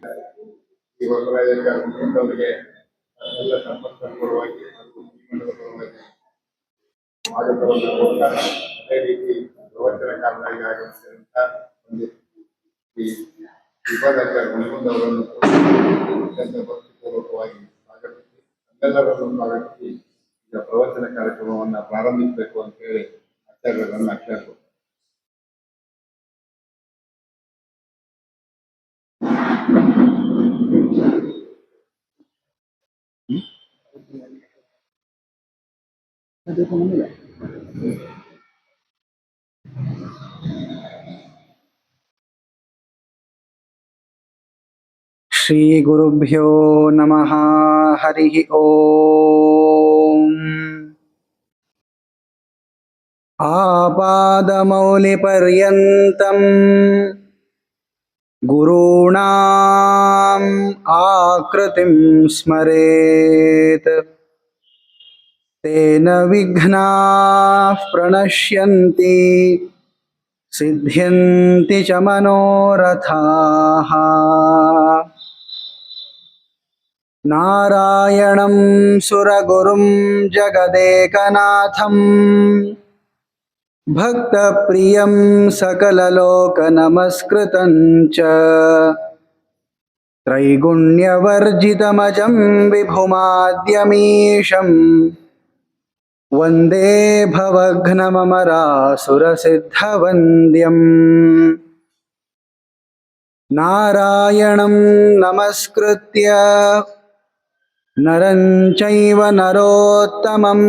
ಈ ವರದರಾಜರಿಗೆ ಎಲ್ಲ ಸಂಪರ್ಕವಾಗಿ ಹಾಗೂ ಮಂಡಲದ ಪರವಾಗಿ ಸ್ವಾಗತವನ್ನು ಕೊಡ್ತಾ ಅದೇ ರೀತಿ ಪ್ರವಚನಕಾರರಾಗಿ ಆಗಮಿಸಿದಂತ ಒಂದು ಈ ವಿಭಾಗದ ಮುನ್ಮುಂದವರನ್ನು ಅತ್ಯಂತ ಭಕ್ತಿಪೂರ್ವಕವಾಗಿ ಸ್ವಾಗತಿಸಿ ನಮ್ಮೆಲ್ಲರನ್ನು ಸ್ವಾಗತಿಸಿ ಈಗ ಪ್ರವಚನ ಕಾರ್ಯಕ್ರಮವನ್ನು ಪ್ರಾರಂಭಿಸಬೇಕು ಅಂತ ಹೇಳಿ ಆಚಾರ್ಯರನ್ನು ಕೇಳ್ಬೋದು. ಶ್ರೀ ಗುರುಭ್ಯೋ ನಮಃ. ಹರಿ ಓಂ. ಆಪಾದಮೌಲಿಪರ್ಯಂತಂ ಗುರುಣಾಂ ಆಕೃತಿಂ ಸ್ಮರೇತ್ ತೇನ ವಿಘ್ನಾಃ ಪ್ರಣಶ್ಯಂತಿ ಸಿದ್ಧ್ಯಂತಿ ಚ ಮನೋರಥಾಃ. ನಾರಾಯಣಂ ಸುರಗುರುಂ ಜಗದೇಕನಾಥಂ ಭಕ್ತಪ್ರಿಯಂ ಸಕಲಲೋಕನಮಸ್ಕೃತಂ ಚ ತ್ರೈಗುಣ್ಯವರ್ಜಿತಮಜಂ ವಿಭುಮಾದ್ಯಮೀಶಂ ವಂದೇ ಭವಘ್ನಮಮರಾಸುರಸಿದ್ಧವಂದ್ಯಂ. ನಾರಾಯಣಂ ನಮಸ್ಕೃತ್ಯ ನರಂ ಚೈವ ನರೋತ್ತಮಂ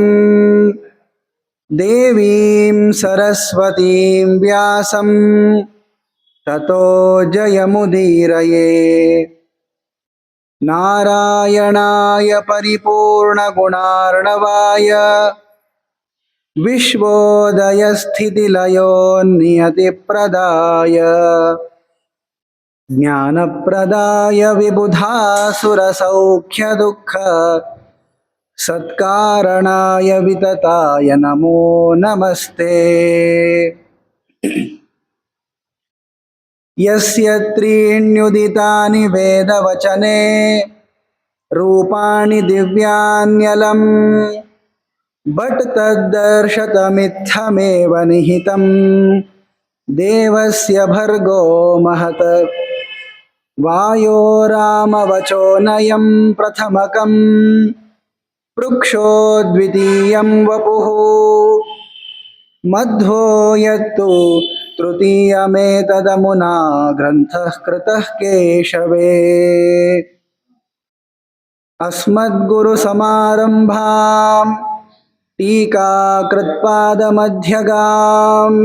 ದೇವೀಂ ಸರಸ್ವತೀಂ ವ್ಯಾಸಂ ತತೋ ಜಯಮುದೀರಯೇ. ನಾರಾಯಣಾಯ ಪರಿಪೂರ್ಣಗುಣಾರ್ಣವಾಯ ವಿಶ್ವೋದಯಸ್ಥಿತಿಲಯೋನ್ನಿಯತಿಪ್ರದಾಯ ಜ್ಞಾನಪ್ರದಾಯ ವಿಬುಧಾಸುರಸೌಖ್ಯದುಃಖ ಸತ್ಕಾರಣಾಯ ವಿತತಾಯ ನಮೋ ನಮಸ್ತೆ. ಯಸ್ಯ ತ್ರೀಣ್ಯುದಿತಾನಿ ವೇದವಚನೆ ರೂಪಾಣಿ ದಿವ್ಯಾನ್ಯಲಂ ಬಟ್ ತದ್ದರ್ಶತಮಿತ್ಥಮೇವ ನಿಹಿತಂ ದೇವಸ್ಯ ಭರ್ಗೋ ಮಹತ್. ವಾಯೋರಾಮವಚೋ ನಯಂ ಪ್ರಥಮಕಂ ಪೃಕ್ಷೋ ದ್ವಿತೀಯಂ ವಪುಃ ಮಧ್ವೋ ಯತ್ತು ತೃತೀಯಮೇತದಮುನಾ ಗ್ರಂಥಃ ಕೃತಃ ಕೇಶವೇ. ಅಸ್ಮದ್ಗುರುಸಮಾರಂಭಾಂ ಟೀಕಾಕೃತ್ಪಾದಮಧ್ಯಗಾಂ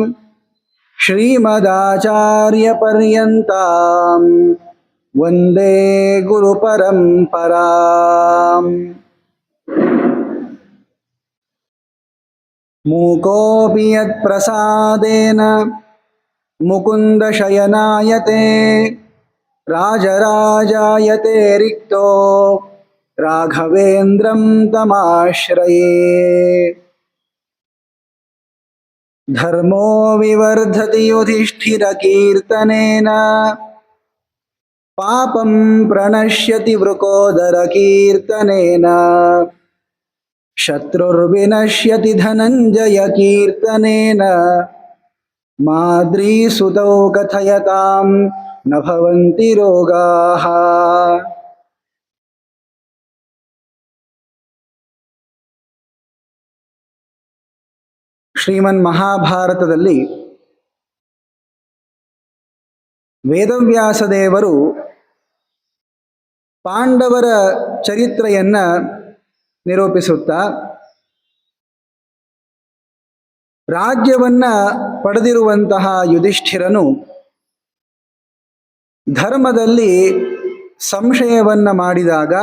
ಶ್ರೀಮದಾಚಾರ್ಯಪರ್ಯಂತಾಂ ವಂದೇ ಗುರುಪರಂಪರಾಂ. ಮೂಕೋಪಿ ಯತ್ಪ್ರಸಾದೇನ ಮುಕುಂದಶಯನಾಯತೆ ರಾಜರಾಜಾಯತೆ ರಿಕ್ತೋ ರಾಘವೇಂದ್ರಂ ತಮಾಶ್ರಯೇ. ಧರ್ಮೋ ವಿವರ್ಧತಿ ಯುಧಿಷ್ಠಿರಕೀರ್ತನೇನ ಪಾಪಂ ಪ್ರಣಶ್ಯತಿ ವೃಕೋದರಕೀರ್ತನೇನ ಶತ್ರುರ್ವಿನಶ್ಯತಿ ಧನಂಜಯಕೀರ್ತನೇನ ಮಾದ್ರೀಸುತೌ ಕಥಯತಾಂ ನ ಭವಂತಿ ರೋಗಾಃ. ಶ್ರೀಮನ್ ಮಹಾಭಾರತದಲ್ಲಿ ವೇದವ್ಯಾಸ ದೇವರು ಪಾಂಡವರ ಚರಿತ್ರೆಯನ್ನ ನಿರೂಪಿಸುತ್ತಾ ರಾಜ್ಯವನ್ನ ಪಡೆದಿರುವಂತಹ ಯುಧಿಷ್ಠಿರನು ಧರ್ಮದಲ್ಲಿ ಸಂಶಯವನ್ನ ಮಾಡಿದಾಗ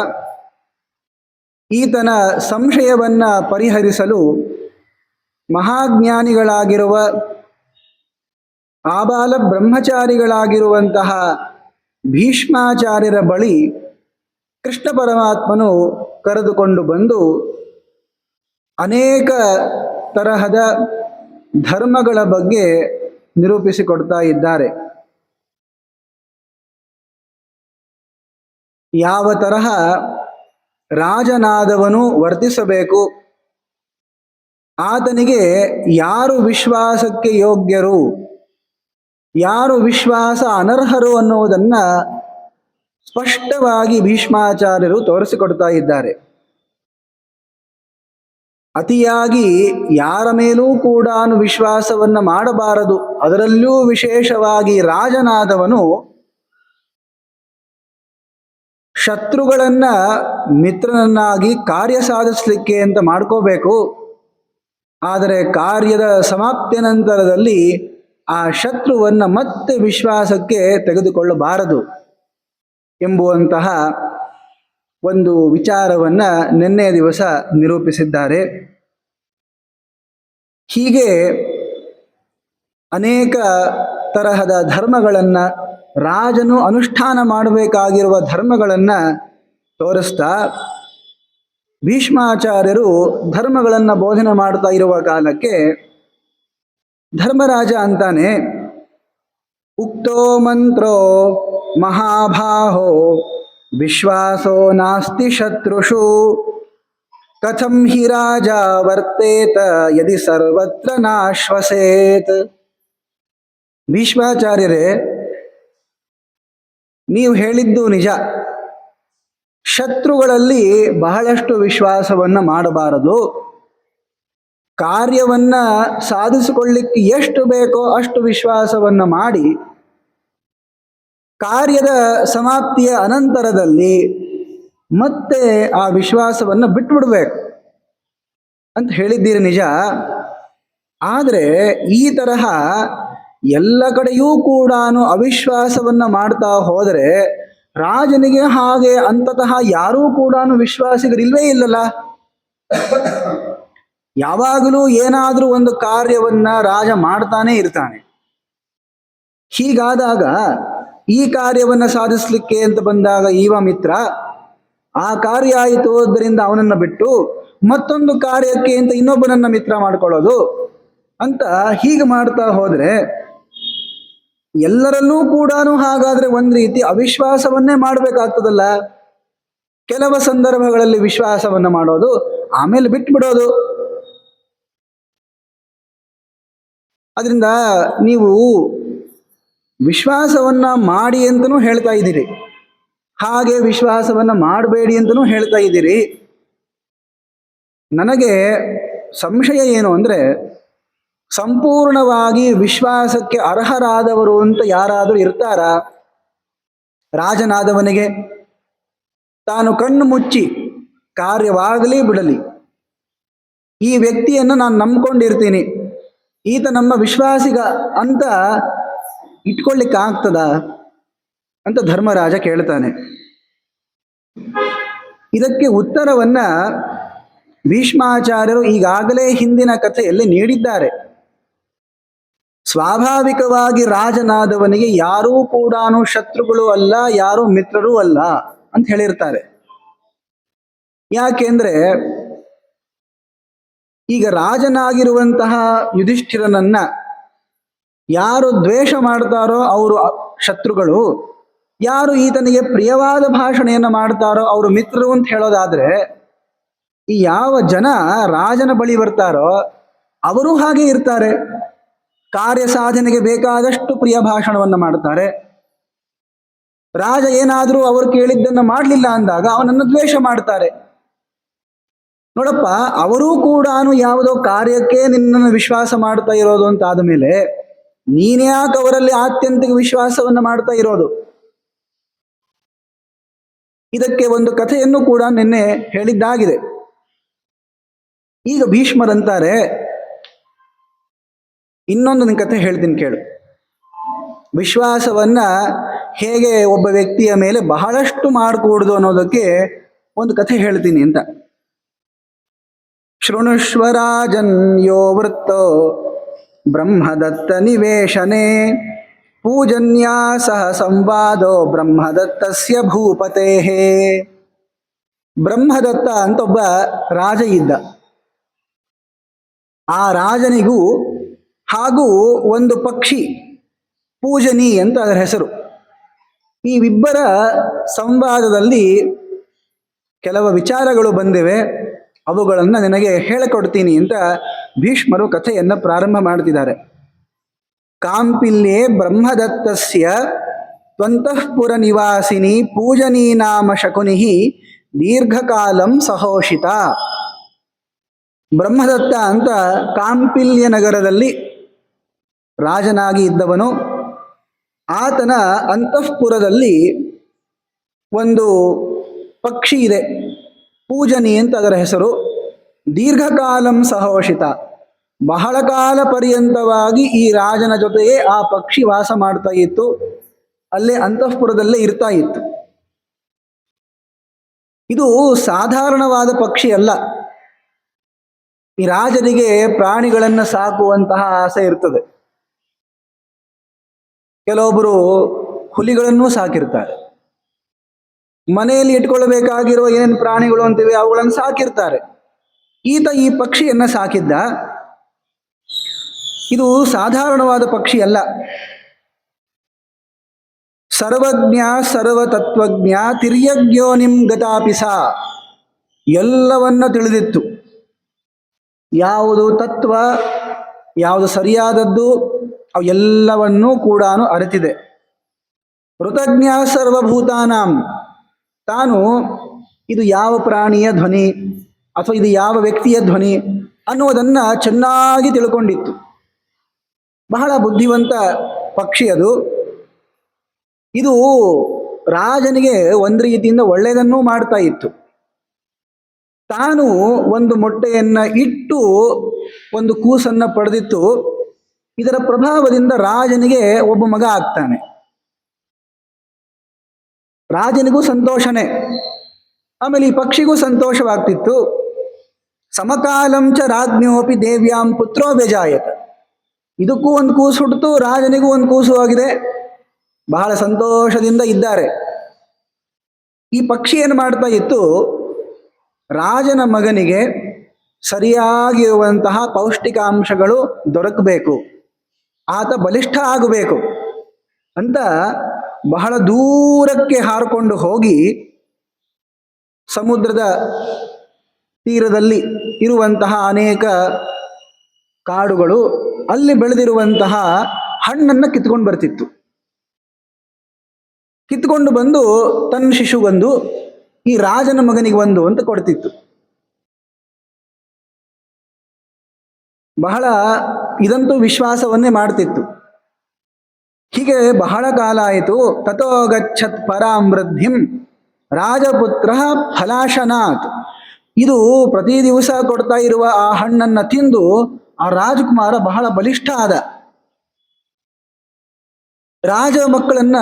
ಈತನ ಸಂಶಯವನ್ನ ಪರಿಹರಿಸಲು ಮಹಾಜ್ಞಾನಿಗಳಾಗಿರುವ ಆಬಾಲ ಬ್ರಹ್ಮಚಾರಿಗಳಾಗಿರುವಂತಹ ಭೀಷ್ಮಾಚಾರ್ಯರ ಬಳಿ ಕೃಷ್ಣ ಪರಮಾತ್ಮನು ಕರೆದುಕೊಂಡು ಬಂದು ಅನೇಕ ತರಹದ ಧರ್ಮಗಳ ಬಗ್ಗೆ ನಿರೂಪಿಸಿಕೊಡ್ತಾ ಇದ್ದಾರೆ. ಯಾವ ತರಹ ರಾಜನಾದವನು ವರ್ತಿಸಬೇಕು, ಆತನಿಗೆ ಯಾರು ವಿಶ್ವಾಸಕ್ಕೆ ಯೋಗ್ಯರು, ಯಾರು ವಿಶ್ವಾಸ ಅನರ್ಹರು ಅನ್ನುವುದನ್ನು ಸ್ಪಷ್ಟವಾಗಿ ಭೀಷ್ಮಾಚಾರ್ಯರು ತೋರಿಸಿಕೊಡ್ತಾ ಇದ್ದಾರೆ. ಅತಿಯಾಗಿ ಯಾರ ಮೇಲೂ ಕೂಡ ವಿಶ್ವಾಸವನ್ನು ಮಾಡಬಾರದು. ಅದರಲ್ಲೂ ವಿಶೇಷವಾಗಿ ರಾಜನಾದವನು ಶತ್ರುಗಳನ್ನ ಮಿತ್ರನನ್ನಾಗಿ ಕಾರ್ಯ ಸಾಧಿಸಲಿಕ್ಕೆ ಅಂತ ಮಾಡ್ಕೋಬೇಕು. ಆದರೆ ಕಾರ್ಯದ ಸಮಾಪ್ತಿಯ ನಂತರದಲ್ಲಿ ಆ ಶತ್ರುವನ್ನು ಮತ್ತೆ ವಿಶ್ವಾಸಕ್ಕೆ ತೆಗೆದುಕೊಳ್ಳಬಾರದು ಎಂಬುವಂತಹ ಒಂದು ವಿಚಾರವನ್ನು ನಿನ್ನೆಯ ದಿವಸ ನಿರೂಪಿಸಿದ್ದಾರೆ. ಹೀಗೆ ಅನೇಕ ತರಹದ ಧರ್ಮಗಳನ್ನು, ರಾಜನು ಅನುಷ್ಠಾನ ಮಾಡಬೇಕಾಗಿರುವ ಧರ್ಮಗಳನ್ನು ತೋರಿಸ್ತಾ ಭೀಷ್ಮಾಚಾರ್ಯರು ಧರ್ಮಗಳನ್ನು ಬೋಧನೆ ಮಾಡ್ತಾ ಇರುವ ಕಾಲಕ್ಕೆ ಧರ್ಮರಾಜ ಅಂತಾನೆ, ಉಕ್ತೋ ಮಂತ್ರೋ ಮಹಾಭಾಹೋ ವಿಶ್ವಾಸೋ ನಾಸ್ತಿ ಶತ್ರುಷು ಕಥಂ ಹಿ ರಾಜ ವರ್ತೇತ ಯದಿ ಸರ್ವತ್ರ ನಾಶ್ವಸೇತ್. ಭೀಷ್ಮಾಚಾರ್ಯರೇ, ನೀವು ಹೇಳಿದ್ದು ನಿಜ. ಶತ್ರುಗಳಲ್ಲಿ ಬಹಳಷ್ಟು ವಿಶ್ವಾಸವನ್ನು ಮಾಡಬಾರದು. ಕಾರ್ಯವನ್ನ ಸಾಧಿಸಿಕೊಳ್ಳಿಕ್ಕೆ ಎಷ್ಟು ಬೇಕೋ ಅಷ್ಟು ವಿಶ್ವಾಸವನ್ನು ಮಾಡಿ ಕಾರ್ಯದ ಸಮಾಪ್ತಿಯ ಅನಂತರದಲ್ಲಿ ಮತ್ತೆ ಆ ವಿಶ್ವಾಸವನ್ನು ಬಿಟ್ಬಿಡ್ಬೇಕು ಅಂತ ಹೇಳಿದ್ದೀರಿ ನಿಜ. ಆದರೆ ಈ ತರಹ ಎಲ್ಲ ಕಡೆಯೂ ಕೂಡ ಅವಿಶ್ವಾಸವನ್ನು ಮಾಡ್ತಾ ಹೋದರೆ ರಾಜನಿಗೆ ಹಾಗೆ ಅಂತತಃ ಯಾರೂ ಕೂಡ ವಿಶ್ವಾಸಿಗರಿಲ್ವೇ ಇಲ್ಲಲ್ಲ. ಯಾವಾಗಲೂ ಏನಾದರೂ ಒಂದು ಕಾರ್ಯವನ್ನ ರಾಜ ಮಾಡ್ತಾನೆ ಇರ್ತಾನೆ. ಹೀಗಾದಾಗ ಈ ಕಾರ್ಯವನ್ನು ಸಾಧಿಸಲಿಕ್ಕೆ ಅಂತ ಬಂದಾಗ ಈವ ಮಿತ್ರ, ಆ ಕಾರ್ಯ ಆಯಿತು ಆದ್ದರಿಂದ ಅವನನ್ನು ಬಿಟ್ಟು ಮತ್ತೊಂದು ಕಾರ್ಯಕ್ಕೆ ಅಂತ ಇನ್ನೊಬ್ಬನನ್ನ ಮಿತ್ರ ಮಾಡ್ಕೊಳ್ಳೋದು ಅಂತ ಹೀಗೆ ಮಾಡ್ತಾ ಹೋದ್ರೆ ಎಲ್ಲರಲ್ಲೂ ಕೂಡ ಹಾಗಾದ್ರೆ ಒಂದು ರೀತಿ ಅವಿಶ್ವಾಸವನ್ನೇ ಮಾಡಬೇಕಾಗ್ತದಲ್ಲ. ಕೆಲವು ಸಂದರ್ಭಗಳಲ್ಲಿ ವಿಶ್ವಾಸವನ್ನು ಮಾಡೋದು, ಆಮೇಲೆ ಬಿಟ್ಟು ಬಿಡೋದು. ಅದರಿಂದ ನೀವು ವಿಶ್ವಾಸವನ್ನ ಮಾಡಿ ಅಂತನೂ ಹೇಳ್ತಾ ಇದ್ದೀರಿ, ಹಾಗೆ ವಿಶ್ವಾಸವನ್ನ ಮಾಡಬೇಡಿ ಅಂತನೂ ಹೇಳ್ತಾ ಇದ್ದೀರಿ. ನನಗೆ ಸಂಶಯ ಏನು ಅಂದರೆ, ಸಂಪೂರ್ಣವಾಗಿ ವಿಶ್ವಾಸಕ್ಕೆ ಅರ್ಹರಾದವರು ಅಂತ ಯಾರಾದರೂ ಇರ್ತಾರಾ? ರಾಜನಾದವನಿಗೆ ತಾನು ಕಣ್ಣು ಮುಚ್ಚಿ ಕಾರ್ಯವಾಗಲಿ ಬಿಡಲಿ, ಈ ವ್ಯಕ್ತಿಯನ್ನು ನಾನು ನಂಬ್ಕೊಂಡಿರ್ತೀನಿ, ಈತ ನಮ್ಮ ವಿಶ್ವಾಸಿಗ ಅಂತ ಇಟ್ಕೊಳ್ಳಿಕ್ಕೆ ಆಗ್ತದ ಅಂತ ಧರ್ಮರಾಜ ಕೇಳ್ತಾನೆ. ಇದಕ್ಕೆ ಉತ್ತರವನ್ನ ಭೀಷ್ಮಾಚಾರ್ಯರು ಈಗಾಗಲೇ ಹಿಂದಿನ ಕಥೆಯಲ್ಲಿ ನೀಡಿದ್ದಾರೆ. ಸ್ವಾಭಾವಿಕವಾಗಿ ರಾಜನಾದವನಿಗೆ ಯಾರೂ ಕೂಡ ಶತ್ರುಗಳು ಅಲ್ಲ, ಯಾರೂ ಮಿತ್ರರೂ ಅಲ್ಲ ಅಂತ ಹೇಳಿರ್ತಾರೆ. ಯಾಕೆಂದ್ರೆ ಈಗ ರಾಜನಾಗಿರುವಂತಹ ಯುಧಿಷ್ಠಿರನನ್ನ ಯಾರು ದ್ವೇಷ ಮಾಡ್ತಾರೋ ಅವರು ಶತ್ರುಗಳು, ಯಾರು ಈತನಿಗೆ ಪ್ರಿಯವಾದ ಭಾಷಣೆಯನ್ನು ಮಾಡ್ತಾರೋ ಅವರು ಮಿತ್ರರು ಅಂತ ಹೇಳೋದಾದ್ರೆ, ಈ ಯಾವ ಜನ ರಾಜನ ಬಳಿ ಬರ್ತಾರೋ ಅವರು ಹಾಗೆ ಇರ್ತಾರೆ. ಕಾರ್ಯ ಸಾಧನೆಗೆ ಬೇಕಾದಷ್ಟು ಪ್ರಿಯ ಭಾಷಣವನ್ನು ಮಾಡ್ತಾರೆ. ರಾಜ ಏನಾದರೂ ಅವರು ಕೇಳಿದ್ದನ್ನು ಮಾಡಲಿಲ್ಲ ಅಂದಾಗ ಅವನನ್ನು ದ್ವೇಷ ಮಾಡ್ತಾರೆ. ನೋಡಪ್ಪ, ಅವರೂ ಕೂಡ ಯಾವುದೋ ಕಾರ್ಯಕ್ಕೆ ನಿನ್ನನ್ನು ವಿಶ್ವಾಸ ಮಾಡ್ತಾ ಇರೋದು ಅಂತ ಆದಮೇಲೆ ನೀನ್ಯಾಕೆ ಅವರಲ್ಲಿ ಆತ್ಯಂತಿಕ ವಿಶ್ವಾಸವನ್ನು ಮಾಡ್ತಾ ಇರೋದು? ಇದಕ್ಕೆ ಒಂದು ಕಥೆಯನ್ನು ಕೂಡ ನಿನ್ನೆ ಹೇಳಿದ್ದಾಗಿದೆ. ಈಗ ಭೀಷ್ಮರಂತಾರೆ, ಇನ್ನೊಂದು ಕಥೆ ಹೇಳ್ತೀನಿ ಕೇಳು. ವಿಶ್ವಾಸವನ್ನ ಹೇಗೆ ಒಬ್ಬ ವ್ಯಕ್ತಿಯ ಮೇಲೆ ಬಹಳಷ್ಟು ಮಾಡಿಕೂಡುದು ಅನ್ನೋದಕ್ಕೆ ಒಂದು ಕಥೆ ಹೇಳ್ತೀನಿ ಅಂತ. ಶೃಣುಷ್ವರಾಜನ್ ಯೋ ವೃತ್ತೋ ಬ್ರಹ್ಮದತ್ತ ನಿವೇಶನೆ ಪೂಜನ್ಯಾ ಸಹ ಸಂವಾದೋ ಬ್ರಹ್ಮದತ್ತಸ್ಯ ಭೂಪತೇಹೇ. ಬ್ರಹ್ಮದತ್ತ ಅಂತ ಒಬ್ಬ ರಾಜ ಇದ್ದ. ಆ ರಾಜನಿಗೂ ಹಾಗೂ ಒಂದು ಪಕ್ಷಿ, ಪೂಜನಿ ಅಂತ ಅದರ ಹೆಸರು, ಈ ಇಬ್ಬರ ಸಂವಾದದಲ್ಲಿ ಕೆಲವು ವಿಚಾರಗಳು ಬಂದಿವೆ, ಅವುಗಳನ್ನು ನಿನಗೆ ಹೇಳಿಕೊಡ್ತೀನಿ ಅಂತ ಭೀಷ್ಮರು ಕಥೆಯನ್ನು ಪ್ರಾರಂಭ ಮಾಡ್ತಿದ್ದಾರೆ. ಕಾಂಪಿಲ್ಯೆ ಬ್ರಹ್ಮದತ್ತಸ್ಯ ತ್ವಂತಃಪುರ ನಿವಾಸಿನಿ ಪೂಜನೀನಾಮ ಶಕುನಿ ದೀರ್ಘಕಾಲಂ ಸಹೋಷಿತ. ಬ್ರಹ್ಮದತ್ತ ಅಂತ ಕಾಂಪಿಲ್ಯ ನಗರದಲ್ಲಿ ರಾಜನಾಗಿ ಇದ್ದವನು. ಆತನ ಅಂತಃಪುರದಲ್ಲಿ ಒಂದು ಪಕ್ಷಿ ಇದೆ, ಪೂಜನಿ ಅಂತ ಅದರ ಹೆಸರು. ದೀರ್ಘಕಾಲಂ ಸಹೋಷಿತ, ಬಹಳ ಕಾಲ ಪರ್ಯಂತವಾಗಿ ಈ ರಾಜನ ಜೊತೆಯೇ ಆ ಪಕ್ಷಿ ವಾಸ ಮಾಡ್ತಾ ಇತ್ತು, ಅಲ್ಲೇ ಅಂತಃಪುರದಲ್ಲೇ ಇರ್ತಾ ಇತ್ತು. ಇದು ಸಾಧಾರಣವಾದ ಪಕ್ಷಿ ಅಲ್ಲ. ಈ ರಾಜನಿಗೆ ಪ್ರಾಣಿಗಳನ್ನು ಸಾಕುವಂತಹ ಆಸೆ ಇರ್ತದೆ. ಕೆಲವೊಬ್ಬರು ಹುಲಿಗಳನ್ನೂ ಸಾಕಿರ್ತಾರೆ, ಮನೆಯಲ್ಲಿ ಇಟ್ಕೊಳ್ಬೇಕಾಗಿರುವ ಏನೇನು ಪ್ರಾಣಿಗಳು ಅಂತಿವೆ ಅವುಗಳನ್ನು ಸಾಕಿರ್ತಾರೆ. ಈತ ಈ ಪಕ್ಷಿಯನ್ನ ಸಾಕಿದ್ದ. ಇದು ಸಾಧಾರಣವಾದ ಪಕ್ಷಿ ಅಲ್ಲ. ಸರ್ವಜ್ಞ ಸರ್ವತತ್ವಜ್ಞ ತಿರ್ಯಜ್ಞೋನಿಂ ಗತಾಪಿಸ, ಎಲ್ಲವನ್ನ ತಿಳಿದಿತ್ತು. ಯಾವುದು ತತ್ವ, ಯಾವುದು ಸರಿಯಾದದ್ದು, ಅವು ಎಲ್ಲವನ್ನೂ ಕೂಡ ಅರಿತಿದೆ. ಋತಜ್ಞ ಸರ್ವಭೂತಾನಾಂ, ತಾನು ಇದು ಯಾವ ಪ್ರಾಣಿಯ ಧ್ವನಿ ಅಥವಾ ಇದು ಯಾವ ವ್ಯಕ್ತಿಯ ಧ್ವನಿ ಅನ್ನುವುದನ್ನ ಚೆನ್ನಾಗಿ ತಿಳ್ಕೊಂಡಿತ್ತು. ಬಹಳ ಬುದ್ಧಿವಂತ ಪಕ್ಷಿ ಅದು. ಇದು ರಾಜನಿಗೆ ಒಂದು ರೀತಿಯಿಂದ ಒಳ್ಳೆಯದನ್ನೂ ಮಾಡ್ತಾ ಇತ್ತು. ತಾನು ಒಂದು ಮೊಟ್ಟೆಯನ್ನ ಇಟ್ಟು ಒಂದು ಕೂಸನ್ನ ಪಡೆದಿತ್ತು. ಇದರ ಪ್ರಭಾವದಿಂದ ರಾಜನಿಗೆ ಒಬ್ಬ ಮಗ ಆಗ್ತಾನೆ. ರಾಜನಿಗೂ ಸಂತೋಷನೇ, ಆಮೇಲೆ ಈ ಪಕ್ಷಿಗೂ ಸಂತೋಷವಾಗ್ತಿತ್ತು. ಸಮಕಾಲಂಚ ರಾಜ್ಞೋಪಿ ದೇವ್ಯಾಂ ಪುತ್ರೋ ವ್ಯಜಾಯತ, ಇದಕ್ಕೂ ಒಂದು ಕೂಸು ಹುಟ್ಟಿತು, ರಾಜನಿಗೂ ಒಂದು ಕೂಸು ಆಗಿದೆ. ಬಹಳ ಸಂತೋಷದಿಂದ ಇದ್ದಾರೆ. ಈ ಪಕ್ಷಿ ಏನು ಮಾಡ್ತಾ ಇತ್ತು, ರಾಜನ ಮಗನಿಗೆ ಸರಿಯಾಗಿರುವಂತಹ ಪೌಷ್ಟಿಕಾಂಶಗಳು ದೊರಕಬೇಕು, ಆತ ಬಲಿಷ್ಠ ಆಗಬೇಕು ಅಂತ ಬಹಳ ದೂರಕ್ಕೆ ಹಾರಿಕೊಂಡು ಹೋಗಿ ಸಮುದ್ರದ ತೀರದಲ್ಲಿ ಇರುವಂತಹ ಅನೇಕ ಕಾಡುಗಳು, ಅಲ್ಲಿ ಬೆಳೆದಿರುವಂತಹ ಹಣ್ಣನ್ನು ಕಿತ್ಕೊಂಡು ಬರ್ತಿತ್ತು. ಕಿತ್ಕೊಂಡು ಬಂದು ತನ್ನ ಶಿಶುಗೊಂದು, ಈ ರಾಜನ ಮಗನಿಗೆ ಒಂದು ಅಂತ ಕೊಡ್ತಿತ್ತು. ಬಹಳ ಇದಂತೂ ವಿಶ್ವಾಸವನ್ನೇ ಮಾಡ್ತಿತ್ತು. ಹೀಗೆ ಬಹಳ ಕಾಲ ಆಯಿತು. ತಥೋ ಗಚ್ಚತ್ ಪರಾಂ ವೃದ್ಧಿಂ ರಾಜಪುತ್ರ ಫಲಾಶನಾತ್. ಇದು ಪ್ರತಿ ದಿವಸ ಕೊಡ್ತಾ ಇರುವ ಆ ಹಣ್ಣನ್ನು ತಿಂದು ಆ ರಾಜಕುಮಾರ ಬಹಳ ಬಲಿಷ್ಠ ಆದ. ರಾಜ ಮಕ್ಕಳನ್ನ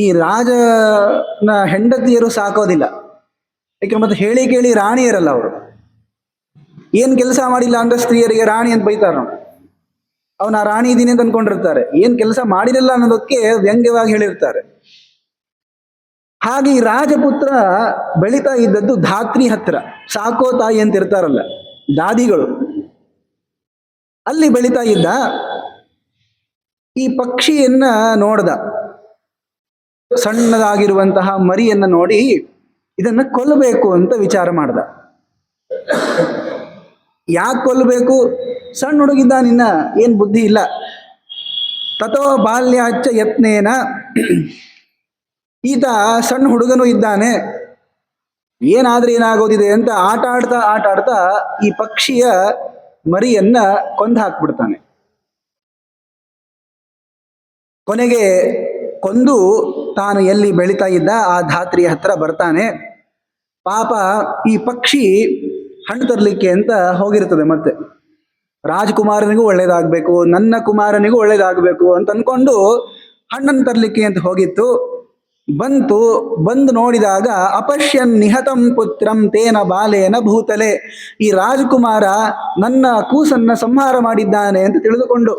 ಈ ರಾಜನ ಹೆಂಡತಿಯರು ಸಾಕೋದಿಲ್ಲ. ಯಾಕೆ ಮತ್ತೆ ಹೇಳಿ ಕೇಳಿ ರಾಣಿ ಇರಲ್ಲ. ಅವರು ಏನ್ ಕೆಲಸ ಮಾಡಿಲ್ಲ ಅಂದ್ರೆ ಸ್ತ್ರೀಯರಿಗೆ ರಾಣಿ ಅಂತ ಬೈತಾರ. ಅವನ ರಾಣಿ ಇದೀನಿ ಅಂತ ಅನ್ಕೊಂಡಿರ್ತಾರೆ. ಏನ್ ಕೆಲಸ ಮಾಡಿರಲ್ಲ ಅನ್ನೋದಕ್ಕೆ ವ್ಯಂಗ್ಯವಾಗಿ ಹೇಳಿರ್ತಾರೆ. ಹಾಗೆ ಈ ರಾಜಪುತ್ರ ಬೆಳೀತಾ ಇದ್ದದ್ದು ಧಾತ್ರಿ ಹತ್ರ, ಸಾಕೋ ತಾಯಿ ಅಂತ ಇರ್ತಾರಲ್ಲ ದಾದಿಗಳು, ಅಲ್ಲಿ ಬೆಳೀತಾ ಇದ್ದ. ಈ ಪಕ್ಷಿಯನ್ನ ನೋಡ್ದ, ಸಣ್ಣದಾಗಿರುವಂತಹ ಮರಿಯನ್ನ ನೋಡಿ ಇದನ್ನ ಕೊಲ್ಲಬೇಕು ಅಂತ ವಿಚಾರ ಮಾಡ್ದ. ಯಾಕೆ ಕೊಲ್ಲಬೇಕು? ಸಣ್ಣ ಹುಡುಗಿದ್ದ, ನಿನ್ನ ಏನ್ ಬುದ್ಧಿ ಇಲ್ಲ. ತಥೋ ಬಾಲ್ಯಾಚ್ಚ ಯತ್ನೇನ, ಈತ ಸಣ್ಣ ಹುಡುಗನೂ ಇದ್ದಾನೆ, ಏನಾದ್ರೆ ಏನಾಗೋದಿದೆ ಅಂತ ಆಟ ಆಡ್ತಾ ಈ ಪಕ್ಷಿಯ ಮರಿಯನ್ನ ಕೊಂದು ಹಾಕ್ಬಿಡ್ತಾನೆ. ಕೊನೆಗೆ ಕೊಂದು ತಾನು ಎಲ್ಲಿ ಬೆಳೀತಾ ಇದ್ದ ಆ ಧಾತ್ರಿಯ ಹತ್ರ ಬರ್ತಾನೆ. ಪಾಪ ಈ ಪಕ್ಷಿ ಹಣ್ಣು ತರಲಿಕ್ಕೆ ಅಂತ ಹೋಗಿರ್ತದೆ. ಮತ್ತೆ ರಾಜಕುಮಾರನಿಗೂ ಒಳ್ಳೇದಾಗಬೇಕು, ನನ್ನ ಕುಮಾರನಿಗೂ ಒಳ್ಳೇದಾಗಬೇಕು ಅಂತ ಅನ್ಕೊಂಡು ಹಣ್ಣನ್ನು ತರಲಿಕ್ಕೆ ಅಂತ ಹೋಗಿತ್ತು. ಬಂದು ನೋಡಿದಾಗ ಅಪಶ್ಯನ್ ನಿಹತಂ ಪುತ್ರಂ ತೇನ ಬಾಲೇನ ಭೂತಲೆ, ಈ ರಾಜಕುಮಾರ ನನ್ನ ಕೂಸನ್ನ ಸಂಹಾರ ಮಾಡಿದ್ದಾನೆ ಅಂತ ತಿಳಿದುಕೊಂಡು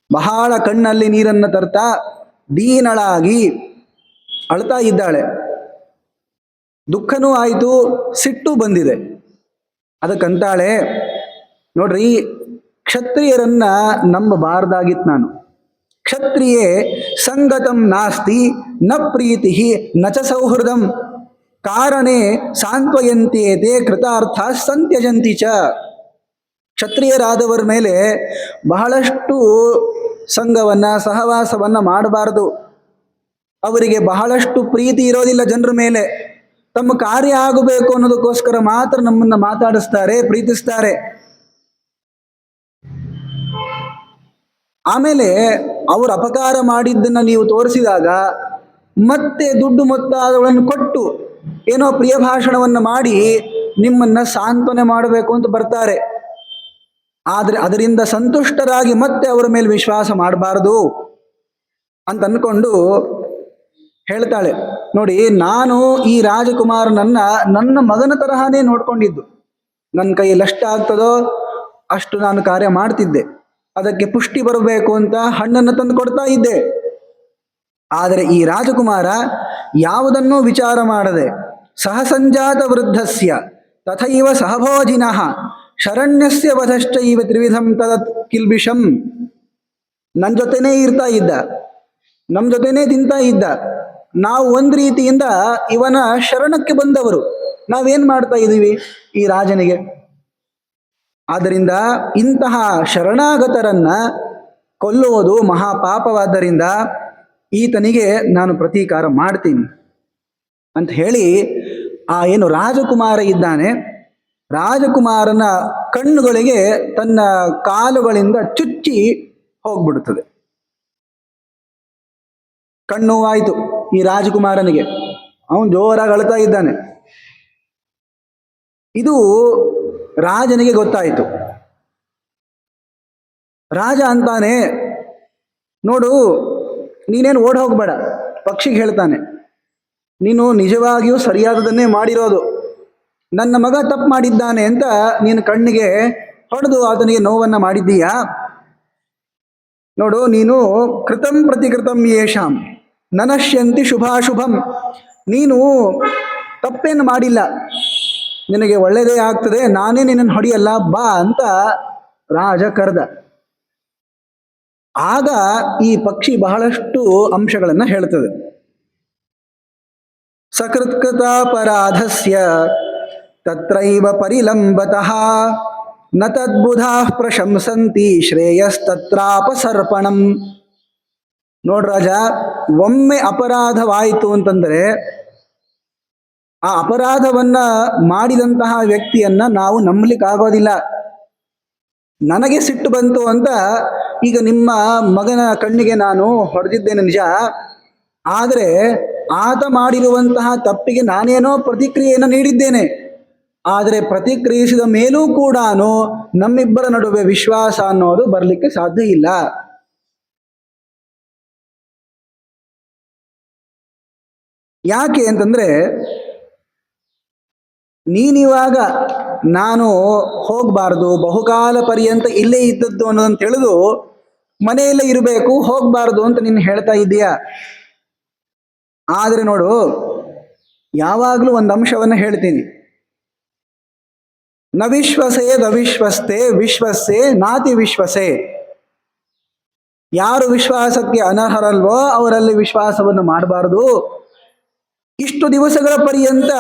ಬಹಳ ಕಣ್ಣಲ್ಲಿ ನೀರನ್ನು ತರ್ತಾ ದೀನಳಾಗಿ ಅಳ್ತಾ ಇದ್ದಾಳೆ. ದುಃಖನೂ ಆಯಿತು, ಸಿಟ್ಟು ಬಂದಿದೆ. ಅದಕ್ಕಂತಾಳೆ, ನೋಡ್ರಿ, ಕ್ಷತ್ರಿಯರನ್ನ ನಂಬಬಾರ್ದಾಗಿತ್ತು ನಾನು. ಕ್ಷತ್ರಿಯೇ ಸಂಗತಂ ನಾಸ್ತಿ ನ ಪ್ರೀತಿ ನ ಚ ಸೌಹೃದಂ ಕಾರಣೇ ಸಾಂತ್ವಯಂತೇತೆ ಕೃತಾರ್ಥ ಸಂತ್ಯಜಂತಿ ಚ. ಕ್ಷತ್ರಿಯರಾದವರ ಮೇಲೆ ಬಹಳಷ್ಟು ಸಂಘವನ್ನ ಸಹವಾಸವನ್ನ ಮಾಡಬಾರದು. ಅವರಿಗೆ ಬಹಳಷ್ಟು ಪ್ರೀತಿ ಇರೋದಿಲ್ಲ ಜನರ ಮೇಲೆ. ತಮ್ಮ ಕಾರ್ಯ ಆಗಬೇಕು ಅನ್ನೋದಕ್ಕೋಸ್ಕರ ಮಾತ್ರ ನಮ್ಮನ್ನ ಮಾತಾಡಿಸ್ತಾರೆ, ಪ್ರೀತಿಸ್ತಾರೆ. ಆಮೇಲೆ ಅವರು ಅಪಕಾರ ಮಾಡಿದ್ದನ್ನ ನೀವು ತೋರಿಸಿದಾಗ ಮತ್ತೆ ದುಡ್ಡು ಮೊತ್ತಗಳನ್ನು ಕೊಟ್ಟು ಏನೋ ಪ್ರಿಯ ಭಾಷಣವನ್ನು ಮಾಡಿ ನಿಮ್ಮನ್ನ ಸಾಂತ್ವನೆ ಮಾಡಬೇಕು ಅಂತ ಬರ್ತಾರೆ. ಆದರೆ ಅದರಿಂದ ಸಂತುಷ್ಟರಾಗಿ ಮತ್ತೆ ಅವರ ಮೇಲೆ ವಿಶ್ವಾಸ ಮಾಡಬಾರದು ಅಂತ ಅನ್ಕೊಂಡು ಹೇಳ್ತಾಳೆ. ನೋಡಿ, ನಾನು ಈ ರಾಜಕುಮಾರನನ್ನ ನನ್ನ ಮಗನ ತರಹನೇ ನೋಡ್ಕೊಂಡಿದ್ದು. ನನ್ನ ಕೈಯಲ್ಲಿ ಎಷ್ಟು ಆಗ್ತದೋ ಅಷ್ಟು ನಾನು ಕಾರ್ಯ ಮಾಡ್ತಿದ್ದೆ. ಅದಕ್ಕೆ ಪುಷ್ಟಿ ಬರಬೇಕು ಅಂತ ಹಣ್ಣನ್ನು ತಂದು ಕೊಡ್ತಾ ಇದ್ದೆ. ಆದರೆ ಈ ರಾಜಕುಮಾರ ಯಾವುದನ್ನೂ ವಿಚಾರ ಮಾಡದೆ ಸಹಸಂಜಾತ ವೃದ್ಧಸ್ಯ ತಥೈವ ಸಹಭೋಜಿನಃ ಶರಣ್ಯಸ್ಯ ವಧಶ್ಚ ಇವ ತ್ರಿವಿಧಂ ತದತ್ ಕಿಲ್ಬಿಷಂ. ನನ್ನ ಜೊತೆನೇ ಇರ್ತಾ ಇದ್ದ, ನಮ್ಮ ಜೊತೆನೇ ತಿಂತಾ ಇದ್ದ. ನಾವು ಒಂದು ರೀತಿಯಿಂದ ಇವನ ಶರಣಕ್ಕೆ ಬಂದವರು. ನಾವೇನ್ ಮಾಡ್ತಾ ಇದ್ದೀವಿ ಈ ರಾಜನಿಗೆ? ಆದ್ದರಿಂದ ಇಂತಹ ಶರಣಾಗತರನ್ನ ಕೊಲ್ಲುವುದು ಮಹಾಪಾಪವಾದ್ದರಿಂದ ಈತನಿಗೆ ನಾನು ಪ್ರತೀಕಾರ ಮಾಡ್ತೀನಿ ಅಂತ ಹೇಳಿ ಆ ಏನು ರಾಜಕುಮಾರ ಇದ್ದಾನೆ, ರಾಜಕುಮಾರನ ಕಣ್ಣುಗಳಿಗೆ ತನ್ನ ಕಾಲುಗಳಿಂದ ಚುಚ್ಚಿ ಹೋಗ್ಬಿಡುತ್ತದೆ. ಕಣ್ಣು ಆಯಿತು ಈ ರಾಜಕುಮಾರನಿಗೆ. ಅವನು ಜೋರಾಗಿ ಅಳ್ತಾ ಇದ್ದಾನೆ. ಇದು ರಾಜನಿಗೆ ಗೊತ್ತಾಯಿತು. ರಾಜ ಅಂತಾನೆ, ನೋಡು, ನೀನೇನು ಓಡ್ ಹೋಗಬೇಡ. ಪಕ್ಷಿಗೆ ಹೇಳ್ತಾನೆ, ನೀನು ನಿಜವಾಗಿಯೂ ಸರಿಯಾದದನ್ನೇ ಮಾಡಿರೋದು. ನನ್ನ ಮಗ ತಪ್ಪು ಮಾಡಿದ್ದಾನೆ ಅಂತ ನೀನು ಕಣ್ಣಿಗೆ ಹೊಡೆದು ಆತನಿಗೆ ನೋವನ್ನು ಮಾಡಿದ್ದೀಯಾ? ನೋಡು, ನೀನು ಕೃತಂ ಪ್ರತಿಕೃತಂ ಯೇಷಾಂ ನನಶ್ಯಂತಿ ಶುಭಾಶುಭಂ. ನೀನು ತಪ್ಪೇನು ಮಾಡಿಲ್ಲ, ನಿನಗೆ ಒಳ್ಳೆಯದೇ ಆಗ್ತದೆ, ನಾನೇ ನಿನ್ನನ್ನು ಹೊಡೆಯಲ್ಲ, ಬಾ ಅಂತ ರಾಜ ಕರೆದ. ಆಗ ಈ ಪಕ್ಷಿ ಬಹಳಷ್ಟು ಅಂಶಗಳನ್ನು ಹೇಳ್ತದೆ. ಸಕೃತ್ಕೃತಾಪರಾಧಸ್ಯ ತತ್ರೈವ ಪರಿಲಂಬತಃ ನ ತದ್ಬುಧಾಃ ಪ್ರಶಂಸಂತಿ ಶ್ರೇಯಸ್ತತ್ರಾಪಸರ್ಪಣಂ. ನೋಡ್ರಾಜ, ಒಮ್ಮೆ ಅಪರಾಧವಾಯಿತು ಅಂತಂದರೆ ಆ ಅಪರಾಧವನ್ನ ಮಾಡಿದಂತಹ ವ್ಯಕ್ತಿಯನ್ನ ನಾವು ನಂಬಲಿಕ್ಕಾಗೋದಿಲ್ಲ. ನನಗೆ ಸಿಟ್ಟು ಬಂತು ಅಂತ ಈಗ ನಿಮ್ಮ ಮಗನ ಕಣ್ಣಿಗೆ ನಾನು ಹೊಡೆದಿದ್ದೇನೆ ನಿಜ, ಆದರೆ ಆತ ಮಾಡಿರುವಂತಹ ತಪ್ಪಿಗೆ ನಾನೇನೋ ಪ್ರತಿಕ್ರಿಯೆಯನ್ನು ನೀಡಿದ್ದೇನೆ. ಆದರೆ ಪ್ರತಿಕ್ರಿಯಿಸಿದ ಮೇಲೂ ಕೂಡ ನಮ್ಮಿಬ್ಬರ ನಡುವೆ ವಿಶ್ವಾಸ ಅನ್ನೋದು ಬರಲಿಕ್ಕೆ ಸಾಧ್ಯ ಇಲ್ಲ. ಯಾಕೆ ಅಂತಂದ್ರೆ, ನೀನಿವಾಗ ನಾನು ಹೋಗಬಾರ್ದು, ಬಹುಕಾಲ ಪರ್ಯಂತ ಇಲ್ಲೇ ಇದ್ದದ್ದು ಅನ್ನೋದನ್ನು ತಿಳಿದು ಮನೆಯಲ್ಲೇ ಇರಬೇಕು, ಹೋಗಬಾರ್ದು ಅಂತ ನೀನು ಹೇಳ್ತಾ ಇದ್ದೀಯ. ಆದರೆ ನೋಡು, ಯಾವಾಗಲೂ ಒಂದು ಅಂಶವನ್ನು ಹೇಳ್ತೀನಿ, ನ ವಿಶ್ವಸೇದ್ ಅವಿಶ್ವಸ್ತೆ ವಿಶ್ವಸ್ಸೇ ನಾತಿ ವಿಶ್ವಸೇ. ಯಾರು ವಿಶ್ವಾಸಕ್ಕೆ ಅನರ್ಹರಲ್ವೋ ಅವರಲ್ಲಿ ವಿಶ್ವಾಸವನ್ನು ಮಾಡಬಾರದು. ಇಷ್ಟು ದಿವಸಗಳ ಪರ್ಯಂತ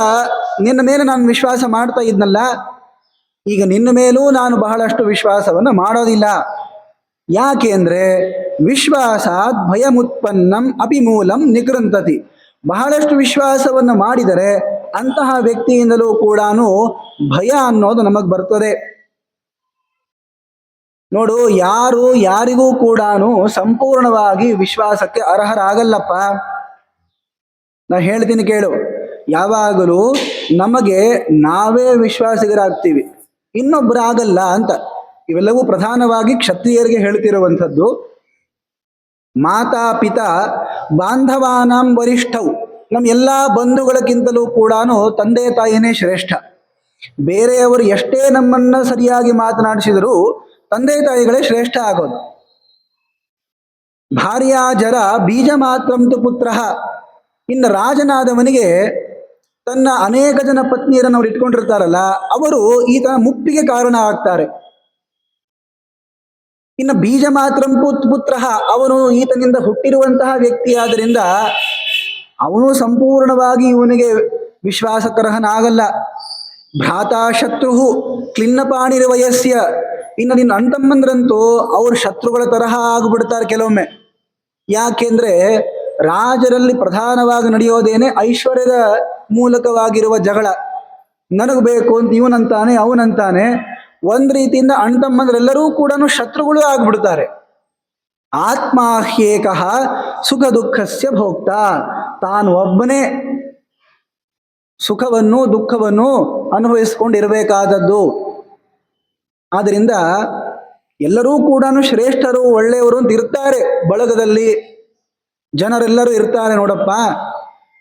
ನಿನ್ನ ಮೇಲೆ ನಾನು ವಿಶ್ವಾಸ ಮಾಡ್ತಾ ಇದ್ನಲ್ಲ, ಈಗ ನಿನ್ನ ಮೇಲೂ ನಾನು ಬಹಳಷ್ಟು ವಿಶ್ವಾಸವನ್ನು ಮಾಡೋದಿಲ್ಲ. ಯಾಕೆ ಅಂದರೆ ವಿಶ್ವಾಸಾತ್ ಭಯಮುತ್ಪನ್ನಂ ಅಪಿ ಮೂಲಂ ನಿಕೃಂತತಿ. ಬಹಳಷ್ಟು ವಿಶ್ವಾಸವನ್ನು ಮಾಡಿದರೆ ಅಂತಹ ವ್ಯಕ್ತಿಯಿಂದಲೂ ಕೂಡ ಭಯ ಅನ್ನೋದು ನಮಗೆ ಬರ್ತದೆ. ನೋಡು, ಯಾರು ಯಾರಿಗೂ ಕೂಡ ಸಂಪೂರ್ಣವಾಗಿ ವಿಶ್ವಾಸಕ್ಕೆ ಅರ್ಹರಾಗಲ್ಲಪ್ಪ. ನಾ ಹೇಳ್ತೀನಿ ಕೇಳು, ಯಾವಾಗಲೂ ನಮಗೆ ನಾವೇ ವಿಶ್ವಾಸಿಗರಾಗ್ತೀವಿ, ಇನ್ನೊಬ್ಬರಾಗಲ್ಲ ಅಂತ. ಇವೆಲ್ಲವೂ ಪ್ರಧಾನವಾಗಿ ಕ್ಷತ್ರಿಯರಿಗೆ ಹೇಳ್ತಿರುವಂಥದ್ದು. ಮಾತಾ ಪಿತಾ ಬಾಂಧವಾನಾಂ ವರಿಷ್ಠವು. ನಮ್ಮ ಎಲ್ಲ ಬಂಧುಗಳಕ್ಕಿಂತಲೂ ಕೂಡ ತಂದೆ ತಾಯಿನೇ ಶ್ರೇಷ್ಠ. ಬೇರೆಯವರು ಎಷ್ಟೇ ನಮ್ಮನ್ನ ಸರಿಯಾಗಿ ಮಾತನಾಡಿಸಿದರೂ ತಂದೆ ತಾಯಿಗಳೇ ಶ್ರೇಷ್ಠ ಆಗೋದು. ಭಾರ್ಯಾ ಜರ ಬೀಜ ಮಾತ್ರಂತು ಪುತ್ರ. ಇನ್ನು ರಾಜನಾದವನಿಗೆ ತನ್ನ ಅನೇಕ ಜನ ಪತ್ನಿಯರನ್ನು ಅವ್ರು ಇಟ್ಕೊಂಡಿರ್ತಾರಲ್ಲ, ಅವರು ಈತನ ಮುಪ್ಪಿಗೆ ಕಾರಣ ಆಗ್ತಾರೆ. ಇನ್ನು ಬೀಜ ಮಾತ್ರ ಪುತ್ರ, ಅವನು ಈತನಿಂದ ಹುಟ್ಟಿರುವಂತಹ ವ್ಯಕ್ತಿ ಆದ್ದರಿಂದ ಅವನು ಸಂಪೂರ್ಣವಾಗಿ ಇವನಿಗೆ ವಿಶ್ವಾಸಕರಹನಾಗಲ್ಲ. ಭ್ರಾತಾ ಶತ್ರು ಕ್ಲಿನ್ನಪಾಣಿರ ವಯಸ್ಯ, ಇನ್ನು ನಿನ್ನ ಅಣ್ತಮ್ಮಂದ್ರಂತೂ ಅವ್ರ ಶತ್ರುಗಳ ತರಹ ಆಗ್ಬಿಡ್ತಾರೆ ಕೆಲವೊಮ್ಮೆ. ಯಾಕೆಂದ್ರೆ ರಾಜರಲ್ಲಿ ಪ್ರಧಾನವಾಗಿ ನಡೆಯೋದೇನೆ ಐಶ್ವರ್ಯದ ಮೂಲಕವಾಗಿರುವ ಜಗಳ. ನನಗೆ ಬೇಕು ಅಂತ ಇವನಂತಾನೆ ಅವನಂತಾನೆ. ಒಂದ್ ರೀತಿಯಿಂದ ಅಣ್ತಮ್ಮಂದ್ರೆಲ್ಲರೂ ಕೂಡ ಶತ್ರುಗಳು ಆಗ್ಬಿಡ್ತಾರೆ. ಆತ್ಮಾಹ್ಯೇಕಃ ಸುಖ ದುಃಖಸ್ಯ ಭೋಕ್ತ, ತಾನು ಒಬ್ಬನೇ ಸುಖವನ್ನು ದುಃಖವನ್ನು ಅನುಭವಿಸ್ಕೊಂಡಿರಬೇಕಾದದ್ದು. ಆದ್ರಿಂದ ಎಲ್ಲರೂ ಕೂಡ ಶ್ರೇಷ್ಠರು ಒಳ್ಳೆಯವರು ಅಂತ ಇರ್ತಾರೆ ಬಳಗದಲ್ಲಿ, ಜನರೆಲ್ಲರೂ ಇರ್ತಾರೆ ನೋಡಪ್ಪ.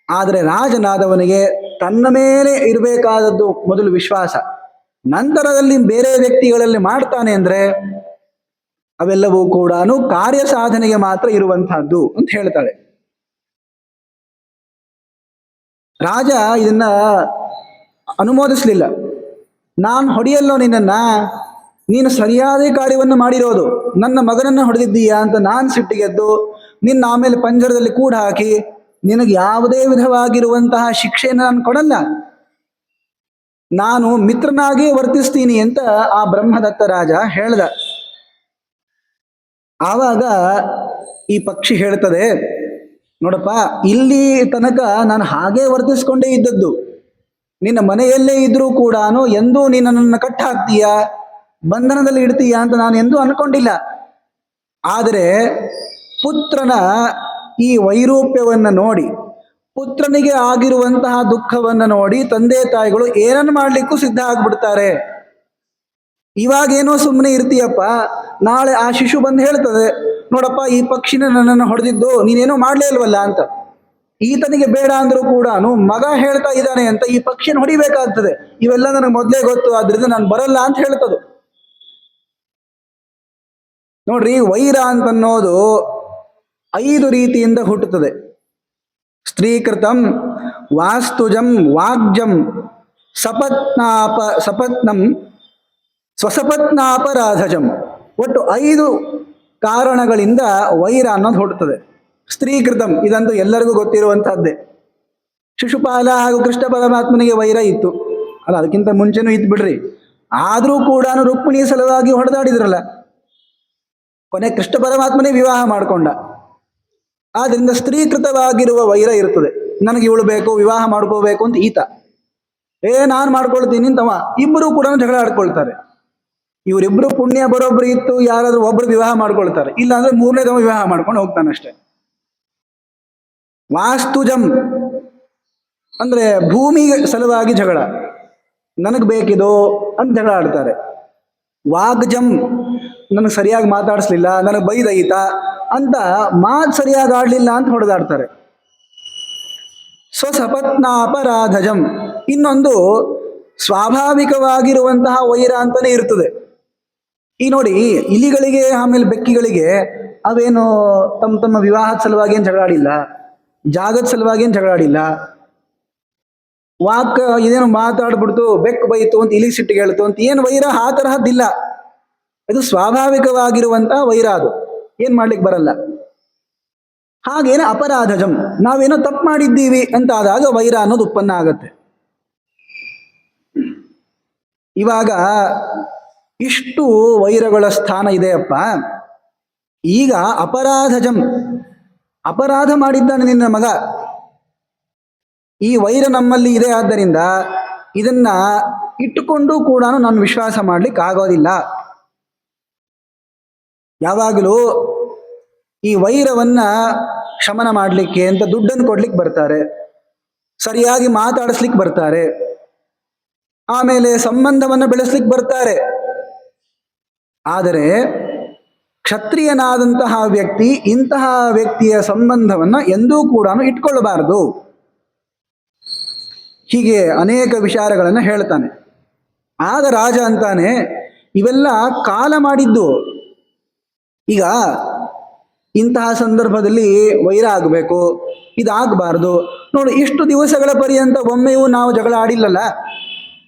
ಆದರೆ ರಾಜನಾದವನಿಗೆ ತನ್ನ ಮೇಲೆ ಇರಬೇಕಾದದ್ದು ಮೊದಲು ವಿಶ್ವಾಸ, ನಂತರದಲ್ಲಿ ಬೇರೆ ವ್ಯಕ್ತಿಗಳಲ್ಲಿ ಮಾಡ್ತಾನೆ ಅಂದ್ರೆ ಅವೆಲ್ಲವೂ ಕೂಡ ಕಾರ್ಯ ಸಾಧನೆಗೆ ಮಾತ್ರ ಇರುವಂತಹದ್ದು ಅಂತ ಹೇಳ್ತಾಳೆ. ರಾಜ ಇದನ್ನ ಅನುಮೋದಿಸ್ಲಿಲ್ಲ. ನಾನು ಹೊಡೆಯಲ್ಲೋ ನಿನ್ನನ್ನ, ನೀನು ಸರಿಯಾದ ಕಾರ್ಯವನ್ನು ಮಾಡಿರೋದು, ನನ್ನ ಮಗನನ್ನ ಹೊಡೆದಿದ್ದೀಯಾ ಅಂತ ನಾನು ಸಿಟ್ಟಿಗೆದ್ದು ನಿನ್ನ ಆಮೇಲೆ ಪಂಜರದಲ್ಲಿ ಕೂಡ ಹಾಕಿ ನಿನಗೆ ಯಾವುದೇ ವಿಧವಾಗಿರುವಂತಹ ಶಿಕ್ಷೆಯನ್ನು ನಾನು ಕೊಡಲ್ಲ, ನಾನು ಮಿತ್ರನಾಗಿ ವರ್ತಿಸ್ತೀನಿ ಅಂತ ಆ ಬ್ರಹ್ಮದತ್ತ ರಾಜ ಹೇಳ್ದ. ಆವಾಗ ಈ ಪಕ್ಷಿ ಹೇಳ್ತದೆ, ನೋಡಪ್ಪ, ಇಲ್ಲಿ ತನಕ ನಾನು ಹಾಗೇ ವರ್ತಿಸ್ಕೊಂಡೇ ಇದ್ದದ್ದು. ನಿನ್ನ ಮನೆಯಲ್ಲೇ ಇದ್ರೂ ಕೂಡ ಎಂದೂ ನೀನು ನನ್ನನ್ನು ಕಟ್ಟ ಹಾಕ್ತೀಯ, ಬಂಧನದಲ್ಲಿ ಇಡ್ತೀಯ ಅಂತ ನಾನು ಎಂದೂ ಅನ್ಕೊಂಡಿಲ್ಲ. ಆದರೆ ಪುತ್ರನ ಈ ವೈರೂಪ್ಯವನ್ನು ನೋಡಿ, ಪುತ್ರನಿಗೆ ಆಗಿರುವಂತಹ ದುಃಖವನ್ನು ನೋಡಿ ತಂದೆ ತಾಯಿಗಳು ಏನನ್ನು ಮಾಡ್ಲಿಕ್ಕೂ ಸಿದ್ಧ ಆಗ್ಬಿಡ್ತಾರೆ. ಇವಾಗೇನೋ ಸುಮ್ಮನೆ ಇರ್ತೀಯಪ್ಪ, ನಾಳೆ ಆ ಶಿಶು ಬಂದು ಹೇಳ್ತದೆ, ನೋಡಪ್ಪ ಈ ಪಕ್ಷಿನ ನನ್ನನ್ನು ಹೊಡೆದಿದ್ದು ನೀನೇನೋ ಮಾಡ್ಲೇ ಇಲ್ವಲ್ಲ ಅಂತ. ಈತನಿಗೆ ಬೇಡ ಅಂದ್ರೂ ಕೂಡ ಮಗ ಹೇಳ್ತಾ ಇದ್ದಾನೆ ಅಂತ ಈ ಪಕ್ಷಿನ ಹೊಡಿಬೇಕಾಗ್ತದೆ. ಇವೆಲ್ಲ ನನಗೆ ಮೊದಲೇ ಗೊತ್ತು, ಆದ್ರಿಂದ ನಾನು ಬರಲ್ಲ ಅಂತ ಹೇಳ್ತದು. ನೋಡ್ರಿ, ವೈರ ಅಂತನ್ನೋದು 5 ರೀತಿಯಿಂದ ಹುಟ್ಟುತ್ತದೆ. ಸ್ತ್ರೀಕೃತಂ, ವಾಸ್ತುಜಂ, ವಾಗ್ಜಂ, ಸಪತ್ನಂ, ಸ್ವಸಪತ್ನಾಪರಾಧಜಂ. ಒಟ್ಟು 5 ಕಾರಣಗಳಿಂದ ವೈರ ಅನ್ನೋದು ಹುಟ್ಟುತ್ತದೆ. ಸ್ತ್ರೀಕೃತಂ ಇದಂತೂ ಎಲ್ಲರಿಗೂ ಗೊತ್ತಿರುವಂತಹದ್ದೇ. ಶಿಶುಪಾಲ ಹಾಗೂ ಕೃಷ್ಣ ಪರಮಾತ್ಮನಿಗೆ ವೈರ ಇತ್ತು ಅಲ್ಲ, ಅದಕ್ಕಿಂತ ಮುಂಚೆನೂ ಇತ್ತು ಬಿಡ್ರಿ. ಆದರೂ ಕೂಡ ರುಕ್ಮಿಣಿ ಸಲುವಾಗಿ ಹೊಡೆದಾಡಿದ್ರಲ್ಲ, ಕೊನೆ ಕೃಷ್ಣ ಪರಮಾತ್ಮನೇ ವಿವಾಹ ಮಾಡಿಕೊಂಡ. ಆದ್ರಿಂದ ಸ್ತ್ರೀಕೃತವಾಗಿರುವ ವೈರ ಇರ್ತದೆ. ನನಗೆ ಇವಳು ಬೇಕು, ವಿವಾಹ ಮಾಡ್ಕೋಬೇಕು ಅಂತ ಈತ, ನಾನು ಮಾಡ್ಕೊಳ್ತೀನಿ ಅಂತವ. ಇಬ್ಬರು ಕೂಡ ಜಗಳ ಆಡ್ಕೊಳ್ತಾರೆ. ಇವರಿಬ್ರು ಪುಣ್ಯ ಬರೋಬ್ರು ಇತ್ತು, ಯಾರಾದ್ರೂ ಒಬ್ರು ವಿವಾಹ ಮಾಡ್ಕೊಳ್ತಾರೆ, ಇಲ್ಲ ಅಂದ್ರೆ 3ನೇದವ ವಿವಾಹ ಮಾಡ್ಕೊಂಡು ಹೋಗ್ತಾನಷ್ಟೆ. ವಾಸ್ತುಜಂ ಅಂದ್ರೆ ಭೂಮಿ ಸಲುವಾಗಿ ಜಗಳ, ನನಗೆ ಬೇಕಿದೋ ಅಂತ ಜಗಳ ಆಡ್ತಾರೆ. ವಾಗ್ಜಂ, ನನಗೆ ಸರಿಯಾಗಿ ಮಾತಾಡಿಸ್ಲಿಲ್ಲ, ನನಗೆ ಬೈದೈತ ಅಂತ ಮಾತು ಸರಿಯಾಗಿ ಆಡ್ಲಿಲ್ಲ ಅಂತ ಹೊಡೆದಾಡ್ತಾರೆ. ಸ್ವಸಪತ್ನಾಪರಾಧಜಂ, ಇನ್ನೊಂದು ಸ್ವಾಭಾವಿಕವಾಗಿರುವಂತಹ ವೈರ ಅಂತಾನೆ ಇರ್ತದೆ. ಈ ನೋಡಿ, ಇಲಿಗಳಿಗೆ ಆಮೇಲೆ ಬೆಕ್ಕಿಗಳಿಗೆ ಅವೇನು ತಮ್ಮ ತಮ್ಮ ವಿವಾಹದ ಸಲುವಾಗಿ ಏನು ಜಗಳಾಡಿಲ್ಲ, ಜಾಗದ ಸಲುವಾಗಿ ಏನು ಜಗಳಾಡಿಲ್ಲ. ವಾಕ್ ಇದೇನು ಮಾತಾಡ್ಬಿಡ್ತು, ಬೆಕ್ಕು ಬೈತು ಅಂತ ಇಲಿ ಸಿಟ್ಟಿಗೆ ಹೇಳ್ತು ಅಂತ ಏನು ವೈರ ಆ ತರಹದ್ದಿಲ್ಲ. ಇದು ಸ್ವಾಭಾವಿಕವಾಗಿರುವಂತಹ ವೈರ, ಅದು ಏನ್ ಮಾಡ್ಲಿಕ್ಕೆ ಬರಲ್ಲ. ಹಾಗೇನೆ ಅಪರಾಧಜಂ, ನಾವೇನೋ ತಪ್ಪು ಮಾಡಿದ್ದೀವಿ ಅಂತ ಆದಾಗ ವೈರ ಅನ್ನೋದು ಉತ್ಪನ್ನ ಆಗತ್ತೆ. ಇವಾಗ ಇಷ್ಟು ವೈರಗಳ ಸ್ಥಾನ ಇದೆಯಪ್ಪ. ಈಗ ಅಪರಾಧಜಂ, ಅಪರಾಧ ಮಾಡಿದ್ದಾನೆ ನಿನ್ನ ಮಗ. ಈ ವೈರ ನಮ್ಮಲ್ಲಿ ಇದೆ, ಆದ್ದರಿಂದ ಇದನ್ನ ಇಟ್ಟುಕೊಂಡು ಕೂಡ ನಾನು ವಿಶ್ವಾಸ ಮಾಡ್ಲಿಕ್ಕೆ ಆಗೋದಿಲ್ಲ. ಯಾವಾಗಲೂ ಈ ವೈರವನ್ನ ಶಮನ ಮಾಡಲಿಕ್ಕೆ ಅಂತ ದುಡ್ಡನ್ನು ಕೊಡ್ಲಿಕ್ಕೆ ಬರ್ತಾರೆ, ಸರಿಯಾಗಿ ಮಾತಾಡಿಸ್ಲಿಕ್ಕೆ ಬರ್ತಾರೆ, ಆಮೇಲೆ ಸಂಬಂಧವನ್ನು ಬೆಳೆಸ್ಲಿಕ್ಕೆ ಬರ್ತಾರೆ. ಆದರೆ ಕ್ಷತ್ರಿಯನಾದಂತಹ ವ್ಯಕ್ತಿ ಇಂತಹ ವ್ಯಕ್ತಿಯ ಸಂಬಂಧವನ್ನ ಎಂದೂ ಕೂಡ ಇಟ್ಕೊಳ್ಳಬಾರದು. ಹೀಗೆ ಅನೇಕ ವಿಚಾರಗಳನ್ನು ಹೇಳ್ತಾನೆ. ಆಗ ರಾಜ ಅಂತಾನೆ, ಇವೆಲ್ಲ ಕಾಲ ಮಾಡಿದ್ದು. ಈಗ ಇಂತಹ ಸಂದರ್ಭದಲ್ಲಿ ವೈರ ಆಗಬೇಕು, ಇದಾಗಬಾರ್ದು. ನೋಡು, ಇಷ್ಟು ದಿವಸಗಳ ಪರ್ಯಂತ ಒಮ್ಮೆಯೂ ನಾವು ಜಗಳ ಆಡಿಲ್ಲಲ್ಲ,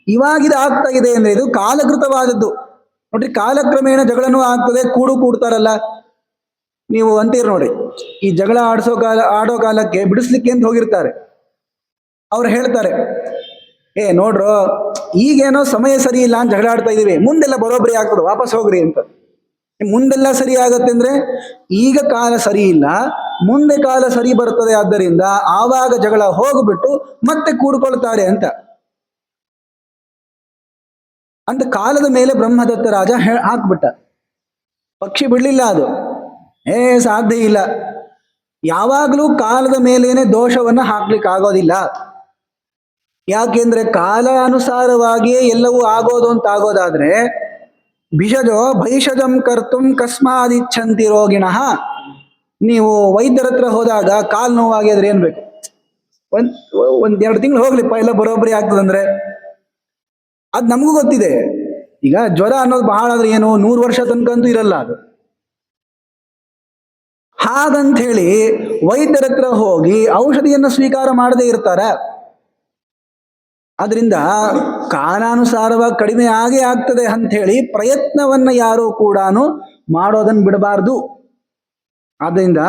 ಇವಾಗಿದು ಆಗ್ತಾ ಇದೆ ಅಂದ್ರೆ ಇದು ಕಾಲಕೃತವಾದದ್ದು. ನೋಡ್ರಿ, ಕಾಲಕ್ರಮೇಣ ಜಗಳನೂ ಆಗ್ತದೆ, ಕೂಡ್ತಾರಲ್ಲ. ನೀವು ಅಂತೀರಿ ನೋಡಿ, ಈ ಜಗಳ ಆಡೋ ಕಾಲಕ್ಕೆ ಬಿಡಿಸ್ಲಿಕ್ಕೆ ಅಂತ ಹೋಗಿರ್ತಾರೆ. ಅವ್ರು ಹೇಳ್ತಾರೆ, ನೋಡ್ರು, ಈಗೇನೋ ಸಮಯ ಸರಿ ಇಲ್ಲ ಅಂತ ಜಗಳ ಆಡ್ತಾ ಇದೀವಿ, ಮುಂದೆಲ್ಲ ಬರೋಬ್ಬರಿ ಆಗ್ತದೆ, ವಾಪಸ್ ಹೋಗ್ರಿ ಅಂತ. ಮುಂದೆಲ್ಲ ಸರಿ ಆಗತ್ತೆ ಅಂದ್ರೆ ಈಗ ಕಾಲ ಸರಿ ಇಲ್ಲ, ಮುಂದೆ ಕಾಲ ಸರಿ ಬರ್ತದೆ, ಆದ್ದರಿಂದ ಆವಾಗ ಜಗಳ ಹೋಗ್ಬಿಟ್ಟು ಮತ್ತೆ ಕೂಡ್ಕೊಳ್ತಾರೆ ಅಂತ ಕಾಲದ ಮೇಲೆ ಬ್ರಹ್ಮದತ್ತ ರಾಜ ಹಾಕ್ಬಿಟ್ಟ. ಪಕ್ಷಿ ಬಿಡ್ಲಿಲ್ಲ ಅದು. ಸಾಧ್ಯ ಇಲ್ಲ, ಯಾವಾಗಲೂ ಕಾಲದ ಮೇಲೇನೆ ದೋಷವನ್ನ ಹಾಕ್ಲಿಕ್ಕೆ ಆಗೋದಿಲ್ಲ. ಯಾಕೆಂದ್ರೆ ಕಾಲಾನುಸಾರವಾಗಿಯೇ ಎಲ್ಲವೂ ಆಗೋದು ಅಂತ ಆಗೋದಾದ್ರೆ ಭಿಷಜೋ ಭೈಷಜಂ ಕರ್ತುಂ ಕಸ್ಮಾದಿಚ್ಛಂತಿ ರೋಗಿಣಃ. ನೀವು ವೈದ್ಯರ ಹತ್ರ ಹೋದಾಗ ಕಾಲು ನೋವಾಗಿ ಆದ್ರೆ ಏನ್ ಬೇಕು? ಒಂದೆರಡು ತಿಂಗಳು ಹೋಗ್ಲಿಪ್ಪ, ಎಲ್ಲ ಬರೋಬ್ಬರಿ ಆಗ್ತದಂದ್ರೆ ಅದ್ ನಮಗೂ ಗೊತ್ತಿದೆ. ಈಗ ಜ್ವರ ಅನ್ನೋದು ಬಹಳ ಆದ್ರೆ ಏನು 100 ವರ್ಷ ತನಕಂತೂ ಇರಲ್ಲ ಅದು. ಹಾಗಂತ ಹೇಳಿ ವೈದ್ಯರ ಹತ್ರ ಹೋಗಿ ಔಷಧಿಯನ್ನು ಸ್ವೀಕಾರ ಮಾಡದೇ ಇರ್ತಾರ? ಅದರಿಂದ ಕಾಲಾನುಸಾರವಾಗಿ ಕಡಿಮೆ ಆಗೇ ಆಗ್ತದೆ ಅಂತ ಹೇಳಿ ಪ್ರಯತ್ನವನ್ನ ಯಾರು ಕೂಡ ಮಾಡೋದನ್ನ ಬಿಡಬಾರ್ದು. ಆದ್ದರಿಂದ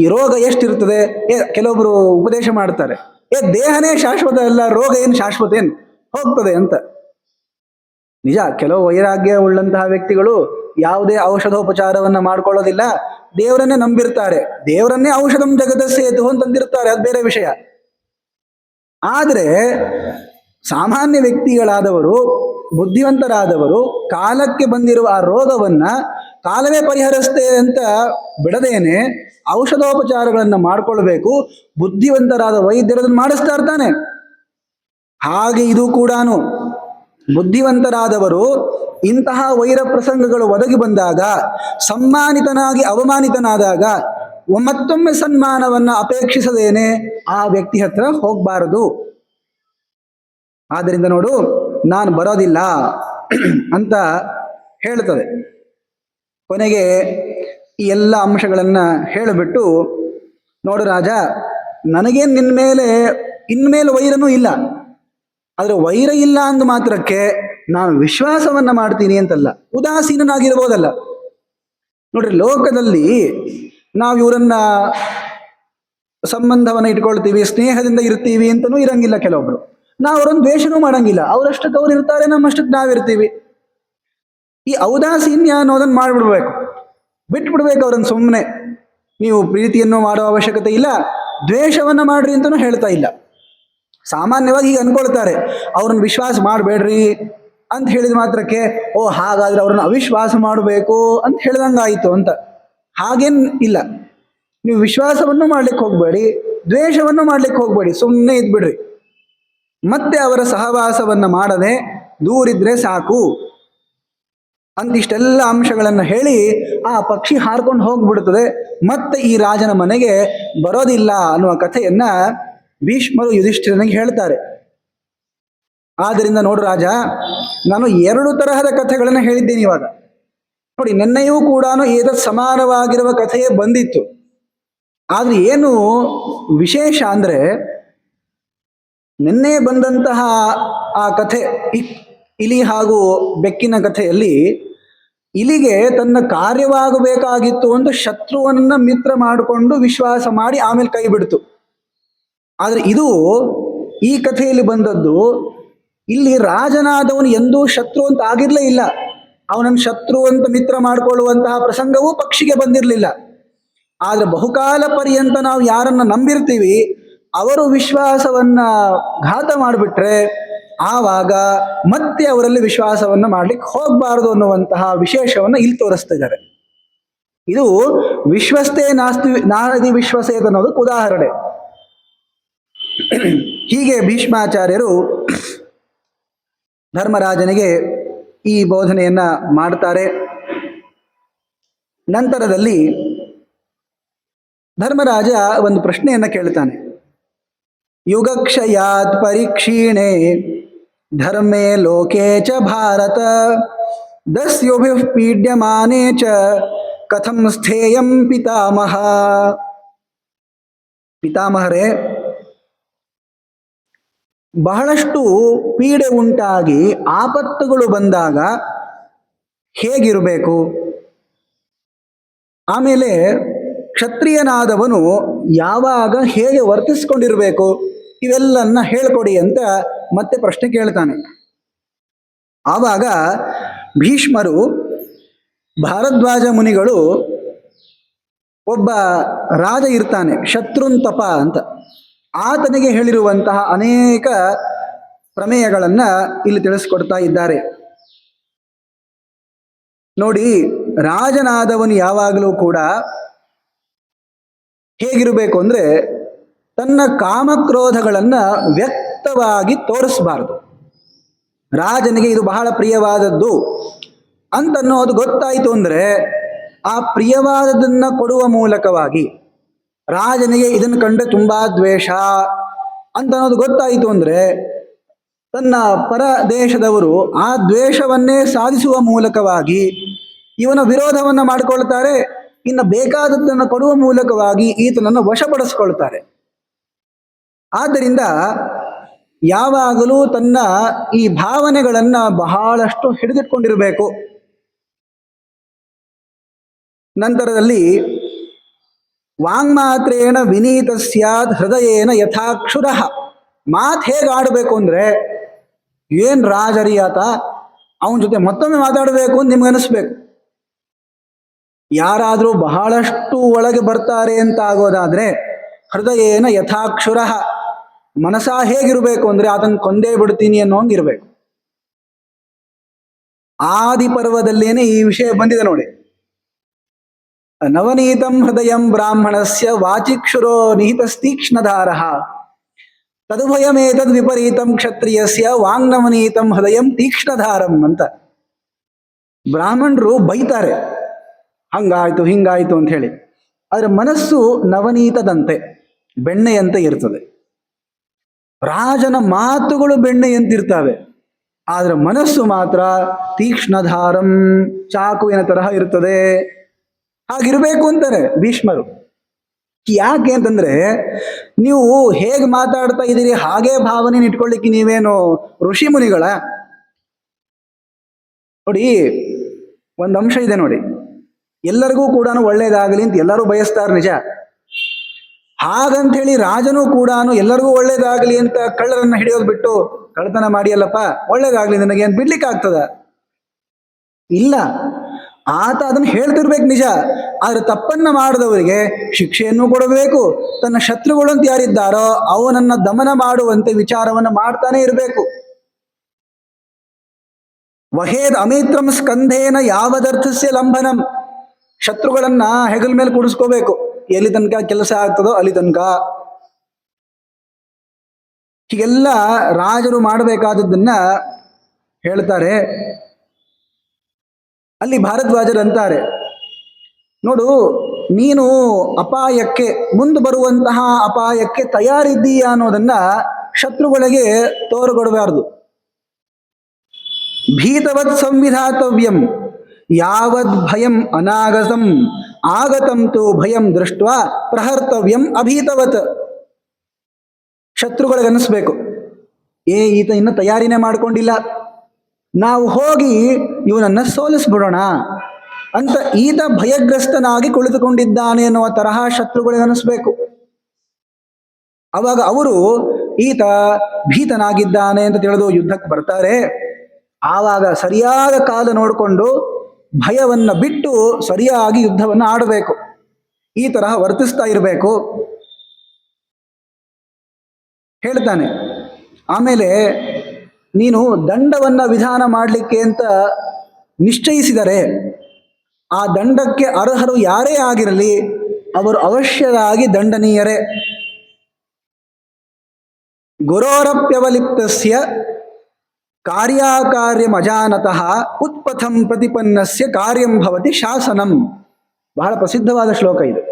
ಈ ರೋಗ ಎಷ್ಟಿರ್ತದೆ, ಕೆಲವೊಬ್ರು ಉಪದೇಶ ಮಾಡ್ತಾರೆ, ದೇಹನೇ ಶಾಶ್ವತ ಅಲ್ಲ, ರೋಗ ಏನು ಶಾಶ್ವತ ಏನು ಹೋಗ್ತದೆ ಅಂತ. ನಿಜ, ಕೆಲವು ವೈರಾಗ್ಯ ಉಳ್ಳಂತಹ ವ್ಯಕ್ತಿಗಳು ಯಾವುದೇ ಔಷಧೋಪಚಾರವನ್ನ ಮಾಡ್ಕೊಳ್ಳೋದಿಲ್ಲ, ದೇವರನ್ನೇ ನಂಬಿರ್ತಾರೆ, ದೇವರನ್ನೇ ಔಷಧಂ ಜಗದಸ್ಸೇತು ಅಂತಂದಿರ್ತಾರೆ, ಅದು ಬೇರೆ ವಿಷಯ. ಆದರೆ ಸಾಮಾನ್ಯ ವ್ಯಕ್ತಿಗಳಾದವರು, ಬುದ್ಧಿವಂತರಾದವರು ಕಾಲಕ್ಕೆ ಬಂದಿರುವ ಆ ರೋಗವನ್ನ ಕಾಲವೇ ಪರಿಹರಿಸ್ತೇ ಅಂತ ಬಿಡದೇನೆ ಔಷಧೋಪಚಾರಗಳನ್ನ ಮಾಡ್ಕೊಳ್ಬೇಕು. ಬುದ್ಧಿವಂತರಾದ ವೈದ್ಯರದನ್ನು ಮಾಡಿಸ್ತಾ ಇರ್ತಾನೆ. ಹಾಗೆ ಇದು ಕೂಡ ಬುದ್ಧಿವಂತರಾದವರು ಇಂತಹ ವೈರ ಪ್ರಸಂಗಗಳು ಒದಗಿ ಬಂದಾಗ, ಸಮ್ಮಾನಿತನಾಗಿ ಅವಮಾನಿತನಾದಾಗ ಮತ್ತೊಮ್ಮೆ ಸನ್ಮಾನವನ್ನ ಅಪೇಕ್ಷಿಸದೇನೆ ಆ ವ್ಯಕ್ತಿ ಹತ್ರ ಹೋಗಬಾರದು. ಆದ್ದರಿಂದ ನೋಡು, ನಾನು ಬರೋದಿಲ್ಲ ಅಂತ ಹೇಳ್ತದೆ. ಕೊನೆಗೆ ಈ ಎಲ್ಲ ಅಂಶಗಳನ್ನ ಹೇಳಿಬಿಟ್ಟು, ನೋಡು ರಾಜ, ನನಗೇನು ನಿನ್ನ ಮೇಲೆ ಇನ್ಮೇಲೆ ವೈರನೂ ಇಲ್ಲ, ಆದ್ರೆ ವೈರ ಇಲ್ಲ ಅಂದ ಮಾತ್ರಕ್ಕೆ ನಾನು ವಿಶ್ವಾಸವನ್ನ ಮಾಡ್ತೀನಿ ಅಂತಲ್ಲ, ಉದಾಸೀನನಾಗಿರ್ಬೋದಲ್ಲ. ನೋಡ್ರಿ, ಲೋಕದಲ್ಲಿ ನಾವು ಇವರನ್ನ ಸಂಬಂಧವನ್ನ ಇಟ್ಕೊಳ್ತೀವಿ, ಸ್ನೇಹದಿಂದ ಇರ್ತೀವಿ ಅಂತನೂ ಇರಂಗಿಲ್ಲ. ಕೆಲವೊಬ್ರು ನಾವು ಅವರನ್ನು ದ್ವೇಷನೂ ಮಾಡಂಗಿಲ್ಲ, ಅವರಷ್ಟಕ್ಕೆ ಅವ್ರು ಇರ್ತಾರೆ, ನಮ್ಮಷ್ಟಕ್ಕೆ ನಾವಿರ್ತೀವಿ. ಈ ಔದಾಸೀನ್ಯ ಅನ್ನೋದನ್ನ ಮಾಡ್ಬಿಡ್ಬೇಕು, ಬಿಟ್ಬಿಡ್ಬೇಕು ಅವ್ರನ್ನ ಸುಮ್ಮನೆ. ನೀವು ಪ್ರೀತಿಯನ್ನು ಮಾಡೋ ಅವಶ್ಯಕತೆ ಇಲ್ಲ, ದ್ವೇಷವನ್ನ ಮಾಡ್ರಿ ಅಂತನೂ ಹೇಳ್ತಾ ಇಲ್ಲ. ಸಾಮಾನ್ಯವಾಗಿ ಈಗ ಅನ್ಕೊಳ್ತಾರೆ, ಅವ್ರನ್ನ ವಿಶ್ವಾಸ ಮಾಡಬೇಡ್ರಿ ಅಂತ ಹೇಳಿದ ಮಾತ್ರಕ್ಕೆ ಹಾಗಾದ್ರೆ ಅವ್ರನ್ನ ಅವಿಶ್ವಾಸ ಮಾಡಬೇಕು ಅಂತ ಹೇಳ್ದಂಗಾಯಿತು ಅಂತ. ಹಾಗೇನ್ ಇಲ್ಲ. ನೀವು ವಿಶ್ವಾಸವನ್ನು ಮಾಡ್ಲಿಕ್ಕೆ ಹೋಗ್ಬೇಡಿ, ದ್ವೇಷವನ್ನು ಮಾಡ್ಲಿಕ್ಕೆ ಹೋಗ್ಬೇಡಿ, ಸುಮ್ಮನೆ ಇದ್ಬಿಡ್ರಿ. ಮತ್ತೆ ಅವರ ಸಹವಾಸವನ್ನ ಮಾಡದೆ ದೂರಿದ್ರೆ ಸಾಕು ಅಂತಿಷ್ಟೆಲ್ಲ ಅಂಶಗಳನ್ನು ಹೇಳಿ ಆ ಪಕ್ಷಿ ಹಾರ್ಕೊಂಡು ಹೋಗ್ಬಿಡ್ತದೆ. ಮತ್ತೆ ಈ ರಾಜನ ಮನೆಗೆ ಬರೋದಿಲ್ಲ ಅನ್ನುವ ಕಥೆಯನ್ನ ಭೀಷ್ಮರು ಯುಧಿಷ್ಠಿರನಿಗೆ ಹೇಳ್ತಾರೆ. ಆದ್ದರಿಂದ ನೋಡು ರಾಜ, ನಾನು 2 ತರಹದ ಕಥೆಗಳನ್ನು ಹೇಳಿದ್ದೇನೆ ಇವಾಗ. ನೋಡಿ, ನಿನ್ನೆಯೂ ಕೂಡ ಏತತ್ ಸಮಾನವಾಗಿರುವ ಕಥೆಯೇ ಬಂದಿತ್ತು. ಆದ್ರೆ ಏನು ವಿಶೇಷ ಅಂದ್ರೆ, ನಿನ್ನೆ ಬಂದಂತಹ ಆ ಕಥೆ, ಇಲಿ ಹಾಗೂ ಬೆಕ್ಕಿನ ಕಥೆಯಲ್ಲಿ ಇಲಿಗೆ ತನ್ನ ಕಾರ್ಯವಾಗಬೇಕಾಗಿತ್ತು ಅಂತ ಶತ್ರುವನ್ನ ಮಿತ್ರ ಮಾಡಿಕೊಂಡು ವಿಶ್ವಾಸ ಮಾಡಿ ಆಮೇಲೆ ಕೈ ಬಿಡ್ತು. ಆದ್ರೆ ಇದು, ಈ ಕಥೆಯಲ್ಲಿ ಬಂದದ್ದು, ಇಲ್ಲಿ ರಾಜನಾದವನು ಎಂದೂ ಶತ್ರು ಅಂತ ಆಗಿರ್ಲೇ ಇಲ್ಲ. ಅವನನ್ನು ಶತ್ರು ಅಂತ ಮಿತ್ರ ಮಾಡಿಕೊಳ್ಳುವಂತಹ ಪ್ರಸಂಗವೂ ಪಕ್ಷಿಗೆ ಬಂದಿರಲಿಲ್ಲ. ಆದ್ರೆ ಬಹುಕಾಲ ಪರ್ಯಂತ ನಾವು ಯಾರನ್ನ ನಂಬಿರ್ತೀವಿ, ಅವರು ವಿಶ್ವಾಸವನ್ನ ಘಾತ ಮಾಡಿಬಿಟ್ರೆ ಆವಾಗ ಮತ್ತೆ ಅವರಲ್ಲಿ ವಿಶ್ವಾಸವನ್ನ ಮಾಡ್ಲಿಕ್ಕೆ ಹೋಗಬಾರದು ಅನ್ನುವಂತಹ ವಿಶೇಷವನ್ನ ಇಲ್ಲಿ ತೋರಿಸ್ತಿದ್ದಾರೆ. ಇದು ವಿಶ್ವಸ್ತೇ ನಾಸ್ತಿ ವಿಶ್ವಸೇತ ಅನ್ನೋದಕ್ಕೆ ಉದಾಹರಣೆ. ಹೀಗೆ ಭೀಷ್ಮಾಚಾರ್ಯರು ಧರ್ಮರಾಜನಿಗೆ ಈ ಬೋಧನೆಯನ್ನ ಮಾಡ್ತಾರೆ. ನಂತರದಲ್ಲಿ ಧರ್ಮರಾಜ ಒಂದು ಪ್ರಶ್ನೆಯನ್ನ ಕೇಳ್ತಾನೆ. ಯುಗಕ್ಷಯಾತ್ ಪರೀಕ್ಷೀಣೆ ಧರ್ಮೇ ಲೋಕೆ ಚ ಭಾರತ ದಸ್ಯುಭಿಃ ಪೀಡ್ಯಮಾನೆ ಚ ಕಥಂ ಸ್ಥೇಯಂ ಪಿತಾಮಹ. ಪಿತಾಮಹರೇ, ಬಹಳಷ್ಟು ಪೀಡೆ ಉಂಟಾಗಿ ಆಪತ್ತುಗಳು ಬಂದಾಗ ಹೇಗಿರಬೇಕು, ಆಮೇಲೆ ಕ್ಷತ್ರಿಯನಾದವನು ಯಾವಾಗ ಹೇಗೆ ವರ್ತಿಸ್ಕೊಂಡಿರಬೇಕು, ಇವೆಲ್ಲನ್ನ ಹೇಳ್ಕೊಡಿ ಅಂತ ಮತ್ತೆ ಪ್ರಶ್ನೆ ಕೇಳ್ತಾನೆ. ಆವಾಗ ಭೀಷ್ಮರು ಭಾರದ್ವಾಜ ಮುನಿಗಳು, ಒಬ್ಬ ರಾಜ ಇರ್ತಾನೆ ಶತ್ರುಂತಪ ಅಂತ, ಆತನಿಗೆ ಹೇಳಿರುವಂತಹ ಅನೇಕ ಪ್ರಮೇಯಗಳನ್ನ ಇಲ್ಲಿ ತಿಳಿಸ್ಕೊಡ್ತಾ ಇದ್ದಾರೆ. ನೋಡಿ, ರಾಜನಾದವನು ಯಾವಾಗಲೂ ಕೂಡ ಹೇಗಿರಬೇಕು ಅಂದ್ರೆ ತನ್ನ ಕಾಮಕ್ರೋಧಗಳನ್ನ ವ್ಯಕ್ತವಾಗಿ ತೋರಿಸಬಾರದು. ರಾಜನಿಗೆ ಇದು ಬಹಳ ಪ್ರಿಯವಾದದ್ದು ಅಂತನ್ನೋದು ಗೊತ್ತಾಯಿತು ಅಂದ್ರೆ ಆ ಪ್ರಿಯವಾದದನ್ನ ಕೊಡುವ ಮೂಲಕವಾಗಿ, ರಾಜನಿಗೆ ಇದನ್ನು ಕಂಡ್ರೆ ತುಂಬಾ ದ್ವೇಷ ಅಂತ ಅನ್ನೋದು ಗೊತ್ತಾಯಿತು ಅಂದ್ರೆ ತನ್ನ ಪರ ದೇಶದವರು ಆ ದ್ವೇಷವನ್ನೇ ಸಾಧಿಸುವ ಮೂಲಕವಾಗಿ ಇವನ ವಿರೋಧವನ್ನು ಮಾಡಿಕೊಳ್ತಾರೆ. ಇನ್ನು ಬೇಕಾದದ್ದನ್ನು ಕೊಡುವ ಮೂಲಕವಾಗಿ ಈತನನ್ನು ವಶಪಡಿಸ್ಕೊಳ್ತಾರೆ. ಆದ್ದರಿಂದ ಯಾವಾಗಲೂ ತನ್ನ ಈ ಭಾವನೆಗಳನ್ನ ಬಹಳಷ್ಟು ಹಿಡಿದಿಟ್ಕೊಂಡಿರಬೇಕು. ನಂತರದಲ್ಲಿ ವಾಂಗ್ಮಾತ್ರೇಣ ವಿನೀತ ಸ್ಯಾದ್ ಹೃದಯೇನ ಯಥಾಕ್ಷುರ, ಮಾತು ಹೇಗೆ ಆಡಬೇಕು ಅಂದ್ರೆ ಏನ್ ರಾಜರಿಯಾತ, ಅವನ ಜೊತೆ ಮತ್ತೊಮ್ಮೆ ಮಾತಾಡಬೇಕು ಅಂತ ನಿಮ್ಗೆ ಅನಿಸ್ಬೇಕು. ಯಾರಾದರೂ ಬಹಳಷ್ಟು ಒಳಗೆ ಬರ್ತಾರೆ ಅಂತ ಆಗೋದಾದ್ರೆ ಹೃದಯೇನ ಯಥಾಕ್ಷುರ, ಮನಸ ಹೇಗಿರಬೇಕು ಅಂದ್ರೆ ಅದನ್ನು ಕೊಂದೇ ಬಿಡ್ತೀನಿ ಅನ್ನೋಂಗಿರ್ಬೇಕು. ಆದಿ ಪರ್ವದಲ್ಲೇನೆ ಈ ವಿಷಯ ಬಂದಿದೆ ನೋಡಿ. ನವನೀತಂ ಹೃದಯಂ ಬ್ರಾಹ್ಮಣಸ್ಯ ವಾಚಿಕ್ಷುರೋ ನಿಹಿತಸ್ತೀಕ್ಷ್ಣಧಾರ ತದುಭಯಮೇತದ್ ವಿಪರೀತಂ ಕ್ಷತ್ರಿಯಸ್ಯ ವಾಂಗ್ನವನೀತಂ ಹೃದಯಂ ತೀಕ್ಷ್ಣಧಾರಂ ಅಂತ. ಬ್ರಾಹ್ಮಣರು ಬೈತಾರೆ ಹಂಗಾಯ್ತು ಹಿಂಗಾಯ್ತು ಅಂತ ಹೇಳಿ, ಆದರೆ ಮನಸ್ಸು ನವನೀತದಂತೆ ಬೆಣ್ಣೆಯಂತೆ ಇರ್ತದೆ. ರಾಜನ ಮಾತುಗಳು ಬೆಣ್ಣೆಯಂತಿರ್ತವೆ, ಆದರೆ ಮನಸ್ಸು ಮಾತ್ರ ತೀಕ್ಷ್ಣಧಾರಂ ಚಾಕುವಿನ ತರಹ ಇರ್ತದೆ. ಹಾಗಿರ್ಬೇಕು ಅಂತಾರೆ ಭೀಷ್ಮರು. ಯಾಕೆ ಅಂತಂದ್ರೆ ನೀವು ಹೇಗೆ ಮಾತಾಡ್ತಾ ಇದ್ದೀರಿ ಹಾಗೆ ಭಾವನೆ ಇಟ್ಕೊಳ್ಳಿಕ್ಕೆ ನೀವೇನು ಋಷಿ ಮುನಿಗಳ? ನೋಡಿ, ಒಂದು ಅಂಶ ಇದೆ ನೋಡಿ, ಎಲ್ಲರಿಗೂ ಕೂಡ ಒಳ್ಳೇದಾಗಲಿ ಅಂತ ಎಲ್ಲರೂ ಬಯಸ್ತಾರೆ, ನಿಜ. ಹಾಗಂತ ಹೇಳಿ ರಾಜನೂ ಕೂಡ ಎಲ್ಲರಿಗೂ ಒಳ್ಳೇದಾಗಲಿ ಅಂತ ಕಳ್ಳರನ್ನ ಹಿಡಿಯೋದು ಬಿಟ್ಟು ಕಳ್ಳತನ ಮಾಡಿಯಲ್ಲಪ್ಪ ಒಳ್ಳೇದಾಗ್ಲಿ ನನಗೆ ಅಂತ ಬಿಡ್ಲಿಕ್ಕೆ ಆಗ್ತದ? ಇಲ್ಲ. ಆತ ಅದನ್ನು ಹೇಳ್ತಿರ್ಬೇಕು ನಿಜ, ಆದ್ರೆ ತಪ್ಪನ್ನ ಮಾಡಿದವರಿಗೆ ಶಿಕ್ಷೆಯನ್ನು ಕೊಡಬೇಕು. ತನ್ನ ಶತ್ರುಗಳು ಅಂತ ಯಾರಿದ್ದಾರೋ ಅವನನ್ನ ದಮನ ಮಾಡುವಂತೆ ವಿಚಾರವನ್ನು ಮಾಡ್ತಾನೆ ಇರಬೇಕು. ವಹೇದ್ ಅಮಿತ್ರಂ ಸ್ಕಂಧೇನ ಯಾವದರ್ಥಸ್ಯ ಲಂಬನಂ, ಶತ್ರುಗಳನ್ನ ಹೆಗಲ ಮೇಲೆ ಕೂಡಿಸ್ಕೋಬೇಕು. ಎಲ್ಲಿ ತನಕ ಕೆಲಸ ಆಗ್ತದೋ ಅಲ್ಲಿ ತನಕ. ಹೀಗೆಲ್ಲ ರಾಜರು ಮಾಡಬೇಕಾದದ್ದನ್ನ ಹೇಳ್ತಾರೆ. ಅಲ್ಲಿ ಭಾರದ್ವಾಜರು ಅಂತಾರೆ, ನೋಡು, ನೀನು ಅಪಾಯಕ್ಕೆ, ಮುಂದೆ ಬರುವಂತಹ ಅಪಾಯಕ್ಕೆ ತಯಾರಿದ್ದೀಯ ಅನ್ನೋದನ್ನ ಶತ್ರುಗಳಿಗೆ ತೋರುಗೊಡಬಾರದು. ಭೀತವತ್ ಸಂವಿಧಾತವ್ಯಂ ಯಾವದ್ ಭಯಂ ಅನಾಗತಂ ಆಗತಂ ತು ಭಯಂ ದೃಷ್ಟ ಪ್ರಹರ್ತವ್ಯಂ ಅಭೀತವತ್. ಶತ್ರುಗಳಿಗೆ ಅನಿಸ್ಬೇಕು, ಈತ ಇನ್ನು ತಯಾರಿನೇ ಮಾಡ್ಕೊಂಡಿಲ್ಲ, ನಾವು ಹೋಗಿ ಇವನನ್ನ ಸೋಲಿಸ್ಬಿಡೋಣ ಅಂತ ಈತ ಭಯಗ್ರಸ್ತನಾಗಿ ಕುಳಿತುಕೊಂಡಿದ್ದಾನೆ ಎನ್ನುವ ತರಹ ಶತ್ರುಗಳಿಗೆ ಅನಿಸ್ಬೇಕು. ಅವಾಗ ಅವರು ಈತ ಭೀತನಾಗಿದ್ದಾನೆ ಅಂತ ತಿಳಿದು ಯುದ್ಧಕ್ಕೆ ಬರ್ತಾರೆ. ಆವಾಗ ಸರಿಯಾದ ಕಾಲ ನೋಡಿಕೊಂಡು ಭಯವನ್ನ ಬಿಟ್ಟು ಸರಿಯಾಗಿ ಯುದ್ಧವನ್ನು ಆಡಬೇಕು. ಈ ತರಹ ವರ್ತಿಸ್ತಾ ಇರಬೇಕು ಹೇಳ್ತಾನೆ. ಆಮೇಲೆ ನೀನು ದಂಡವನ್ನ ವಿಧಾನ ಮಾಡಲಿಕ್ಕೆ ಅಂತ ನಿಶ್ಚಯಿಸಿದರೆ ಆ ದಂಡಕ್ಕೆ ಅರ್ಹರು ಯಾರೇ ಆಗಿರಲಿ ಅವರು ಅವಶ್ಯವಾಗಿ ದಂಡನೀಯರೇ. ಗುರೋರಪ್ಯವಲಿಪ್ತಸ್ಯ ಕಾರ್ಯಕಾರ್ಯಮಜಾನತಃ ಉತ್ಪಥಂ ಪ್ರತಿಪನ್ನಸ್ಯ ಕಾರ್ಯಂ ಭವತಿ ಶಾಸನಂ. ಬಹಳ ಪ್ರಸಿದ್ಧವಾದ ಶ್ಲೋಕ ಇದು.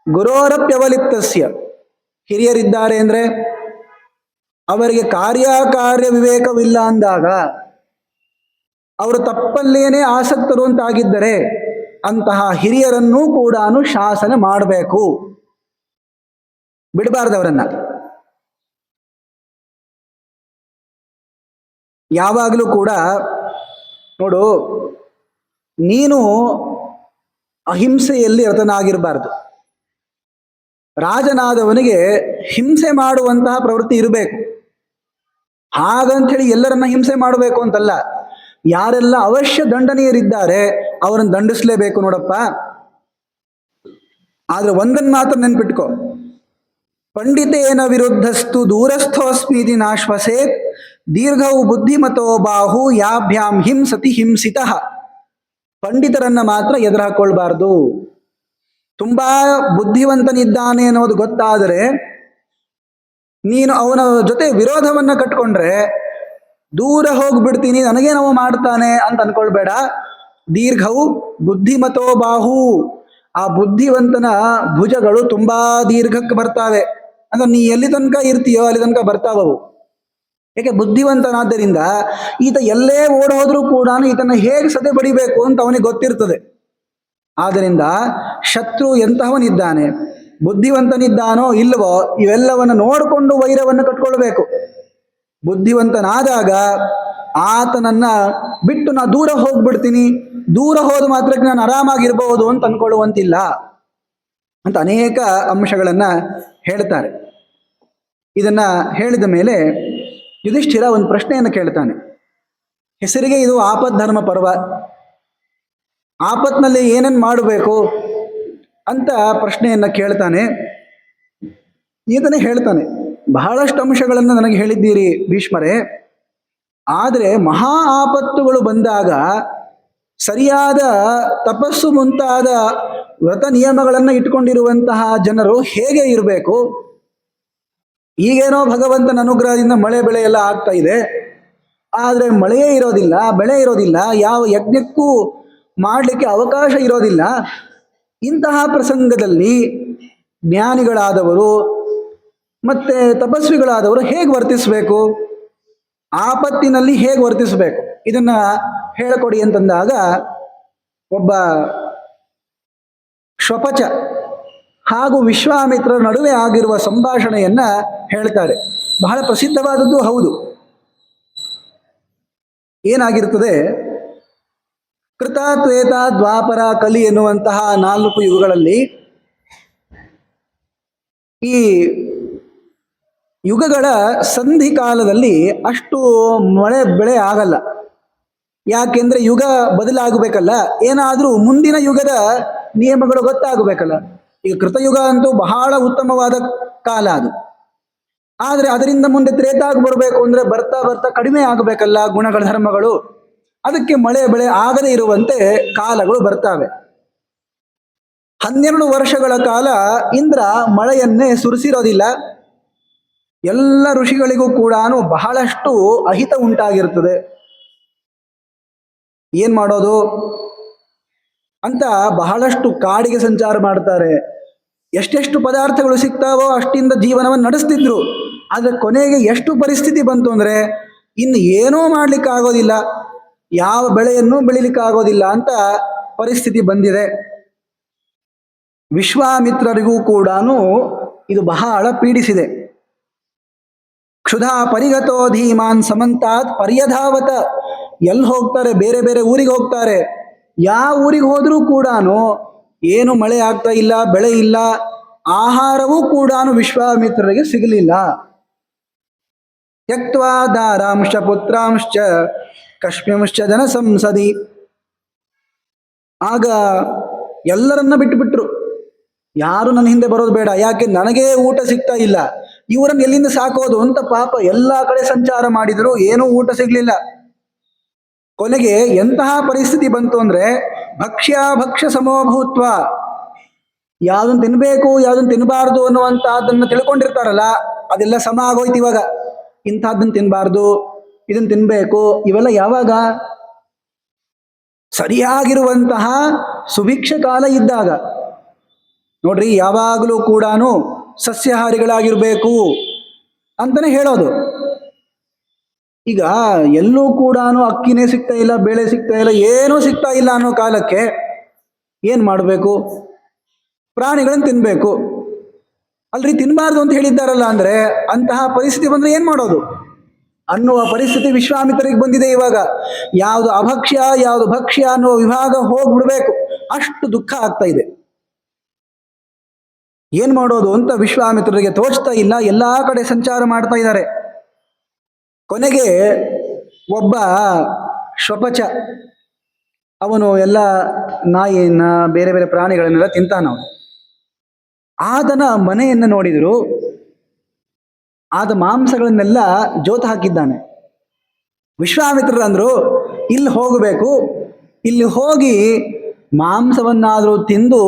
ಗುರೋರಪ್ಯವಲಿಪ್ತಸ್ಯ, ಹಿರಿಯರಿದ್ದಾರೆ ಅಂದ್ರೆ ಅವರಿಗೆ ಕಾರ್ಯಕಾರ್ಯ ವಿವೇಕವಿಲ್ಲ ಅಂದಾಗ, ಅವರು ತಪ್ಪಲ್ಲೇನೆ ಆಸಕ್ತರು ಅಂತಾಗಿದ್ದರೆ ಅಂತಹ ಹಿರಿಯರನ್ನೂ ಕೂಡ ಶಾಸನ ಮಾಡಬೇಕು, ಬಿಡಬಾರ್ದವರನ್ನ. ಯಾವಾಗಲೂ ಕೂಡ ನೋಡು, ನೀನು ಅಹಿಂಸೆಯಲ್ಲಿ ರತನಾಗಿರಬಾರ್ದು. ರಾಜನಾದವನಿಗೆ ಹಿಂಸೆ ಮಾಡುವಂತಹ ಪ್ರವೃತ್ತಿ ಇರಬೇಕು. ಹಾಗಂಥೇಳಿ ಎಲ್ಲರನ್ನ ಹಿಂಸೆ ಮಾಡಬೇಕು ಅಂತಲ್ಲ. ಯಾರೆಲ್ಲ ಅವಶ್ಯ ದಂಡನೀಯರಿದ್ದಾರೆ ಅವರನ್ನು ದಂಡಿಸಲೇಬೇಕು ನೋಡಪ್ಪ. ಆದ್ರೆ ಒಂದನ್ನು ಮಾತ್ರ ನೆನ್ಪಿಟ್ಕೋ, ಪಂಡಿತೇನ ವಿರುದ್ಧಸ್ತು ದೂರಸ್ಥೋಸ್ಮೀತಿ ನಾಶ್ವಸೇತ್ ದೀರ್ಘವು ಬುದ್ಧಿಮತೋ ಬಾಹು ಯಾಭ್ಯಾಂ ಹಿಂಸತಿ ಹಿಂಸಿತಃ. ಪಂಡಿತರನ್ನ ಮಾತ್ರ ಎದುರು ಹಾಕೊಳ್ಬಾರ್ದು. ತುಂಬಾ ಬುದ್ಧಿವಂತನಿದ್ದಾನೆ ಅನ್ನೋದು ಗೊತ್ತಾದರೆ ನೀನು ಅವನ ಜೊತೆ ವಿರೋಧವನ್ನ ಕಟ್ಕೊಂಡ್ರೆ ದೂರ ಹೋಗ್ಬಿಡ್ತೀನಿ, ನನಗೇನವ ಮಾಡ್ತಾನೆ ಅಂತ ಅನ್ಕೊಳ್ಬೇಡ. ದೀರ್ಘವು ಬುದ್ಧಿಮತೋ ಬಾಹು, ಆ ಬುದ್ಧಿವಂತನ ಭುಜಗಳು ತುಂಬಾ ದೀರ್ಘಕ್ಕೆ ಬರ್ತಾವೆ. ಅಂದ್ರೆ ನೀ ಎಲ್ಲಿ ತನಕ ಇರ್ತೀಯೋ ಅಲ್ಲಿ ತನಕ ಬರ್ತಾವವು. ಯಾಕೆ? ಬುದ್ಧಿವಂತನಾದ್ದರಿಂದ ಈತ ಎಲ್ಲೇ ಓಡ್ ಹೋದ್ರೂ ಕೂಡ ಈತನ ಹೇಗೆ ಸದೆ ಬಡಿಬೇಕು ಅಂತ ಅವನಿಗೆ ಗೊತ್ತಿರ್ತದೆ. ಆದ್ದರಿಂದ ಶತ್ರು ಎಂತಹವನಿದ್ದಾನೆ, ಬುದ್ಧಿವಂತನಿದ್ದಾನೋ ಇಲ್ಲವೋ, ಇವೆಲ್ಲವನ್ನು ನೋಡಿಕೊಂಡು ವೈರವನ್ನು ಕಟ್ಕೊಳ್ಬೇಕು. ಬುದ್ಧಿವಂತನಾದಾಗ ಆತನನ್ನ ಬಿಟ್ಟು ನಾ ದೂರ ಹೋಗ್ಬಿಡ್ತೀನಿ, ದೂರ ಹೋದ ಮಾತ್ರಕ್ಕೆ ನಾನು ಆರಾಮಾಗಿರ್ಬಹುದು ಅಂತ ಅನ್ಕೊಳ್ಳುವಂತಿಲ್ಲ ಅಂತ ಅನೇಕ ಅಂಶಗಳನ್ನ ಹೇಳ್ತಾರೆ. ಇದನ್ನ ಹೇಳಿದ ಮೇಲೆ ಯುಧಿಷ್ಠಿರ ಒಂದು ಪ್ರಶ್ನೆಯನ್ನು ಕೇಳ್ತಾನೆ. ಹೆಸರಿಗೆ ಇದು ಆಪದ್ಧರ್ಮ ಪರ್ವ, ಆಪತ್ನಲ್ಲಿ ಏನೇನು ಮಾಡಬೇಕು ಅಂತ ಪ್ರಶ್ನೆಯನ್ನ ಕೇಳ್ತಾನೆ. ಈತನೇ ಹೇಳ್ತಾನೆ, ಬಹಳಷ್ಟು ಅಂಶಗಳನ್ನು ನನಗೆ ಹೇಳಿದ್ದೀರಿ ಭೀಷ್ಮರೇ, ಆದರೆ ಮಹಾ ಆಪತ್ತುಗಳು ಬಂದಾಗ ಸರಿಯಾದ ತಪಸ್ಸು ಮುಂತಾದ ವ್ರತ ನಿಯಮಗಳನ್ನು ಇಟ್ಕೊಂಡಿರುವಂತಹ ಜನರು ಹೇಗೆ ಇರಬೇಕು? ಈಗೇನೋ ಭಗವಂತನ ಅನುಗ್ರಹದಿಂದ ಮಳೆ ಬೆಳೆ ಎಲ್ಲ ಆಗ್ತಾ ಇದೆ, ಆದರೆ ಮಳೆಯೇ ಇರೋದಿಲ್ಲ, ಬೆಳೆ ಇರೋದಿಲ್ಲ, ಯಾವ ಯಜ್ಞಕ್ಕೂ ಮಾಡಲಿಕ್ಕೆ ಅವಕಾಶ ಇರೋದಿಲ್ಲ. ಇಂತಹ ಪ್ರಸಂಗದಲ್ಲಿ ಜ್ಞಾನಿಗಳಾದವರು ಮತ್ತೆ ತಪಸ್ವಿಗಳಾದವರು ಹೇಗೆ ವರ್ತಿಸಬೇಕು, ಆಪತ್ತಿನಲ್ಲಿ ಹೇಗೆ ವರ್ತಿಸಬೇಕು, ಇದನ್ನ ಹೇಳಿಕೊಡಿ ಅಂತಂದಾಗ ಒಬ್ಬ ಶ್ವಪಚ ಹಾಗೂ ವಿಶ್ವಾಮಿತ್ರರ ನಡುವೆ ಆಗಿರುವ ಸಂಭಾಷಣೆಯನ್ನ ಹೇಳ್ತಾರೆ. ಬಹಳ ಪ್ರಸಿದ್ಧವಾದದ್ದು ಹೌದು. ಏನಾಗಿರ್ತದೆ, ಕೃತ, ತ್ರೇತ, ದ್ವಾಪರ, ಕಲಿ ಎನ್ನುವಂತಹ 4 ಯುಗಗಳಲ್ಲಿ ಈ ಯುಗಗಳ ಸಂಧಿ ಕಾಲದಲ್ಲಿ ಅಷ್ಟು ಮಳೆ ಬೆಳೆ ಆಗಲ್ಲ. ಯಾಕೆಂದ್ರೆ ಯುಗ ಬದಲಾಗಬೇಕಲ್ಲ, ಏನಾದರೂ ಮುಂದಿನ ಯುಗದ ನಿಯಮಗಳು ಗೊತ್ತಾಗಬೇಕಲ್ಲ. ಈಗ ಕೃತಯುಗ ಅಂತೂ ಬಹಳ ಉತ್ತಮವಾದ ಕಾಲ ಅದು. ಆದರೆ ಅದರಿಂದ ಮುಂದೆ ತ್ರೇತಾಗ ಬರಬೇಕು ಅಂದ್ರೆ ಬರ್ತಾ ಬರ್ತಾ ಕಡಿಮೆ ಆಗಬೇಕಲ್ಲ ಗುಣಗಳ ಧರ್ಮಗಳು. ಅದಕ್ಕೆ ಮಳೆ ಬೆಳೆ ಆಗದೇ ಇರುವಂತೆ ಕಾಲಗಳು ಬರ್ತಾವೆ. 12 ವರ್ಷಗಳ ಕಾಲ ಇಂದ್ರ ಮಳೆಯನ್ನೇ ಸುರಿಸಿರೋದಿಲ್ಲ. ಎಲ್ಲ ಋಷಿಗಳಿಗೂ ಕೂಡ ಬಹಳಷ್ಟು ಅಹಿತ ಉಂಟಾಗಿರ್ತದೆ. ಏನ್ ಮಾಡೋದು ಅಂತ ಬಹಳಷ್ಟು ಕಾಡಿಗೆ ಸಂಚಾರ ಮಾಡ್ತಾರೆ. ಎಷ್ಟೆಷ್ಟು ಪದಾರ್ಥಗಳು ಸಿಗ್ತಾವೋ ಅಷ್ಟಿಂದ ಜೀವನವನ್ನು ನಡೆಸ್ತಿದ್ರು. ಆದರೆ ಕೊನೆಗೆ ಎಷ್ಟು ಪರಿಸ್ಥಿತಿ ಬಂತು ಅಂದ್ರೆ ಇನ್ನು ಏನೂ ಮಾಡ್ಲಿಕ್ಕೆ ಆಗೋದಿಲ್ಲ, ಯಾವ ಬೆಳೆಯನ್ನು ಬೆಳಿಲಿಕ್ಕೆ ಆಗೋದಿಲ್ಲ ಅಂತ ಪರಿಸ್ಥಿತಿ ಬಂದಿದೆ. ವಿಶ್ವಾಮಿತ್ರರಿಗೂ ಕೂಡ ಇದು ಬಹಳ ಪೀಡಿಸಿದೆ. ಕ್ಷುಧಾ ಪರಿಗತೋ ಧೀಮಾನ್ ಸಮಂತಾತ್ ಪರ್ಯಧಾವತ. ಎಲ್ಲಿ ಹೋಗ್ತಾರೆ? ಬೇರೆ ಬೇರೆ ಊರಿಗೆ ಹೋಗ್ತಾರೆ. ಯಾವ ಊರಿಗೆ ಹೋದ್ರೂ ಕೂಡ ಏನು ಮಳೆ ಆಗ್ತಾ ಇಲ್ಲ, ಬೆಳೆ ಇಲ್ಲ, ಆಹಾರವೂ ಕೂಡ ವಿಶ್ವಾಮಿತ್ರರಿಗೆ ಸಿಗಲಿಲ್ಲ. ತ್ಯಕ್ತ್ವಾ ದಾರಾಂಶ ಪುತ್ರಾಂಶ್ಚ ಕಶ್ಮ್ಯಂಶ್ಚ ಜನ ಸಂಸದಿ. ಆಗ ಎಲ್ಲರನ್ನ ಬಿಟ್ಟುಬಿಟ್ರು. ಯಾರು ನನ್ನ ಹಿಂದೆ ಬರೋದು ಬೇಡ, ಯಾಕೆ ನನಗೇ ಊಟ ಸಿಗ್ತಾ ಇಲ್ಲ, ಇವರನ್ನು ಎಲ್ಲಿಂದ ಸಾಕೋದು ಅಂತ ಪಾಪ ಎಲ್ಲ ಕಡೆ ಸಂಚಾರ ಮಾಡಿದ್ರು, ಏನೂ ಊಟ ಸಿಗ್ಲಿಲ್ಲ. ಕೊನೆಗೆ ಎಂತಹ ಪರಿಸ್ಥಿತಿ ಬಂತು ಅಂದ್ರೆ ಭಕ್ಷ್ಯ ಸಮೋಭೂತ್ವ. ಯಾವ್ದನ್ನು ತಿನ್ಬೇಕು ಯಾವ್ದನ್ನು ತಿನ್ನಬಾರ್ದು ಅನ್ನುವಂತಹದನ್ನು ತಿಳ್ಕೊಂಡಿರ್ತಾರಲ್ಲ, ಅದೆಲ್ಲ ಸಮ ಆಗೋಯ್ತು ಇವಾಗ. ಇಂಥದ್ದನ್ನು ತಿನ್ನಬಾರ್ದು, ಇದನ್ನು ತಿನ್ಬೇಕು, ಇವೆಲ್ಲ ಯಾವಾಗ? ಸರಿಯಾಗಿರುವಂತಹ ಸುಭಿಕ್ಷ ಕಾಲ ಇದ್ದಾಗ. ನೋಡ್ರಿ, ಯಾವಾಗಲೂ ಕೂಡ ಸಸ್ಯಾಹಾರಿಗಳಾಗಿರ್ಬೇಕು ಅಂತಾನೆ ಹೇಳೋದು. ಈಗ ಎಲ್ಲೂ ಕೂಡ ಅಕ್ಕಿನೇ ಸಿಗ್ತಾ ಇಲ್ಲ, ಬೇಳೆ ಸಿಗ್ತಾ ಇಲ್ಲ, ಏನೂ ಸಿಗ್ತಾ ಇಲ್ಲ ಅನ್ನೋ ಕಾಲಕ್ಕೆ ಏನ್ ಮಾಡಬೇಕು? ಪ್ರಾಣಿಗಳನ್ನು ತಿನ್ಬೇಕು ಅಲ್ರಿ. ತಿನ್ನಬಾರ್ದು ಅಂತ ಹೇಳಿದ್ದಾರಲ್ಲ ಅಂದ್ರೆ ಅಂತಹ ಪರಿಸ್ಥಿತಿ ಬಂದ್ರೆ ಏನ್ ಮಾಡೋದು? ಅನ್ನುವ ಪರಿಸ್ಥಿತಿ ವಿಶ್ವಾಮಿತ್ರರಿಗೆ ಬಂದಿದೆ ಇವಾಗ. ಯಾವುದು ಅಭಕ್ಷ್ಯ ಯಾವುದು ಭಕ್ಷ್ಯ ಅನ್ನುವ ವಿಭಾಗ ಹೋಗ್ಬಿಡ್ಬೇಕು, ಅಷ್ಟು ದುಃಖ ಆಗ್ತಾ ಇದೆ. ಏನ್ ಮಾಡೋದು ಅಂತ ವಿಶ್ವಾಮಿತ್ರರಿಗೆ ತೋಚ್ತಾ ಇಲ್ಲ. ಎಲ್ಲಾ ಕಡೆ ಸಂಚಾರ ಮಾಡ್ತಾ ಇದ್ದಾರೆ. ಕೊನೆಗೆ ಒಬ್ಬ ಶ್ವಪಚ, ಅವನು ಎಲ್ಲ ನಾಯಿಯನ್ನ ಬೇರೆ ಬೇರೆ ಪ್ರಾಣಿಗಳನ್ನೆಲ್ಲ ತಿಂತಾನವನು. ಆತನ ಮನೆಯನ್ನು ನೋಡಿದ್ರು. ಆದ ಮಾಂಸಗಳನ್ನೆಲ್ಲ ಜೋತು ಹಾಕಿದ್ದಾನೆ. ವಿಶ್ವಾಮಿತ್ರರು ಅಂದ್ರು, ಇಲ್ಲಿ ಹೋಗಬೇಕು, ಇಲ್ಲಿ ಹೋಗಿ ಮಾಂಸವನ್ನಾದರೂ ತಿಂದು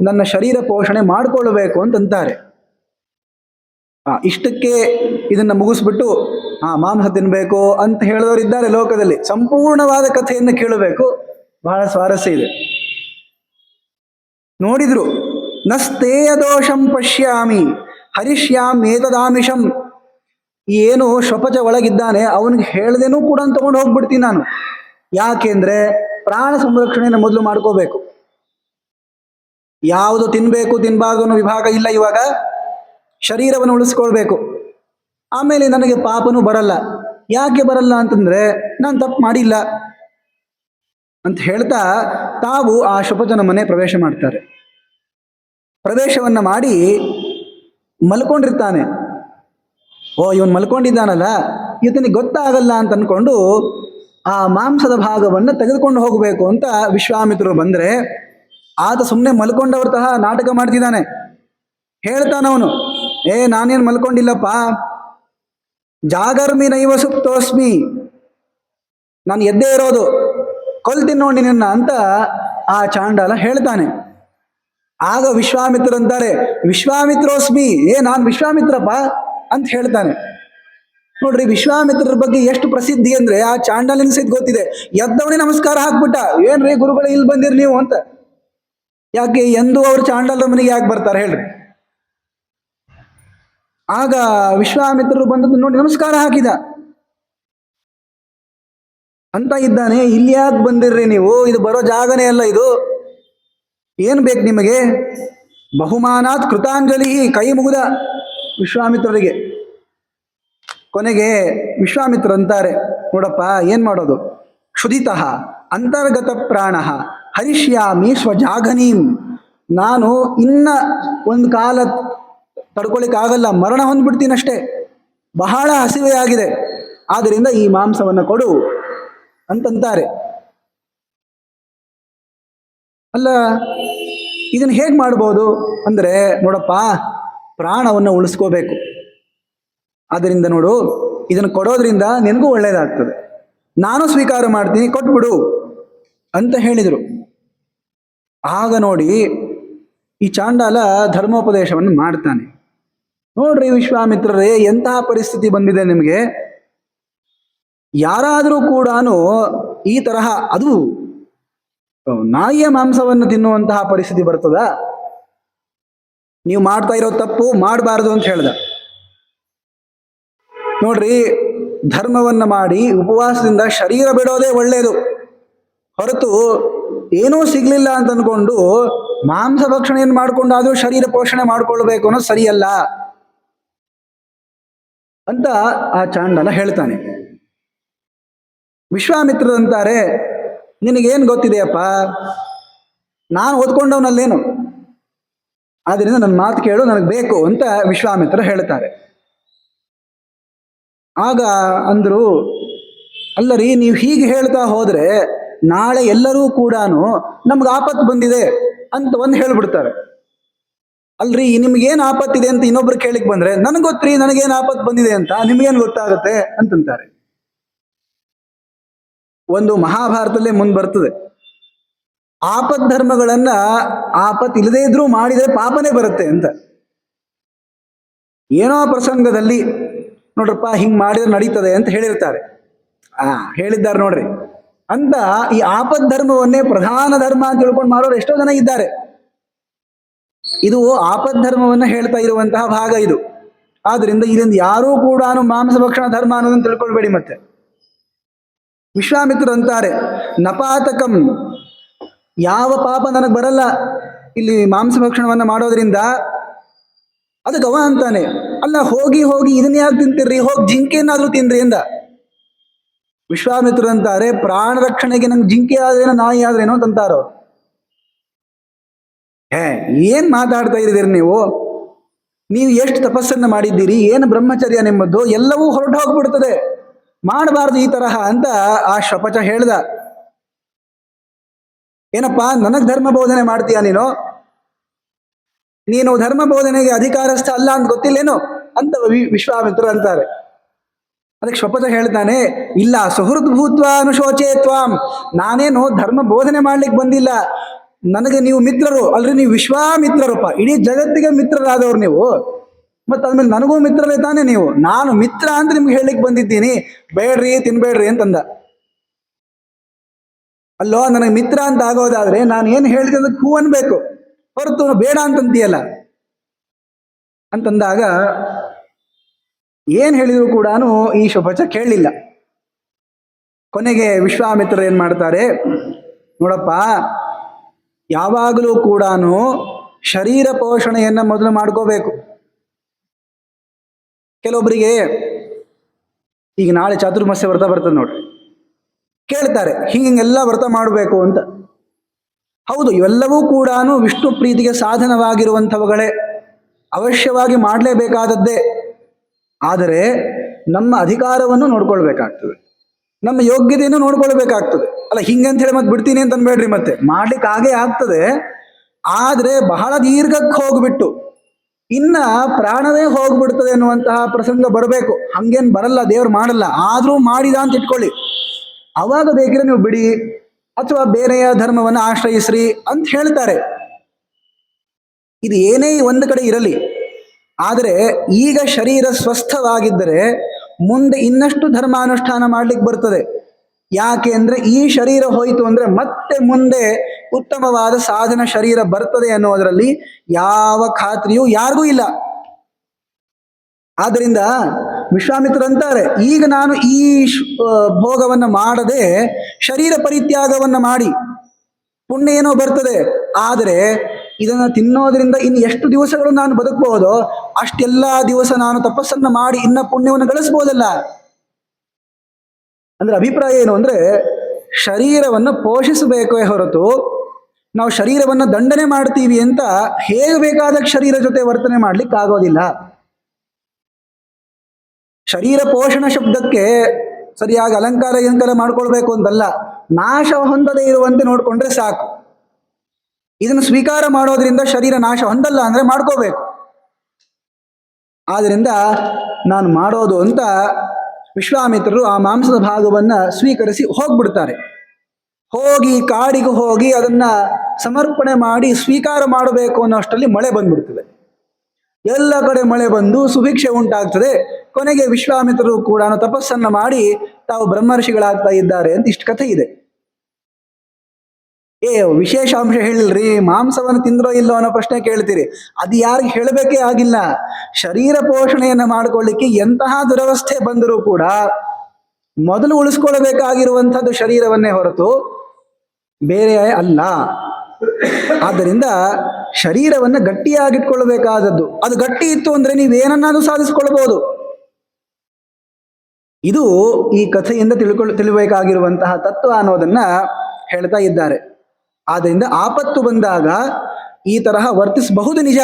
ನನ್ನ ಶರೀರ ಪೋಷಣೆ ಮಾಡಿಕೊಳ್ಳಬೇಕು ಅಂತಂತಾರೆ. ಇಷ್ಟಕ್ಕೆ ಇದನ್ನ ಮುಗಿಸ್ಬಿಟ್ಟು ಮಾಂಸ ತಿನ್ಬೇಕು ಅಂತ ಹೇಳೋರಿದ್ದಾರೆ ಲೋಕದಲ್ಲಿ. ಸಂಪೂರ್ಣವಾದ ಕಥೆಯನ್ನು ಕೇಳಬೇಕು, ಬಹಳ ಸ್ವಾರಸ್ಯ ಇದೆ. ನೋಡಿದ್ರು, ನಸ್ತೇಯ ದೋಷಂ ಪಶ್ಯಾಮಿ ಹರಿಷ್ಯಾಮ್ ಏತದಾಮಿಷಂ. ಏನು ಶ್ವಪಚ ಒಳಗಿದ್ದಾನೆ ಅವನಿಗೆ ಹೇಳ್ದೇನೂ ಕೂಡ ತಗೊಂಡು ಹೋಗ್ಬಿಡ್ತೀನಿ ನಾನು. ಯಾಕೆಂದ್ರೆ ಪ್ರಾಣ ಸಂರಕ್ಷಣೆಯನ್ನು ಮೊದಲು ಮಾಡ್ಕೋಬೇಕು. ಯಾವುದು ತಿನ್ಬೇಕು ತಿನ್ಬಾರ್ದು ಅನ್ನೋ ವಿಭಾಗ ಇಲ್ಲ ಇವಾಗ. ಶರೀರವನ್ನು ಉಳಿಸ್ಕೊಳ್ಬೇಕು. ಆಮೇಲೆ ನನಗೆ ಪಾಪನೂ ಬರಲ್ಲ. ಯಾಕೆ ಬರಲ್ಲ ಅಂತಂದ್ರೆ ನಾನು ತಪ್ಪು ಮಾಡಿಲ್ಲ ಅಂತ ಹೇಳ್ತಾ ತಾವು ಆ ಶ್ವಪಚನ ಮನೆ ಪ್ರವೇಶ ಮಾಡ್ತಾರೆ. ಪ್ರವೇಶವನ್ನ ಮಾಡಿ ಮಲ್ಕೊಂಡಿರ್ತಾನೆ. ಇವನು ಮಲ್ಕೊಂಡಿದ್ದಾನಲ್ಲ, ಇವನಿಗೆ ಗೊತ್ತಾಗಲ್ಲ ಅಂತ ಅನ್ಕೊಂಡು ಆ ಮಾಂಸದ ಭಾಗವನ್ನು ತೆಗೆದುಕೊಂಡು ಹೋಗಬೇಕು ಅಂತ ವಿಶ್ವಾಮಿತ್ರರು ಬಂದ್ರೆ, ಆತ ಸುಮ್ಮನೆ ಮಲ್ಕೊಂಡವ್ರ ತಹ ನಾಟಕ ಮಾಡ್ತಿದ್ದಾನೆ. ಹೇಳ್ತಾನವನು, ನಾನೇನು ಮಲ್ಕೊಂಡಿಲ್ಲಪ್ಪ, ಜಾಗರ್ಮಿ ನೈವ ಸುಪ್ತೋಸ್ಮಿ, ನಾನು ಎದ್ದೇ ಇರೋದು, ಕೊಲ್ತೀನಿ ನೋಡಿ ನಿನ್ನ ಅಂತ ಆ ಚಾಂಡಾಲ ಹೇಳ್ತಾನೆ. ಆಗ ವಿಶ್ವಾಮಿತ್ರರಂತಾರೆ, ವಿಶ್ವಾಮಿತ್ರೋಸ್ಮಿ, ನಾನು ವಿಶ್ವಾಮಿತ್ರಪ್ಪ ಅಂತ ಹೇಳ್ತಾನೆ. ನೋಡ್ರಿ, ವಿಶ್ವಾಮಿತ್ರರ ಬಗ್ಗೆ ಎಷ್ಟು ಪ್ರಸಿದ್ಧಿ ಅಂದ್ರೆ ಆ ಚಾಂಡಾಲನಿಗೆ ಸಹಿತ ಗೊತ್ತಿದೆ. ಎದ್ದವನೇ ನಮಸ್ಕಾರ ಹಾಕ್ಬಿಟ್ಟ, ಏನ್ರಿ ಗುರುಗಳೇ ಇಲ್ಲಿ ಬಂದಿರಿ ನೀವು ಅಂತ. ಯಾಕೆ ಎಂದು ಅವರು ಚಾಂಡಾಲರ ಮನೆಗೆ ಯಾಕೆ ಬರ್ತಾರೆ ಹೇಳ್ರಿ? ಆಗ ವಿಶ್ವಾಮಿತ್ರರು ಬಂದದ್ದು ನೋಡಿ ನಮಸ್ಕಾರ ಹಾಕಿದ ಅಂತ ಇದ್ದಾನೆ. ಇಲ್ಲಿ ಯಾಕೆ ಬಂದಿರ್ರಿ ನೀವು? ಇದು ಬರೋ ಜಾಗನೇ ಅಲ್ಲ ಇದು. ಏನ್ ಬೇಕು ನಿಮಗೆ? ಬಹುಮಾನಾತ್ ಕೃತಾಂಜಲಿ, ಕೈ ಮುಗಿದ ವಿಶ್ವಾಮಿತ್ರರಿಗೆ. ಕೊನೆಗೆ ವಿಶ್ವಾಮಿತ್ರ ಅಂತಾರೆ, ನೋಡಪ್ಪ ಏನ್ ಮಾಡೋದು, ಕ್ಷುಧಿತಃ ಅಂತರ್ಗತ ಪ್ರಾಣ ಹರಿಷ್ಯಾಮಿ ಸ್ವಜಾಘನೀಂ. ನಾನು ಇನ್ನ ಒಂದು ಕಾಲ ತಡ್ಕೊಳಿಕ್ಕಾಗಲ್ಲ, ಮರಣ ಹೊಂದ್ಬಿಡ್ತೀನಷ್ಟೇ, ಬಹಳ ಹಸಿವೆ ಆಗಿದೆ, ಆದ್ದರಿಂದ ಈ ಮಾಂಸವನ್ನು ಕೊಡು ಅಂತಂತಾರೆ. ಅಲ್ಲ, ಇದನ್ನು ಹೇಗೆ ಮಾಡ್ಬೋದು ಅಂದ್ರೆ, ನೋಡಪ್ಪ ಪ್ರಾಣವನ್ನು ಉಳಿಸ್ಕೋಬೇಕು, ಆದ್ದರಿಂದ ನೋಡು ಇದನ್ನು ಕೊಡೋದ್ರಿಂದ ನಿನಗೂ ಒಳ್ಳೇದಾಗ್ತದೆ, ನಾನು ಸ್ವೀಕಾರ ಮಾಡ್ತೀನಿ, ಕೊಟ್ಬಿಡು ಅಂತ ಹೇಳಿದರು. ಆಗ ನೋಡಿ ಈ ಚಾಂಡಾಲ ಧರ್ಮೋಪದೇಶವನ್ನು ಮಾಡ್ತಾನೆ. ನೋಡ್ರಿ ವಿಶ್ವಾಮಿತ್ರರೇ, ಎಂತಹ ಪರಿಸ್ಥಿತಿ ಬಂದಿದೆ ನಿಮಗೆ. ಯಾರಾದರೂ ಕೂಡ ಈ ತರಹ, ಅದು ನಾಯಿಯ ಮಾಂಸವನ್ನು ತಿನ್ನುವಂತಹ ಪರಿಸ್ಥಿತಿ ಬರ್ತದ? ನೀವು ಮಾಡ್ತಾ ಇರೋ ತಪ್ಪು ಮಾಡಬಾರದು ಅಂತ ಹೇಳ್ದ. ನೋಡ್ರಿ, ಧರ್ಮವನ್ನ ಮಾಡಿ ಉಪವಾಸದಿಂದ ಶರೀರ ಬಿಡೋದೇ ಒಳ್ಳೆಯದು ಹೊರತು ಏನೂ ಸಿಗ್ಲಿಲ್ಲ ಅಂತ ಅನ್ಕೊಂಡು ಮಾಂಸ ಭಕ್ಷಣೆಯನ್ನು ಮಾಡ್ಕೊಂಡಾದ್ರೂ ಶರೀರ ಪೋಷಣೆ ಮಾಡ್ಕೊಳ್ಬೇಕು ಅನ್ನೋದು ಸರಿಯಲ್ಲ ಅಂತ ಆ ಚಾಂಡಾಲ ಹೇಳ್ತಾನೆ. ವಿಶ್ವಾಮಿತ್ರರಂತಾರೆ, ನಿನಗೇನು ಗೊತ್ತಿದೆಯಪ್ಪ, ನಾನು ಓದ್ಕೊಂಡವನಲ್ಲೇನು, ಆದ್ರಿಂದ ನನ್ನ ಮಾತು ಕೇಳು, ನನಗೆ ಬೇಕು ಅಂತ ವಿಶ್ವಾಮಿತ್ರ ಹೇಳ್ತಾರೆ. ಆಗ ಅಂದ್ರು, ಅಲ್ಲರಿ ನೀವು ಹೀಗೆ ಹೇಳ್ತಾ ಹೋದ್ರೆ ನಾಳೆ ಎಲ್ಲರೂ ಕೂಡ ನಮ್ಗೆ ಆಪತ್ತು ಬಂದಿದೆ ಅಂತ ಒಂದು ಹೇಳ್ಬಿಡ್ತಾರೆ. ಅಲ್ರಿ, ನಿಮ್ಗೇನು ಆಪತ್ತಿದೆ ಅಂತ ಇನ್ನೊಬ್ರು ಕೇಳಿಕ್ ಬಂದ್ರೆ, ನನಗೆ ಗೊತ್ತ್ರಿ ನನಗೇನು ಆಪತ್ತು ಬಂದಿದೆ ಅಂತ, ನಿಮ್ಗೇನು ಗೊತ್ತಾಗುತ್ತೆ ಅಂತಂತಾರೆ. ಒಂದು ಮಹಾಭಾರತದಲ್ಲೇ ಮುಂದೆ ಬರ್ತದೆ, ಆಪತ್ ಧರ್ಮಗಳನ್ನ ಆಪತ್ ಇಲ್ಲದೇ ಇದ್ರೂ ಮಾಡಿದ್ರೆ ಪಾಪನೇ ಬರುತ್ತೆ ಅಂತ. ಏನೋ ಪ್ರಸಂಗದಲ್ಲಿ ನೋಡ್ರಪ್ಪ ಹಿಂಗ್ ಮಾಡಿದ್ರೆ ನಡೀತದೆ ಅಂತ ಹೇಳಿರ್ತಾರೆ. ಹೇಳಿದ್ದಾರೆ ನೋಡ್ರಿ ಅಂತ ಈ ಆಪತ್ ಧರ್ಮವನ್ನೇ ಪ್ರಧಾನ ಧರ್ಮ ಅಂತ ತಿಳ್ಕೊಂಡು ಮಾಡೋರು ಎಷ್ಟೋ ಜನ ಇದ್ದಾರೆ. ಇದು ಆಪತ್ ಧರ್ಮವನ್ನ ಹೇಳ್ತಾ ಇರುವಂತಹ ಭಾಗ ಇದು. ಆದ್ರಿಂದ ಇದರಿಂದ ಯಾರೂ ಕೂಡ ಮಾಂಸ ಭಕ್ಷಣ ಧರ್ಮ ಅನ್ನೋದನ್ನು ತಿಳ್ಕೊಳ್ಬೇಡಿ. ಮತ್ತೆ ವಿಶ್ವಾಮಿತ್ರರು ಅಂತಾರೆ, ನಪಾತಕಂ, ಯಾವ ಪಾಪ ನನಗೆ ಬರಲ್ಲ ಇಲ್ಲಿ ಮಾಂಸ ಭಕ್ಷಣವನ್ನ ಮಾಡೋದ್ರಿಂದ. ಅದಕ್ಕೆ ಅವ ಅಂತಾನೆ, ಅಲ್ಲ ಹೋಗಿ ಹೋಗಿ ಇದನ್ನ ಯಾಕೆ ತಿಂತೀರ್ರಿ, ಹೋಗಿ ಜಿಂಕೆನಾದ್ರೂ ತಿನ್ರಿ ಎಂದ. ವಿಶ್ವಾಮಿತ್ರರು ಅಂತಾರೆ, ಪ್ರಾಣ ರಕ್ಷಣೆಗೆ ನಂಗೆ ಜಿಂಕೆ ಆದ್ರೇನೋ ನಾಯಿ ಆದ್ರೇನೋ ಅಂತಂತಾರೋ. ಏನ್ ಮಾತಾಡ್ತಾ ಇದ್ದೀರಿ ನೀವು? ನೀವು ಎಷ್ಟು ತಪಸ್ಸನ್ನ ಮಾಡಿದ್ದೀರಿ, ಏನು ಬ್ರಹ್ಮಚರ್ಯ ನಿಮ್ಮದ್ದು, ಎಲ್ಲವೂ ಹೊರಟು ಹೋಗ್ಬಿಡ್ತದೆ, ಮಾಡಬಾರ್ದು ಈ ತರಹ ಅಂತ ಆ ಶಪಚ ಹೇಳ್ದ. ಏನಪ್ಪಾ ನನಗ್ ಧರ್ಮ ಬೋಧನೆ ಮಾಡ್ತೀಯ ನೀನು ಧರ್ಮ ಬೋಧನೆಗೆ ಅಧಿಕಾರಸ್ಥ ಅಲ್ಲ ಅಂತ ಗೊತ್ತಿಲ್ಲೇನು ಅಂತ ವಿಶ್ವಾಮಿತ್ರರು ಅಂತಾರೆ. ಅದಕ್ಕೆ ಶಪಥ ಹೇಳ್ತಾನೆ, ಇಲ್ಲ ಸುಹೃದ್ ಭೂತ್ವ ಅನುಶೋಚೇತ್ವಾಂ, ನಾನೇನು ಧರ್ಮ ಬೋಧನೆ ಮಾಡ್ಲಿಕ್ಕೆ ಬಂದಿಲ್ಲ, ನನಗೆ ನೀವು ಮಿತ್ರರು ಅಲ್ರಿ, ನೀವು ವಿಶ್ವಾಮಿತ್ರರಪ್ಪ, ಇಡೀ ಜಗತ್ತಿಗೆ ಮಿತ್ರರಾದವ್ರು ನೀವು, ಮತ್ತೆ ಅದ್ಮೇಲೆ ನನಗೂ ಮಿತ್ರರೇ ತಾನೇ ನೀವು, ನಾನು ಮಿತ್ರ ಅಂತ ನಿಮ್ಗೆ ಹೇಳಲಿಕ್ಕೆ ಬಂದಿದ್ದೀನಿ, ಬೇಡ್ರಿ ತಿನ್ಬೇಡ್ರಿ ಅಂತಂದ. ಅಲ್ಲೋ ನನಗೆ ಮಿತ್ರ ಅಂತ ಆಗೋದಾದ್ರೆ ನಾನು ಏನು ಹೇಳಿದೆ ಅದಕ್ಕೆ ಹೂ ಅನ್ಬೇಕು, ಹೊರತು ಬೇಡ ಅಂತಂತೀಯಲ್ಲ ಅಂತಂದಾಗ ಏನ್ ಹೇಳಿದ್ರು ಕೂಡ ಈ ಶಪಥ ಕೇಳಲಿಲ್ಲ. ಕೊನೆಗೆ ವಿಶ್ವಾಮಿತ್ರರು ಏನ್ ಮಾಡ್ತಾರೆ, ನೋಡಪ್ಪ ಯಾವಾಗಲೂ ಕೂಡ ಶರೀರ ಪೋಷಣೆಯನ್ನ ಮೊದಲು ಮಾಡ್ಕೋಬೇಕು. ಕೆಲವೊಬ್ಬರಿಗೆ ಈಗ ನಾಳೆ ಚಾತುರ್ಮಾಸ್ಯ ವ್ರತ ಬರ್ತದೆ ನೋಡ್ರಿ, ಕೇಳ್ತಾರೆ ಹಿಂಗೆಲ್ಲ ವ್ರತ ಮಾಡಬೇಕು ಅಂತ. ಹೌದು, ಇವೆಲ್ಲವೂ ಕೂಡ ವಿಷ್ಣು ಪ್ರೀತಿಗೆ ಸಾಧನವಾಗಿರುವಂಥವುಗಳೇ, ಅವಶ್ಯವಾಗಿ ಮಾಡಲೇಬೇಕಾದದ್ದೇ. ಆದರೆ ನಮ್ಮ ಅಧಿಕಾರವನ್ನು ನೋಡ್ಕೊಳ್ಬೇಕಾಗ್ತದೆ, ನಮ್ಮ ಯೋಗ್ಯತೆಯನ್ನು ನೋಡ್ಕೊಳ್ಬೇಕಾಗ್ತದೆ. ಅಲ್ಲ ಹಿಂಗಂತ ಹೇಳಿ ಮತ್ತೆ ಬಿಡ್ತೀನಿ ಅಂತ ಅನ್ಬೇಡ್ರಿ, ಮತ್ತೆ ಮಾಡ್ಲಿಕ್ಕೆ ಹಾಗೆ ಆಗ್ತದೆ. ಆದ್ರೆ ಬಹಳ ದೀರ್ಘಕ್ಕೆ ಹೋಗ್ಬಿಟ್ಟು ಇನ್ನ ಪ್ರಾಣವೇ ಹೋಗ್ಬಿಡ್ತದೆ ಅನ್ನುವಂತಹ ಪ್ರಸಂಗ ಬರಬೇಕು. ಹಂಗೇನು ಬರಲ್ಲ, ದೇವ್ರು ಮಾಡಲ್ಲ, ಆದ್ರೂ ಮಾಡಿದ ಅಂತ ಇಟ್ಕೊಳ್ಳಿ, ಅವಾಗ ಬೇಕಿದ್ರೆ ನೀವು ಬಿಡಿ ಅಥವಾ ಬೇರೆಯ ಧರ್ಮವನ್ನು ಆಶ್ರಯಿಸ್ರಿ ಅಂತ ಹೇಳ್ತಾರೆ. ಇದು ಏನೇ ಒಂದು ಕಡೆ ಇರಲಿ, ಆದರೆ ಈಗ ಶರೀರ ಸ್ವಸ್ಥವಾಗಿದ್ದರೆ ಮುಂದೆ ಇನ್ನಷ್ಟು ಧರ್ಮಾನುಷ್ಠಾನ ಮಾಡ್ಲಿಕ್ಕೆ ಬರ್ತದೆ. ಯಾಕೆ ಅಂದ್ರೆ ಈ ಶರೀರ ಹೋಯಿತು ಅಂದ್ರೆ ಮತ್ತೆ ಮುಂದೆ ಉತ್ತಮವಾದ ಸಾಧನ ಶರೀರ ಬರ್ತದೆ ಅನ್ನೋದರಲ್ಲಿ ಯಾವ ಖಾತ್ರಿಯೂ ಯಾರಿಗೂ ಇಲ್ಲ. ಆದ್ದರಿಂದ ವಿಶ್ವಾಮಿತ್ರರಂತಾರೆ, ಈಗ ನಾನು ಈ ಭೋಗವನ್ನ ಮಾಡದೆ ಶರೀರ ಪರಿತ್ಯಾಗವನ್ನ ಮಾಡಿ ಪುಣ್ಯ ಏನೋ ಬರ್ತದೆ, ಆದರೆ ಇದನ್ನ ತಿನ್ನೋದ್ರಿಂದ ಇನ್ನು ಎಷ್ಟು ದಿವಸಗಳು ನಾನು ಬದುಕಬಹುದೋ ಅಷ್ಟೆಲ್ಲ ದಿವಸ ನಾನು ತಪಸ್ಸನ್ನ ಮಾಡಿ ಇನ್ನ ಪುಣ್ಯವನ್ನು ಗಳಿಸ್ಬೋದಲ್ಲ. ಅಂದ್ರೆ ಅಭಿಪ್ರಾಯ ಏನು ಅಂದ್ರೆ ಶರೀರವನ್ನು ಪೋಷಿಸಬೇಕೇ ಹೊರತು ನಾವು ಶರೀರವನ್ನು ದಂಡನೆ ಮಾಡ್ತೀವಿ ಅಂತ ಹೇಗೆ ಬೇಕಾದ ಶರೀರ ಜೊತೆ ವರ್ತನೆ ಮಾಡ್ಲಿಕ್ಕೆ ಆಗೋದಿಲ್ಲ. ಶರೀರ ಪೋಷಣ ಶಬ್ದಕ್ಕೆ ಸರಿಯಾಗಿ ಅಲಂಕಾರ ಮಾಡ್ಕೊಳ್ಬೇಕು ಅಂತಲ್ಲ, ನಾಶ ಹೊಂದದೇ ಇರುವಂತೆ ನೋಡ್ಕೊಂಡ್ರೆ ಸಾಕು. ಇದನ್ನು ಸ್ವೀಕಾರ ಮಾಡೋದ್ರಿಂದ ಶರೀರ ನಾಶ ಹೊಂದಲ್ಲ ಅಂದ್ರೆ ಮಾಡ್ಕೋಬೇಕು. ಆದ್ರಿಂದ ನಾನು ಮಾಡೋದು ಅಂತ ವಿಶ್ವಾಮಿತ್ರರು ಆ ಮಾಂಸದ ಭಾಗವನ್ನ ಸ್ವೀಕರಿಸಿ ಹೋಗ್ಬಿಡ್ತಾರೆ. ಹೋಗಿ ಕಾಡಿಗೆ ಹೋಗಿ ಅದನ್ನ ಸಮರ್ಪಣೆ ಮಾಡಿ ಸ್ವೀಕಾರ ಮಾಡಬೇಕು ಅನ್ನೋ ಅಷ್ಟರಲ್ಲಿ ಮಳೆ ಬಂದ್ಬಿಡ್ತದೆ. ಎಲ್ಲ ಕಡೆ ಮಳೆ ಬಂದು ಸುಭಿಕ್ಷೆ ಉಂಟಾಗ್ತದೆ. ಕೊನೆಗೆ ವಿಶ್ವಾಮಿತ್ರರು ಕೂಡ ತಪಸ್ಸನ್ನ ಮಾಡಿ ತಾವು ಬ್ರಹ್ಮರ್ಷಿಗಳಾಗ್ತಾ ಇದ್ದಾರೆ ಅಂತ ಇಷ್ಟು ಕಥೆ ಇದೆ. ವಿಶೇಷಾಂಶ ಹೇಳಿಲ್ರಿ, ಮಾಂಸವನ್ನು ತಿಂದ್ರೋ ಇಲ್ಲೋ ಅನ್ನೋ ಪ್ರಶ್ನೆ ಕೇಳ್ತೀರಿ. ಅದು ಯಾರಿಗೆ ಹೇಳಬೇಕೇ ಆಗಿಲ್ಲ. ಶರೀರ ಪೋಷಣೆಯನ್ನ ಮಾಡ್ಕೊಳ್ಳಿಕ್ಕೆ ಎಂತಹ ದುರವಸ್ಥೆ ಬಂದರೂ ಕೂಡ ಮೊದಲು ಉಳಿಸ್ಕೊಳ್ಬೇಕಾಗಿರುವಂಥದ್ದು ಶರೀರವನ್ನೇ ಹೊರತು ಬೇರೆ ಅಲ್ಲ. ಆದ್ದರಿಂದ ಶರೀರವನ್ನು ಗಟ್ಟಿಯಾಗಿಟ್ಕೊಳ್ಬೇಕಾದದ್ದು. ಅದು ಗಟ್ಟಿ ಇತ್ತು ಅಂದ್ರೆ ನೀವೇನನ್ನಾದ್ರೂ ಸಾಧಿಸ್ಕೊಳ್ಬಹುದು. ಇದು ಈ ಕಥೆಯಿಂದ ತಿಳಿಬೇಕಾಗಿರುವಂತಹ ತತ್ವ ಅನ್ನೋದನ್ನ ಹೇಳ್ತಾ ಇದ್ದಾರೆ. ಆದ್ದರಿಂದ ಆಪತ್ತು ಬಂದಾಗ ಈ ತರಹ ವರ್ತಿಸಬಹುದು ನಿಜ.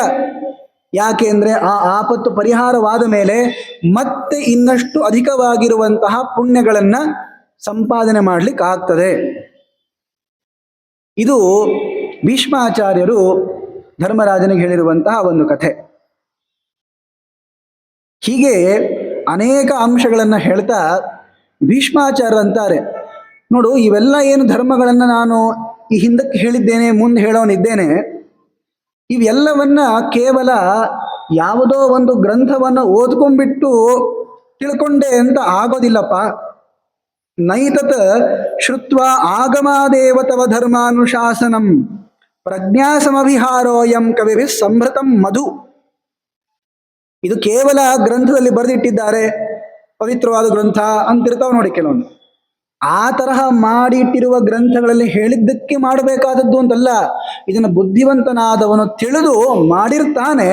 ಯಾಕೆ ಅಂದ್ರೆ ಆ ಆಪತ್ತು ಪರಿಹಾರವಾದ ಮೇಲೆ ಮತ್ತೆ ಇನ್ನಷ್ಟು ಅಧಿಕವಾಗಿರುವಂತಹ ಪುಣ್ಯಗಳನ್ನ ಸಂಪಾದನೆ ಮಾಡ್ಲಿಕ್ಕೆ ಆಗ್ತದೆ. ಇದು ಭೀಷ್ಮಾಚಾರ್ಯರು ಧರ್ಮರಾಜನಿಗೆ ಹೇಳಿರುವಂತಹ ಒಂದು ಕಥೆ. ಹೀಗೆ ಅನೇಕ ಅಂಶಗಳನ್ನು ಹೇಳ್ತಾ ಭೀಷ್ಮಾಚಾರ್ಯರು ಅಂತಾರೆ, ನೋಡು ಇವೆಲ್ಲ ಏನು ಧರ್ಮಗಳನ್ನು ನಾನು ಈ ಹಿಂದಕ್ಕೆ ಹೇಳಿದ್ದೇನೆ, ಮುಂದೆ ಹೇಳೋನಿದ್ದೇನೆ, ಇವೆಲ್ಲವನ್ನ ಕೇವಲ ಯಾವುದೋ ಒಂದು ಗ್ರಂಥವನ್ನು ಓದ್ಕೊಂಡ್ಬಿಟ್ಟು ತಿಳ್ಕೊಂಡೆ ಅಂತ ಆಗೋದಿಲ್ಲಪ್ಪ. ನೈತತ್ ಶ್ರುತ್ವ ಆಗಮಾದೇವ ತವ ಧರ್ಮಾನುಶಾಸನಂ ಪ್ರಜ್ಞಾಸಮವಿಹಾರೋಯಂ ಕವಿಭಿ ಸಂಭೃತಂ ಮಧು. ಇದು ಕೇವಲ ಗ್ರಂಥದಲ್ಲಿ ಬರೆದಿಟ್ಟಿದ್ದಾರೆ, ಪವಿತ್ರವಾದ ಗ್ರಂಥ ಅಂತಿರ್ತಾವ ನೋಡಿ ಕೆಲವೊಂದು. ಆ ತರಹ ಮಾಡಿಟ್ಟಿರುವ ಗ್ರಂಥಗಳಲ್ಲಿ ಹೇಳಿದ್ದಕ್ಕೆ ಮಾಡಬೇಕಾದದ್ದು ಅಂತಲ್ಲ. ಇದನ್ನು ಬುದ್ಧಿವಂತನಾದವನು ತಿಳಿದು ಮಾಡಿರ್ತಾನೆ,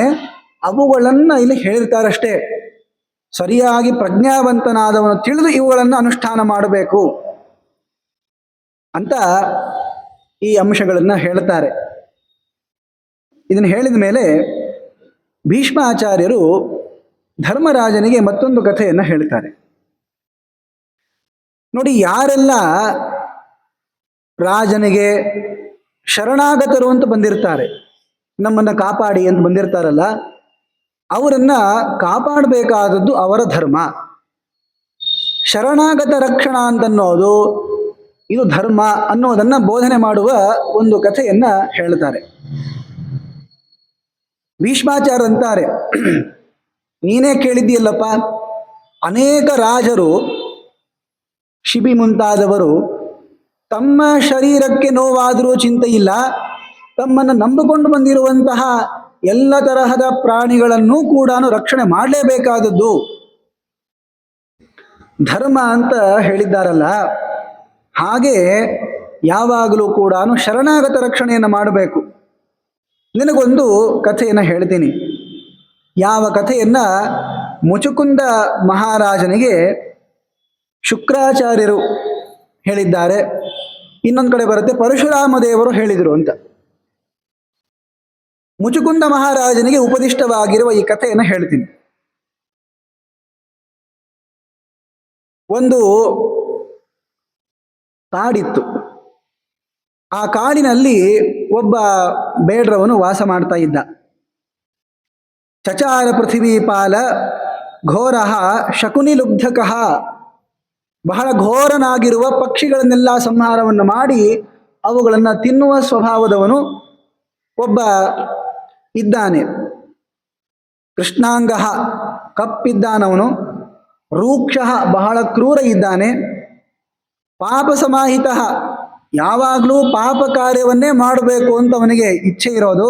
ಅವುಗಳನ್ನ ಇಲ್ಲಿ ಹೇಳಿರ್ತಾರಷ್ಟೇ. ಸರಿಯಾಗಿ ಪ್ರಜ್ಞಾವಂತನಾದವನು ತಿಳಿದು ಇವುಗಳನ್ನು ಅನುಷ್ಠಾನ ಮಾಡಬೇಕು ಅಂತ ಈ ಅಂಶಗಳನ್ನು ಹೇಳ್ತಾರೆ. ಇದನ್ನು ಹೇಳಿದ ಮೇಲೆ ಭೀಷ್ಮಾಚಾರ್ಯರು ಧರ್ಮರಾಜನಿಗೆ ಮತ್ತೊಂದು ಕಥೆಯನ್ನು ಹೇಳ್ತಾರೆ. ನೋಡಿ, ಯಾರೆಲ್ಲ ರಾಜನಿಗೆ ಶರಣಾಗತರು ಅಂತ ಬಂದಿರ್ತಾರೆ, ನಮ್ಮನ್ನು ಕಾಪಾಡಿ ಅಂತ ಬಂದಿರ್ತಾರಲ್ಲ, ಅವರನ್ನ ಕಾಪಾಡಬೇಕಾದದ್ದು ಅವರ ಧರ್ಮ. ಶರಣಾಗತ ರಕ್ಷಣಾ ಅಂತನ್ನೋದು ಇದು ಧರ್ಮ ಅನ್ನೋದನ್ನ ಬೋಧನೆ ಮಾಡುವ ಒಂದು ಕಥೆಯನ್ನ ಹೇಳ್ತಾರೆ. ಭೀಷ್ಮಾಚಾರ್ಯ ಅಂತಾರೆ, ನೀನೇ ಕೇಳಿದ್ದೀಯಲ್ಲಪ್ಪ, ಅನೇಕ ರಾಜರು, ಶಿಬಿ ಮುಂತಾದವರು ತಮ್ಮ ಶರೀರಕ್ಕೆ ನೋವಾದರೂ ಚಿಂತೆ ಇಲ್ಲ, ತಮ್ಮನ್ನು ನಂಬಿಕೊಂಡು ಬಂದಿರುವಂತಹ ಎಲ್ಲ ತರಹದ ಪ್ರಾಣಿಗಳನ್ನು ಕೂಡ ರಕ್ಷಣೆ ಮಾಡಲೇಬೇಕಾದದ್ದು ಧರ್ಮ ಅಂತ ಹೇಳಿದ್ದಾರಲ್ಲ, ಹಾಗೆ ಯಾವಾಗಲೂ ಕೂಡ ಶರಣಾಗತ ರಕ್ಷಣೆಯನ್ನು ಮಾಡಬೇಕು. ನಿನಗೊಂದು ಕಥೆಯನ್ನು ಹೇಳ್ತೀನಿ. ಯಾವ ಕಥೆಯನ್ನು ಮುಚುಕುಂದ ಮಹಾರಾಜನಿಗೆ ಶುಕ್ರಾಚಾರ್ಯರು ಹೇಳಿದ್ದಾರೆ, ಇನ್ನೊಂದು ಕಡೆ ಬರುತ್ತೆ ಪರಶುರಾಮ ದೇವರು ಹೇಳಿದರು ಅಂತ. ಮುಚುಕುಂದ ಮಹಾರಾಜನಿಗೆ ಉಪದಿಷ್ಟವಾಗಿರುವ ಈ ಕಥೆಯನ್ನು ಹೇಳ್ತೀನಿ. ಒಂದು ಕಾಡಿತ್ತು. ಆ ಕಾಡಿನಲ್ಲಿ ಒಬ್ಬ ಬೇಡ್ರವನು ವಾಸ ಮಾಡ್ತಾ ಇದ್ದ. ಚಚಾರ ಪೃಥಿವೀಪಾಲ ಘೋರಃ ಶಕುನಿಲುಬ್ಧಕಃ, ಬಹಳ ಘೋರನಾಗಿರುವ ಪಕ್ಷಿಗಳನ್ನೆಲ್ಲ ಸಂಹಾರವನ್ನು ಮಾಡಿ ಅವುಗಳನ್ನು ತಿನ್ನುವ ಸ್ವಭಾವದವನು ಒಬ್ಬ ಇದ್ದಾನೆ. ಕೃಷ್ಣಾಂಗ, ಕಪ್ಪಿದ್ದಾನವನು. ರೂಕ್ಷ, ಬಹಳ ಕ್ರೂರ ಇದ್ದಾನೆ. ಪಾಪ ಸಮಾಹಿತ, ಯಾವಾಗಲೂ ಪಾಪ ಕಾರ್ಯವನ್ನೇ ಮಾಡಬೇಕು ಅಂತ ಅವನಿಗೆ ಇಚ್ಛೆ ಇರೋದು.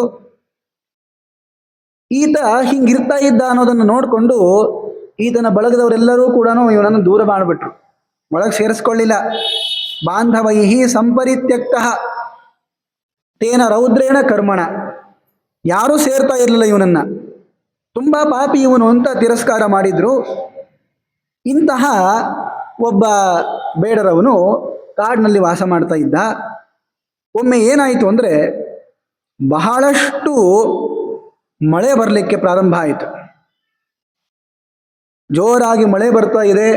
ಈತ ಹಿಂಗಿರ್ತಾ ಇದ್ದ ಅನ್ನೋದನ್ನು ನೋಡಿಕೊಂಡು ಈತನ ಬಳಗದವರೆಲ್ಲರೂ ಕೂಡ ಇವನನ್ನು ದೂರ ಮಾಡಿಬಿಟ್ರು, ಒಳಗೆ ಸೇರಿಸ್ಕೊಳ್ಳಿಲ್ಲ. ಬಾಂಧವೈಹಿ ಸಂಪರಿತ್ಯಕ್ತ ತೇನ ರೌದ್ರೇಣ ಕರ್ಮಣ, ಯಾರೂ ಸೇರ್ತಾ ಇರಲಿಲ್ಲ ಇವನನ್ನ. ತುಂಬ ಪಾಪಿ ಇವನು ಅಂತ ತಿರಸ್ಕಾರ ಮಾಡಿದ್ರು. ಇಂತಹ ಒಬ್ಬ ಬೇಡರವನು ಕಾಡಿನಲ್ಲಿ ವಾಸ ಮಾಡ್ತಾ ಇದ್ದ. ಒಮ್ಮೆ ಏನಾಯಿತು ಅಂದರೆ, ಬಹಳಷ್ಟು ಮಳೆ ಬರಲಿಕ್ಕೆ ಪ್ರಾರಂಭ ಆಯಿತು. ಜೋರಾಗಿ ಮಳೆ ಬರ್ತಾ ಇದೆ,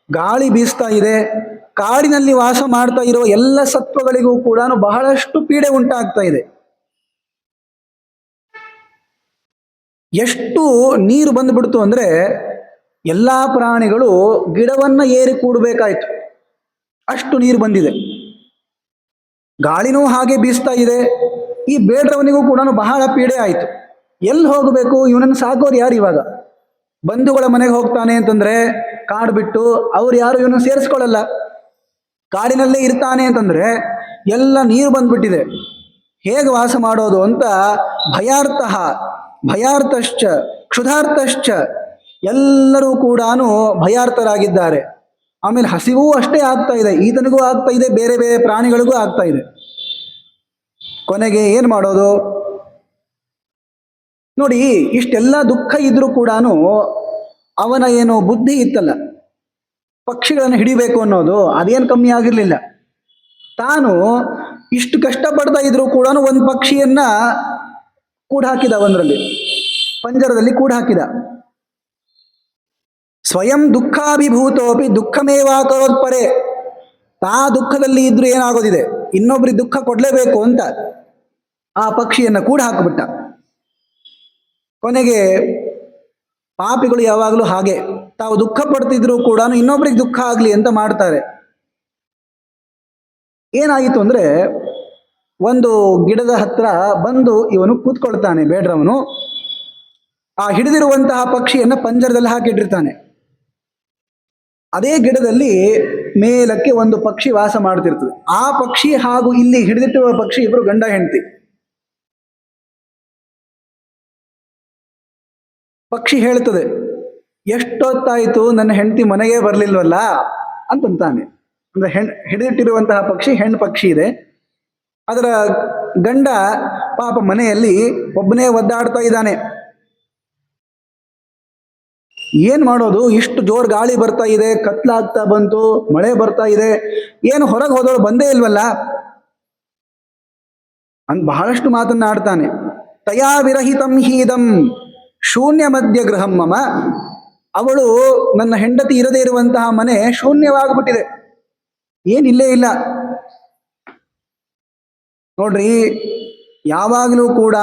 ಗಾಳಿ ಬೀಸ್ತಾ ಇದೆ. ಕಾಡಿನಲ್ಲಿ ವಾಸ ಮಾಡ್ತಾ ಇರುವ ಎಲ್ಲ ಸತ್ವಗಳಿಗೂ ಕೂಡ ಬಹಳಷ್ಟು ಪೀಡೆ ಉಂಟಾಗ್ತಾ ಇದೆ. ಎಷ್ಟು ನೀರು ಬಂದುಬಿಡ್ತು ಅಂದರೆ ಎಲ್ಲ ಪ್ರಾಣಿಗಳು ಗಿಡವನ್ನು ಏರಿ ಕೂಡಬೇಕಾಯ್ತು, ಅಷ್ಟು ನೀರು ಬಂದಿದೆ. ಗಾಳಿನೂ ಹಾಗೆ ಬೀಸ್ತಾ ಇದೆ. ಈ ಬೇಡ್ರವನಿಗೂ ಕೂಡ ಬಹಳ ಪೀಡೆ ಆಯಿತು. ಎಲ್ಲಿ ಹೋಗಬೇಕು, ಇವನನ್ನು ಸಾಕೋರು ಯಾರು? ಇವಾಗ ಬಂಧುಗಳ ಮನೆಗೆ ಹೋಗ್ತಾನೆ ಅಂತಂದರೆ ಕಾಡು ಬಿಟ್ಟು ಅವ್ರು ಯಾರು ಇವನನ್ನು ಸೇರಿಸ್ಕೊಳ್ಳಲ್ಲ. ಕಾಡಿನಲ್ಲೇ ಇರ್ತಾನೆ ಅಂತಂದರೆ ಎಲ್ಲ ನೀರು ಬಂದ್ಬಿಟ್ಟಿದೆ, ಹೇಗೆ ವಾಸ ಮಾಡೋದು ಅಂತ ಭಯಾರ್ತಶ್ಚ ಕ್ಷುಧಾರ್ತಶ್ಚ ಎಲ್ಲರೂ ಕೂಡ ಭಯಾರ್ತರಾಗಿದ್ದಾರೆ. ಆಮೇಲೆ ಹಸಿವೂ ಅಷ್ಟೇ ಆಗ್ತಾ ಇದೆ, ಈತನಿಗೂ ಆಗ್ತಾ ಇದೆ, ಬೇರೆ ಬೇರೆ ಪ್ರಾಣಿಗಳಿಗೂ ಆಗ್ತಾ ಇದೆ. ಕೊನೆಗೆ ಏನು ಮಾಡೋದು ನೋಡಿ. ಇಷ್ಟೆಲ್ಲ ದುಃಖ ಇದ್ರೂ ಕೂಡ ಅವನ ಏನು ಬುದ್ಧಿ ಇತ್ತಲ್ಲ, ಪಕ್ಷಿಗಳನ್ನು ಹಿಡಿಬೇಕು ಅನ್ನೋದು, ಅದೇನು ಕಮ್ಮಿ ಆಗಿರಲಿಲ್ಲ. ತಾನು ಇಷ್ಟು ಕಷ್ಟಪಡ್ತಾ ಇದ್ರೂ ಕೂಡ ಒಂದು ಪಕ್ಷಿಯನ್ನ ಕೂಡ ಹಾಕಿದ, ಒಂದರಲ್ಲಿ ಪಂಜರದಲ್ಲಿ ಕೂಡ ಹಾಕಿದ. ಸ್ವಯಂ ದುಃಖಾಭಿಭೂತೋಪಿ ದುಃಖಮೇವಾಕರೋತ್ಪರೆ, ತಾ ದುಃಖದಲ್ಲಿ ಇದ್ರೂ ಏನಾಗೋದಿದೆ, ಇನ್ನೊಬ್ರಿಗೆ ದುಃಖ ಕೊಡಲೇಬೇಕು ಅಂತ ಆ ಪಕ್ಷಿಯನ್ನು ಕೂಡ ಹಾಕಿಬಿಟ್ಟ. ಕೊನೆಗೆ ಪಾಪಿಗಳು ಯಾವಾಗಲೂ ಹಾಗೆ, ತಾವು ದುಃಖ ಪಡ್ತಿದ್ರು ಕೂಡ ಇನ್ನೊಬ್ರಿಗೆ ದುಃಖ ಆಗಲಿ ಅಂತ ಮಾಡ್ತಾರೆ. ಏನಾಯಿತು ಅಂದರೆ, ಒಂದು ಗಿಡದ ಹತ್ರ ಬಂದು ಇವನು ಕೂತ್ಕೊಳ್ತಾನೆ ಬೇಡ್ರವನು. ಆ ಹಿಡಿದಿರುವಂತಹ ಪಕ್ಷಿಯನ್ನು ಪಂಜರದಲ್ಲಿ ಹಾಕಿಟ್ಟಿರ್ತಾನೆ. ಅದೇ ಗಿಡದಲ್ಲಿ ಮೇಲಕ್ಕೆ ಒಂದು ಪಕ್ಷಿ ವಾಸ ಮಾಡ್ತಿರ್ತದೆ. ಆ ಪಕ್ಷಿ ಹಾಗೂ ಇಲ್ಲಿ ಹಿಡಿದಿಟ್ಟಿರುವ ಪಕ್ಷಿ ಇಬ್ಬರು ಗಂಡ ಹೆಂಡತಿ. ಪಕ್ಷಿ ಹೇಳ್ತದೆ, ಎಷ್ಟೊತ್ತಾಯಿತು ನನ್ನ ಹೆಂಡತಿ ಮನೆಗೆ ಬರಲಿಲ್ವಲ್ಲ ಅಂತಂತಾನೆ. ಅಂದರೆ ಹಿಡಿದಿಟ್ಟಿರುವಂತಹ ಪಕ್ಷಿ ಹೆಣ್ಣು ಪಕ್ಷಿ ಇದೆ, ಅದರ ಗಂಡ ಪಾಪ ಮನೆಯಲ್ಲಿ ಒಬ್ಬನೇ ಒದ್ದಾಡ್ತಾ ಇದ್ದಾನೆ. ಏನ್ ಮಾಡೋದು, ಇಷ್ಟು ಜೋರ್ ಗಾಳಿ ಬರ್ತಾ ಇದೆ, ಕತ್ಲಾಗ್ತಾ ಬಂತು, ಮಳೆ ಬರ್ತಾ ಇದೆ, ಏನು ಹೊರಗೆ ಹೋದವಳು ಬಂದೇ ಇಲ್ವಲ್ಲ ಅಂತ ಬಹಳಷ್ಟು ಮಾತನ್ನ ಆಡ್ತಾನೆ. ತಯಾ ವಿರಹಿತಂ ಹೀದಂ ಶೂನ್ಯ ಮಧ್ಯ ಗೃಹಂ ಮಮ. ಅವಳು, ನನ್ನ ಹೆಂಡತಿ ಇರದೇ ಇರುವಂತಹ ಮನೆ ಶೂನ್ಯವಾಗ್ಬಿಟ್ಟಿದೆ, ಏನಿಲ್ಲೇ ಇಲ್ಲ. ನೋಡ್ರಿ, ಯಾವಾಗಲೂ ಕೂಡ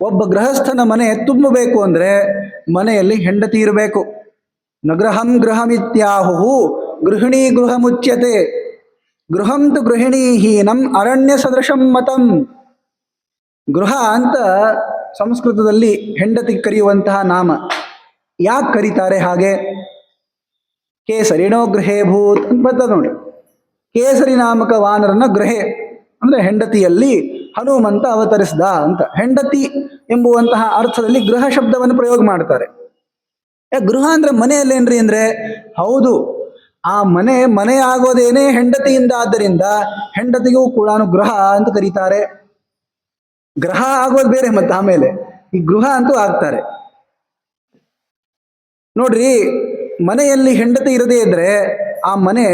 ಒಬ್ಬ ಗೃಹಸ್ಥನ ಮನೆ ತುಂಬಬೇಕು ಅಂದ್ರೆ ಮನೆಯಲ್ಲಿ ಹೆಂಡತಿ ಇರಬೇಕು. ನಗೃಹಂ ಗೃಹಮಿತ್ಯಾಹು ಗೃಹಿಣಿ ಗೃಹ ಮುಚ್ಯತೆ, ಗೃಹಂ ತು ಗೃಹಿಣೀ ಹೀನಂ ಅರಣ್ಯ ಸದೃಶಂ ಮತಂ. ಗೃಹ ಅಂತ ಸಂಸ್ಕೃತದಲ್ಲಿ ಹೆಂಡತಿ ಕರೆಯುವಂತಹ ನಾಮ. ಯಾಕೆ ಕರೀತಾರೆ ಹಾಗೆ? ಕೇಸರಿಣೋ ಗೃಹೇ ಭೂತ್ ಅಂತ ಬರ್ತದೆ ನೋಡಿ. ಕೇಸರಿ ನಾಮಕ ವಾನರನ ಗೃಹೆ ಅಂದ್ರೆ ಹೆಂಡತಿಯಲ್ಲಿ ಹನುಮಂತ ಅವತರಿಸಿದ ಅಂತ. ಹೆಂಡತಿ ಎಂಬುವಂತಹ ಅರ್ಥದಲ್ಲಿ ಗೃಹ ಶಬ್ದವನ್ನು ಪ್ರಯೋಗ ಮಾಡ್ತಾರೆ. ಗೃಹ ಅಂದ್ರೆ ಮನೆಯಲ್ಲೇನ್ರಿ ಅಂದ್ರೆ, ಹೌದು, ಆ ಮನೆ ಆಗೋದೇನೆ ಹೆಂಡತಿಯಿಂದ. ಆದ್ದರಿಂದ ಹೆಂಡತಿಗೂ ಕೂಡ ಗೃಹ ಅಂತ ಕರೀತಾರೆ. ಗ್ರಹ ಆಗೋದು ಬೇರೆ, ಮತ್ತೆ ಆಮೇಲೆ ಈ ಗೃಹ ಅಂತೂ ಆಗ್ತಾರೆ. ನೋಡ್ರಿ, ಮನೆಯಲ್ಲಿ ಹೆಂಡತಿ ಇರದೇ ಇದ್ರೆ ಆ ಮನೆ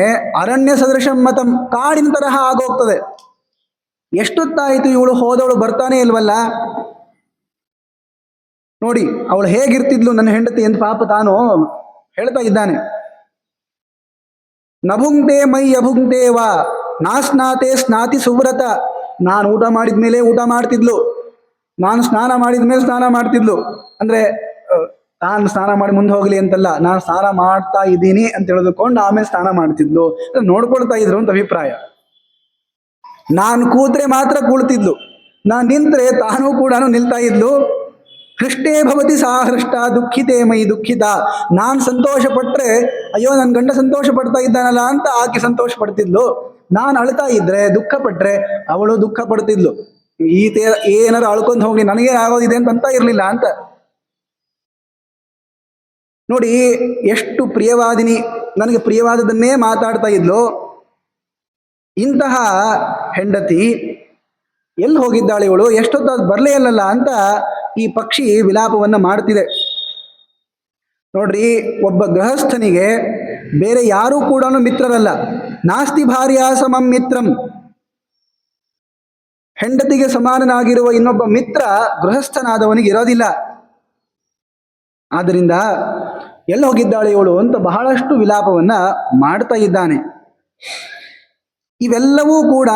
ಅರಣ್ಯ ಸದೃಶಂ ಮತಂ, ಕಾಡಿನ ತರಹ ಆಗೋಗ್ತದೆ. ಎಷ್ಟೊತ್ತಾಯಿತು ಇವಳು ಹೋದವಳು ಬರ್ತಾನೆ ಇಲ್ವಲ್ಲ. ನೋಡಿ ಅವಳು ಹೇಗಿರ್ತಿದ್ಲು ನನ್ನ ಹೆಂಡತಿ ಎಂದು ಪಾಪ ತಾನು ಹೇಳ್ತಾ ಇದ್ದಾನೆ. ನಭುಂಕ್ತೆ ಮೈ ಅಭುಂಕ್ತೆ ವಾ ನಾಸ್ನಾತೆ ಸ್ನಾತಿ ಸುವ್ರತ. ನಾನು ಊಟ ಮಾಡಿದ್ಮೇಲೆ ಊಟ ಮಾಡ್ತಿದ್ಲು, ನಾನು ಸ್ನಾನ ಮಾಡಿದ್ಮೇಲೆ ಸ್ನಾನ ಮಾಡ್ತಿದ್ಲು. ಅಂದ್ರೆ ತಾನು ಸ್ನಾನ ಮಾಡಿ ಮುಂದೆ ಹೋಗ್ಲಿ ಅಂತಲ್ಲ, ನಾನು ಸ್ನಾನ ಮಾಡ್ತಾ ಇದ್ದೀನಿ ಅಂತ ಹೇಳಿದುಕೊಂಡು ಆಮೇಲೆ ಸ್ನಾನ ಮಾಡ್ತಿದ್ಲು, ನೋಡ್ಕೊಳ್ತಾ ಇದ್ರು ಅಂತ ಅಭಿಪ್ರಾಯ. ನಾನು ಕೂತ್ರೆ ಮಾತ್ರ ಕೂಳ್ತಿದ್ಲು, ನಾನು ನಿಂತ್ರೆ ತಾನೂ ಕೂಡ ನಿಲ್ತಾ ಇದ್ಲು. ಹೃಷ್ಟೇ ಭವತಿ ಸಾ ಹೃಷ್ಟ ದುಃಖಿತೇ ಮೈ ದುಃಖಿತ. ನಾನು ಸಂತೋಷ ಪಟ್ರೆ ಅಯ್ಯೋ ನನ್ನ ಗಂಡ ಸಂತೋಷ ಪಡ್ತಾ ಇದ್ದಾನಲ್ಲ ಅಂತ ಆಕೆ ಸಂತೋಷ ಪಡ್ತಿದ್ಲು. ನಾನು ಅಳ್ತಾ ಇದ್ರೆ ದುಃಖ ಪಟ್ರೆ ಅವಳು ದುಃಖ ಪಡ್ತಿದ್ಲು. ಏನಾರು ಅಳ್ಕೊಂಡು ಹೋಗ್ಲಿ, ನನಗೆ ಆಗೋದಿದೆ ಅಂತ ಇರ್ಲಿಲ್ಲ ಅಂತ. ನೋಡಿ ಎಷ್ಟು ಪ್ರಿಯವಾದಿನಿ, ನನಗೆ ಪ್ರಿಯವಾದದನ್ನೇ ಮಾತಾಡ್ತಾ ಇದ್ಲು. ಇಂತಹ ಹೆಂಡತಿ ಎಲ್ಲಿ ಹೋಗಿದ್ದಾಳೆ ಇವಳು, ಎಷ್ಟೊತ್ತು ಬರಲೇ ಇಲ್ಲಲ್ಲ ಅಂತ ಈ ಪಕ್ಷಿ ವಿಲಾಪವನ್ನ ಮಾಡ್ತಿದೆ. ನೋಡ್ರಿ, ಒಬ್ಬ ಗೃಹಸ್ಥನಿಗೆ ಬೇರೆ ಯಾರೂ ಕೂಡ ಮಿತ್ರರಲ್ಲ. ನಾಸ್ತಿ ಭಾರ್ಯ ಸಮಂ ಮಿತ್ರಂ. ಹೆಂಡತಿಗೆ ಸಮಾನನಾಗಿರುವ ಇನ್ನೊಬ್ಬ ಮಿತ್ರ ಗೃಹಸ್ಥನಾದವನಿಗೆ ಇರೋದಿಲ್ಲ. ಆದ್ದರಿಂದ ಎಲ್ಲಿ ಹೋಗಿದ್ದಾಳೆ ಇವಳು ಅಂತ ಬಹಳಷ್ಟು ವಿಲಾಪವನ್ನ ಮಾಡ್ತಾ ಇದ್ದಾನೆ. ಇವೆಲ್ಲವೂ ಕೂಡ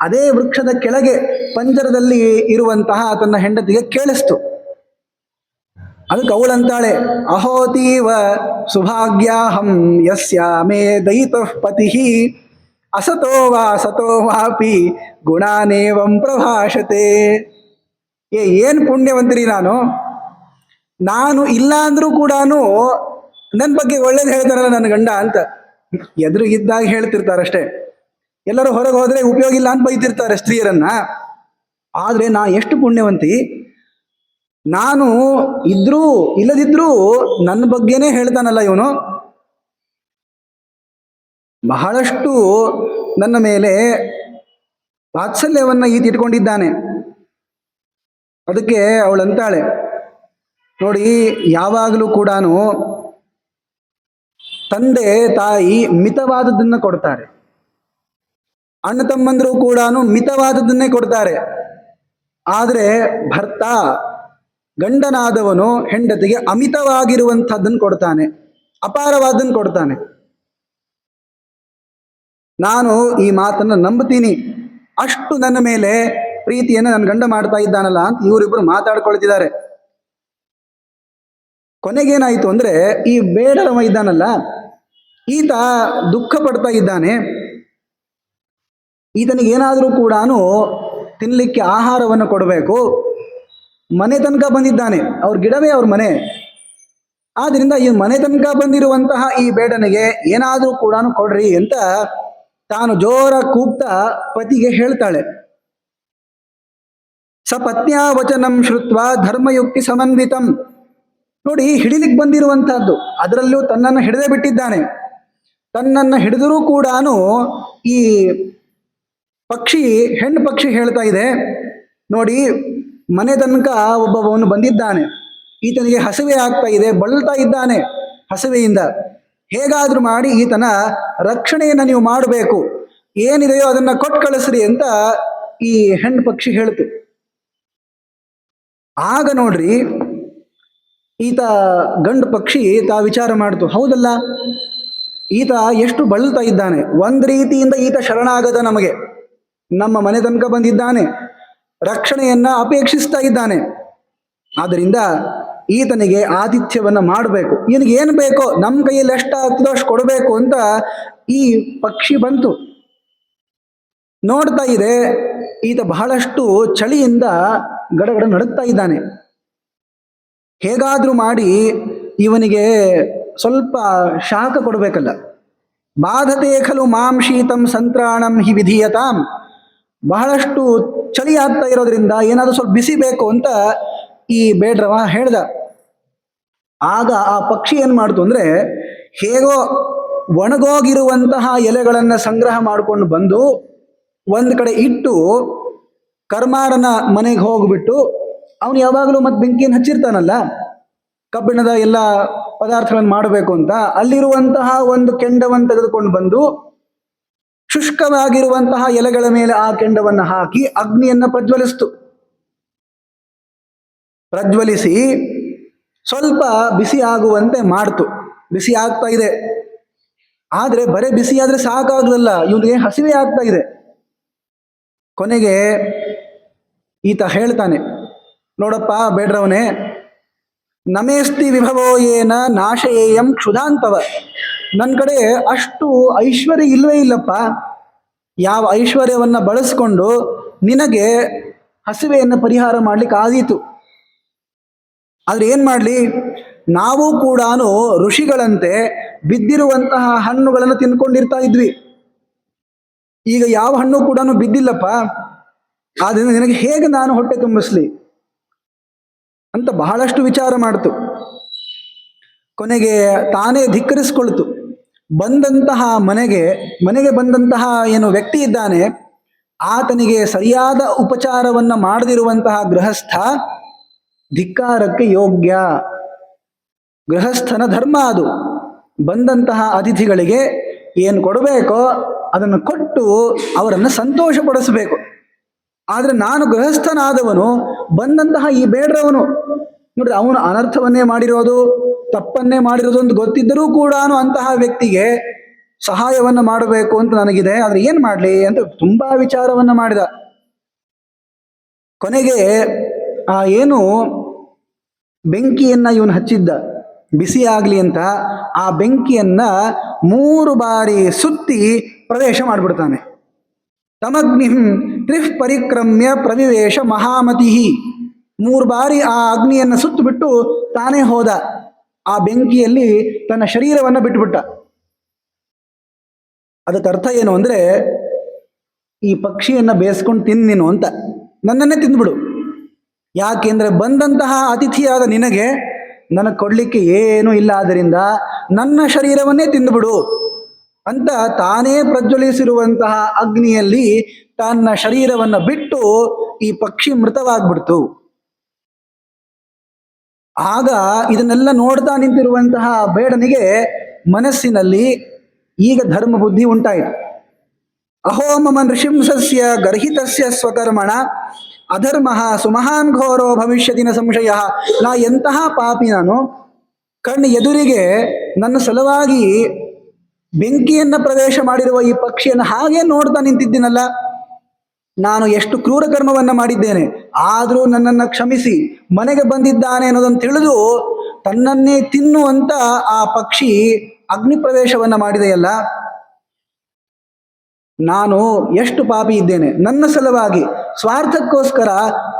ಅದೇ ವೃಕ್ಷದ ಕೆಳಗೆ ಪಂಜರದಲ್ಲಿ ಇರುವಂತಹ ತನ್ನ ಹೆಂಡತಿಗೆ ಕೇಳಿಸ್ತು. ಅದಕ್ಕೆ ಅವಳಂತಾಳೆ, ಅಹೋತೀವ ಸುಭಾಗ್ಯಾಹಂ ಯಸ್ಯ ಮೇ ದಯಿತಃ ಪತಿ ಅಸತೋ ವಾ ಸತೋ ವಾಪಿ ಗುಣಾನೇವಂ ಪ್ರಭಾಷತೆ. ಏನ್ ಪುಣ್ಯವಂತರಿ ನಾನು ಇಲ್ಲ ಅಂದ್ರೂ ಕೂಡ ನನ್ನ ಬಗ್ಗೆ ಒಳ್ಳೇದು ಹೇಳ್ತಾರಲ್ಲ ನನ್ನ ಗಂಡ ಅಂತ. ಎದುರಿಗಿದ್ದಾಗ ಹೇಳ್ತಿರ್ತಾರಷ್ಟೇ, ಎಲ್ಲರೂ ಹೊರಗೆ ಹೋದ್ರೆ ಉಪಯೋಗ ಇಲ್ಲ ಅಂತ ಬೈತಿರ್ತಾರೆ ಸ್ತ್ರೀಯರನ್ನ. ಆದ್ರೆ ನಾ ಎಷ್ಟು ಪುಣ್ಯವಂತಿ, ನಾನು ಇದ್ರೂ ಇಲ್ಲದಿದ್ರೂ ನನ್ನ ಬಗ್ಗೆನೇ ಹೇಳ್ತಾನಲ್ಲ ಇವನು. ಬಹಳಷ್ಟು ನನ್ನ ಮೇಲೆ ವಾತ್ಸಲ್ಯವನ್ನ ಈತ ಇಟ್ಕೊಂಡಿದ್ದಾನೆ. ಅದಕ್ಕೆ ಅವಳಂತಾಳೆ, ನೋಡಿ, ಯಾವಾಗಲೂ ಕೂಡ ತಂದೆ ತಾಯಿ ಮಿತವಾದದ್ದನ್ನ ಕೊಡ್ತಾರೆ, ಅಣ್ಣ ತಮ್ಮಂದ್ರು ಕೂಡ ಮಿತವಾದದ್ದನ್ನೇ ಕೊಡ್ತಾರೆ. ಆದರೆ ಭರ್ತ, ಗಂಡನಾದವನು ಹೆಂಡತಿಗೆ ಅಮಿತವಾಗಿರುವಂಥದ್ದನ್ನು ಕೊಡ್ತಾನೆ, ಅಪಾರವಾದನ್ನು ಕೊಡ್ತಾನೆ. ನಾನು ಈ ಮಾತನ್ನು ನಂಬುತ್ತೀನಿ. ಅಷ್ಟು ನನ್ನ ಮೇಲೆ ಪ್ರೀತಿಯನ್ನು ನನ್ನ ಗಂಡ ಮಾಡ್ತಾ ಇದ್ದಾನಲ್ಲ ಅಂತ ಇವರಿಬ್ಬರು ಮಾತಾಡ್ಕೊಳ್ತಿದ್ದಾರೆ. ಕೊನೆಗೇನಾಯಿತು ಅಂದ್ರೆ, ಈ ಬೇಡರವ ಇದ್ದಾನಲ್ಲ ಈತ ದುಃಖ ಪಡ್ತಾ ಇದ್ದಾನೆ. ಈತನಿಗೆ ಏನಾದರೂ ಕೂಡ ತಿನ್ನಲಿಕ್ಕೆ ಆಹಾರವನ್ನು ಕೊಡಬೇಕು. ಮನೆ ತನಕ ಬಂದಿದ್ದಾನೆ, ಅವ್ರ ಗಿಡವೇ ಅವ್ರ ಮನೆ. ಆದ್ರಿಂದ ಈ ಮನೆ ತನಕ ಬಂದಿರುವಂತಹ ಈ ಬೇಡನಿಗೆ ಏನಾದರೂ ಕೂಡ ಕೊಡ್ರಿ ಅಂತ ತಾನು ಜೋರ ಕೂಗ್ತಾ ಪತಿಗೆ ಹೇಳ್ತಾಳೆ. ಸ ಪತ್ನ್ಯಾ ವಚನಂ ಶ್ರುತ್ವ ಧರ್ಮಯುಕ್ತಿ ಸಮನ್ವಿತಂ. ನೋಡಿ, ಹಿಡಿಲಿಕ್ಕೆ ಬಂದಿರುವಂತಹದ್ದು, ಅದರಲ್ಲೂ ತನ್ನನ್ನು ಹಿಡಿದೇ ಬಿಟ್ಟಿದ್ದಾನೆ. ತನ್ನನ್ನು ಹಿಡಿದರೂ ಕೂಡ ಈ ಪಕ್ಷಿ, ಹೆಣ್ಣು ಪಕ್ಷಿ ಹೇಳ್ತಾ ಇದೆ, ನೋಡಿ, ಮನೆ ತನಕ ಒಬ್ಬವನು ಬಂದಿದ್ದಾನೆ, ಈತನಿಗೆ ಹಸಿವೆ ಆಗ್ತಾ ಇದೆ, ಬಳಲ್ತಾ ಇದ್ದಾನೆ ಹಸಿವೆಯಿಂದ. ಹೇಗಾದ್ರೂ ಮಾಡಿ ಈತನ ರಕ್ಷಣೆಯನ್ನು ನೀವು ಮಾಡಬೇಕು, ಏನಿದೆಯೋ ಅದನ್ನ ಕೊಟ್ಟು ಕಳಿಸ್ರಿ ಅಂತ ಈ ಹೆಣ್ಣು ಪಕ್ಷಿ ಹೇಳ್ತು. ಆಗ ನೋಡ್ರಿ ಈತ ಗಂಡು ಪಕ್ಷಿ ವಿಚಾರ ಮಾಡ್ತು, ಹೌದಲ್ಲ ಈತ ಎಷ್ಟು ಬಳಲ್ತಾ ಇದ್ದಾನೆ, ಒಂದ್ ರೀತಿಯಿಂದ ಈತ ಶರಣಾಗದ, ನಮಗೆ ನಮ್ಮ ಮನೆ ತನಕ ಬಂದಿದ್ದಾನೆ, ರಕ್ಷಣೆಯನ್ನ ಅಪೇಕ್ಷಿಸ್ತಾ ಇದ್ದಾನೆ. ಆದ್ದರಿಂದ ಈತನಿಗೆ ಆತಿಥ್ಯವನ್ನ ಮಾಡಬೇಕು, ಇವನಿಗೆ ಏನು ಬೇಕೋ ನಮ್ಮ ಕೈಯಲ್ಲಿ ಎಷ್ಟಾಗ್ತದೋ ಅಷ್ಟು ಕೊಡಬೇಕು ಅಂತ ಈ ಪಕ್ಷಿ ಬಂತು. ನೋಡ್ತಾ ಇದೆ, ಈತ ಬಹಳಷ್ಟು ಚಳಿಯಿಂದ ಗಡಗಡ ನಡುಗ್ತಾ ಇದ್ದಾನೆ. ಹೇಗಾದ್ರೂ ಮಾಡಿ ಇವನಿಗೆ ಸ್ವಲ್ಪ ಶಾಖ ಕೊಡಬೇಕಲ್ಲ. ಬಾಧತೆ ಖಲು ಮಾಂ ಶೀತಂ ಸಂತ್ರಾಣಂ ಹಿ ವಿಧೀಯತಾಂ. ಬಹಳಷ್ಟು ಚಳಿ ಆಗ್ತಾ ಇರೋದ್ರಿಂದ ಏನಾದರೂ ಸ್ವಲ್ಪ ಬಿಸಿ ಬೇಕು ಅಂತ ಈ ಬೇಡ್ರವ ಹೇಳ್ದ. ಆಗ ಆ ಪಕ್ಷಿ ಏನು ಮಾಡ್ತು ಅಂದ್ರೆ, ಹೇಗೋ ಒಣಗೋಗಿರುವಂತಹ ಎಲೆಗಳನ್ನು ಸಂಗ್ರಹ ಮಾಡಿಕೊಂಡು ಬಂದು ಒಂದು ಕಡೆ ಇಟ್ಟು, ಕರ್ಮಾರನ ಮನೆಗೆ ಹೋಗ್ಬಿಟ್ಟು, ಅವನು ಯಾವಾಗಲೂ ಮತ್ತೆ ಬೆಂಕಿಯನ್ನು ಹಚ್ಚಿರ್ತಾನಲ್ಲ ಕಬ್ಬಿಣದ ಎಲ್ಲ ಪದಾರ್ಥಗಳನ್ನು ಮಾಡಬೇಕು ಅಂತ, ಅಲ್ಲಿರುವಂತಹ ಒಂದು ಕೆಂಡವನ್ನು ತೆಗೆದುಕೊಂಡು ಬಂದು ಶುಷ್ಕವಾಗಿರುವಂತಹ ಎಲೆಗಳ ಮೇಲೆ ಆ ಕೆಂಡವನ್ನು ಹಾಕಿ ಅಗ್ನಿಯನ್ನು ಪ್ರಜ್ವಲಿಸಿ ಸ್ವಲ್ಪ ಬಿಸಿ ಆಗುವಂತೆ ಮಾಡ್ತು. ಬಿಸಿ ಆಗ್ತಾ ಇದೆ, ಆದರೆ ಬರೇ ಬಿಸಿ ಆದ್ರೆ ಸಾಕಾಗ್ಲಿಲ್ಲ, ಇವನಿಗೆ ಹಸಿವೆ ಆಗ್ತಾ ಇದೆ. ಕೊನೆಗೆ ಈತ ಹೇಳ್ತಾನೆ, ನೋಡಪ್ಪ ಬೇಡ್ರವನೇ, ನಮೇಸ್ತಿ ವಿಭವೋ ಏನ ನಾಶಯೇಯಂ ಕ್ಷುಧಾಂತವ. ನನ್ನ ಕಡೆ ಅಷ್ಟು ಐಶ್ವರ್ಯ ಇಲ್ಲವೇ ಇಲ್ಲಪ್ಪ, ಯಾವ ಐಶ್ವರ್ಯವನ್ನು ಬಳಸ್ಕೊಂಡು ನಿನಗೆ ಹಸಿವೆಯನ್ನು ಪರಿಹಾರ ಮಾಡ್ಲಿಕ್ಕೆ ಆದೀತು. ಆದ್ರೆ ಏನ್ ಮಾಡ್ಲಿ, ನಾವು ಕೂಡ ಋಷಿಗಳಂತೆ ಬಿದ್ದಿರುವಂತಹ ಹಣ್ಣುಗಳನ್ನು ತಿನ್ಕೊಂಡಿರ್ತಾ ಇದ್ವಿ. ಈಗ ಯಾವ ಹಣ್ಣು ಕೂಡ ಬಿದ್ದಿಲ್ಲಪ್ಪ, ಆದ್ರಿಂದ ನಿನಗೆ ಹೇಗೆ ನಾನು ಹೊಟ್ಟೆ ತುಂಬಿಸ್ಲಿ ಅಂತ ಬಹಳಷ್ಟು ವಿಚಾರ ಮಾಡ್ತು. ಕೊನೆಗೆ ತಾನೇ ಧಿಕ್ಕರಿಸ್ಕೊಳ್ತು. ಬಂದಂತಹ ಮನೆಗೆ ಬಂದಂತಹ ಏನು ವ್ಯಕ್ತಿ ಇದ್ದಾನೆ, ಆತನಿಗೆ ಸರಿಯಾದ ಉಪಚಾರವನ್ನ ಮಾಡದಿರುವಂತಹ ಗೃಹಸ್ಥ ಧಿಕ್ಕಾರಕ್ಕೆ ಯೋಗ್ಯ. ಗೃಹಸ್ಥನ ಧರ್ಮ ಅದು. ಬಂದಂತಹ ಅತಿಥಿಗಳಿಗೆ ಏನು ಕೊಡಬೇಕೋ ಅದನ್ನು ಕೊಟ್ಟು ಅವರನ್ನು ಸಂತೋಷಪಡಿಸಬೇಕು. ಆದರೆ ನಾನು ಗೃಹಸ್ಥನಾದವನು, ಬಂದಂತಹ ಈ ಬೇಡ್ರವನು ನೋಡ್ರಿ, ಅವನು ಅನರ್ಥವನ್ನೇ ಮಾಡಿರೋದು, ತಪ್ಪನ್ನೇ ಮಾಡಿರೋದು ಅಂತ ಗೊತ್ತಿದ್ದರೂ ಕೂಡ ಅಂತಹ ವ್ಯಕ್ತಿಗೆ ಸಹಾಯವನ್ನು ಮಾಡಬೇಕು ಅಂತ ನನಗಿದೆ, ಆದ್ರೆ ಏನ್ ಮಾಡ್ಲಿ ಅಂತ ತುಂಬಾ ವಿಚಾರವನ್ನ ಮಾಡಿದ. ಕೊನೆಗೆ ಏನು ಬೆಂಕಿಯನ್ನ ಇವನು ಹಚ್ಚಿದ್ದ ಬಿಸಿ ಆಗ್ಲಿ ಅಂತ, ಆ ಬೆಂಕಿಯನ್ನ 3 ಬಾರಿ ಸುತ್ತಿ ಪ್ರವೇಶ ಮಾಡಿಬಿಡ್ತಾನೆ. ತಮಗ್ನಿಂ ತ್ರಿಫ್ ಪರಿಕ್ರಮ್ಯ ಪ್ರವಿವೇಶ ಮಹಾಮತಿ. 3 ಬಾರಿ ಆ ಅಗ್ನಿಯನ್ನು ಸುತ್ತು ಬಿಟ್ಟು ತಾನೇ ಹೋದ. ಆ ಬೆಂಕಿಯಲ್ಲಿ ತನ್ನ ಶರೀರವನ್ನು ಬಿಟ್ಟುಬಿಟ್ಟ. ಅದಕ್ಕೆ ಅರ್ಥ ಏನು ಅಂದ್ರೆ, ಈ ಪಕ್ಷಿಯನ್ನ ಬೇಯಿಸ್ಕೊಂಡು ತಿಂದಿನು ಅಂತ, ನನ್ನನ್ನೇ ತಿಂದ್ಬಿಡು. ಯಾಕೆಂದ್ರೆ ಬಂದಂತಹ ಅತಿಥಿಯಾದ ನಿನಗೆ ನನಗೆ ಕೊಡ್ಲಿಕ್ಕೆ ಏನೂ ಇಲ್ಲ, ಆದ್ದರಿಂದ ನನ್ನ ಶರೀರವನ್ನೇ ತಿಂದುಬಿಡು ಅಂತ ತಾನೇ ಪ್ರಜ್ವಲಿಸಿರುವಂತಹ ಅಗ್ನಿಯಲ್ಲಿ ತನ್ನ ಶರೀರವನ್ನು ಬಿಟ್ಟು ಈ ಪಕ್ಷಿ ಮೃತವಾಗ್ಬಿಡ್ತು. ಆಗ ಇದನ್ನೆಲ್ಲ ನೋಡ್ತಾ ನಿಂತಿರುವಂತಹ ಬೇಡನಿಗೆ ಮನಸ್ಸಿನಲ್ಲಿ ಈಗ ಧರ್ಮ ಬುದ್ಧಿ ಉಂಟಾಯಿತು. ಅಹೋ ಮಮ ನೃಶಂಸಸ್ಯ ಗರ್ಹಿತಸ್ಯ ಸ್ವಕರ್ಮಣ ಅಧರ್ಮ ಸುಮಹಾನ್ ಘೋರೋ ಭವಿಷ್ಯತಿನ ಸಂಶಯ. ನಾ ಎಂತಹ ಪಾಪಿ, ನಾನು ಕಣ್ಣು ಎದುರಿಗೆ ನನ್ನ ಸಲುವಾಗಿ ಬೆಂಕಿಯನ್ನ ಪ್ರವೇಶ ಮಾಡಿರುವ ಈ ಪಕ್ಷಿಯನ್ನು ಹಾಗೆ ನೋಡ್ತಾ ನಿಂತಿದ್ದೀನಲ್ಲ, ನಾನು ಎಷ್ಟು ಕ್ರೂರ ಕರ್ಮವನ್ನ ಮಾಡಿದ್ದೇನೆ, ಆದರೂ ನನ್ನನ್ನು ಕ್ಷಮಿಸಿ ಮನೆಗೆ ಬಂದಿದ್ದಾನೆ ಅನ್ನೋದನ್ನು ತಿಳಿದು ತನ್ನನ್ನೇ ತಿನ್ನುವಂತ ಆ ಪಕ್ಷಿ ಅಗ್ನಿ ಪ್ರವೇಶವನ್ನ ಮಾಡಿದೆಯಲ್ಲ, ನಾನು ಎಷ್ಟು ಪಾಪಿ ಇದ್ದೇನೆ, ನನ್ನ ಸಲುವಾಗಿ ಸ್ವಾರ್ಥಕ್ಕೋಸ್ಕರ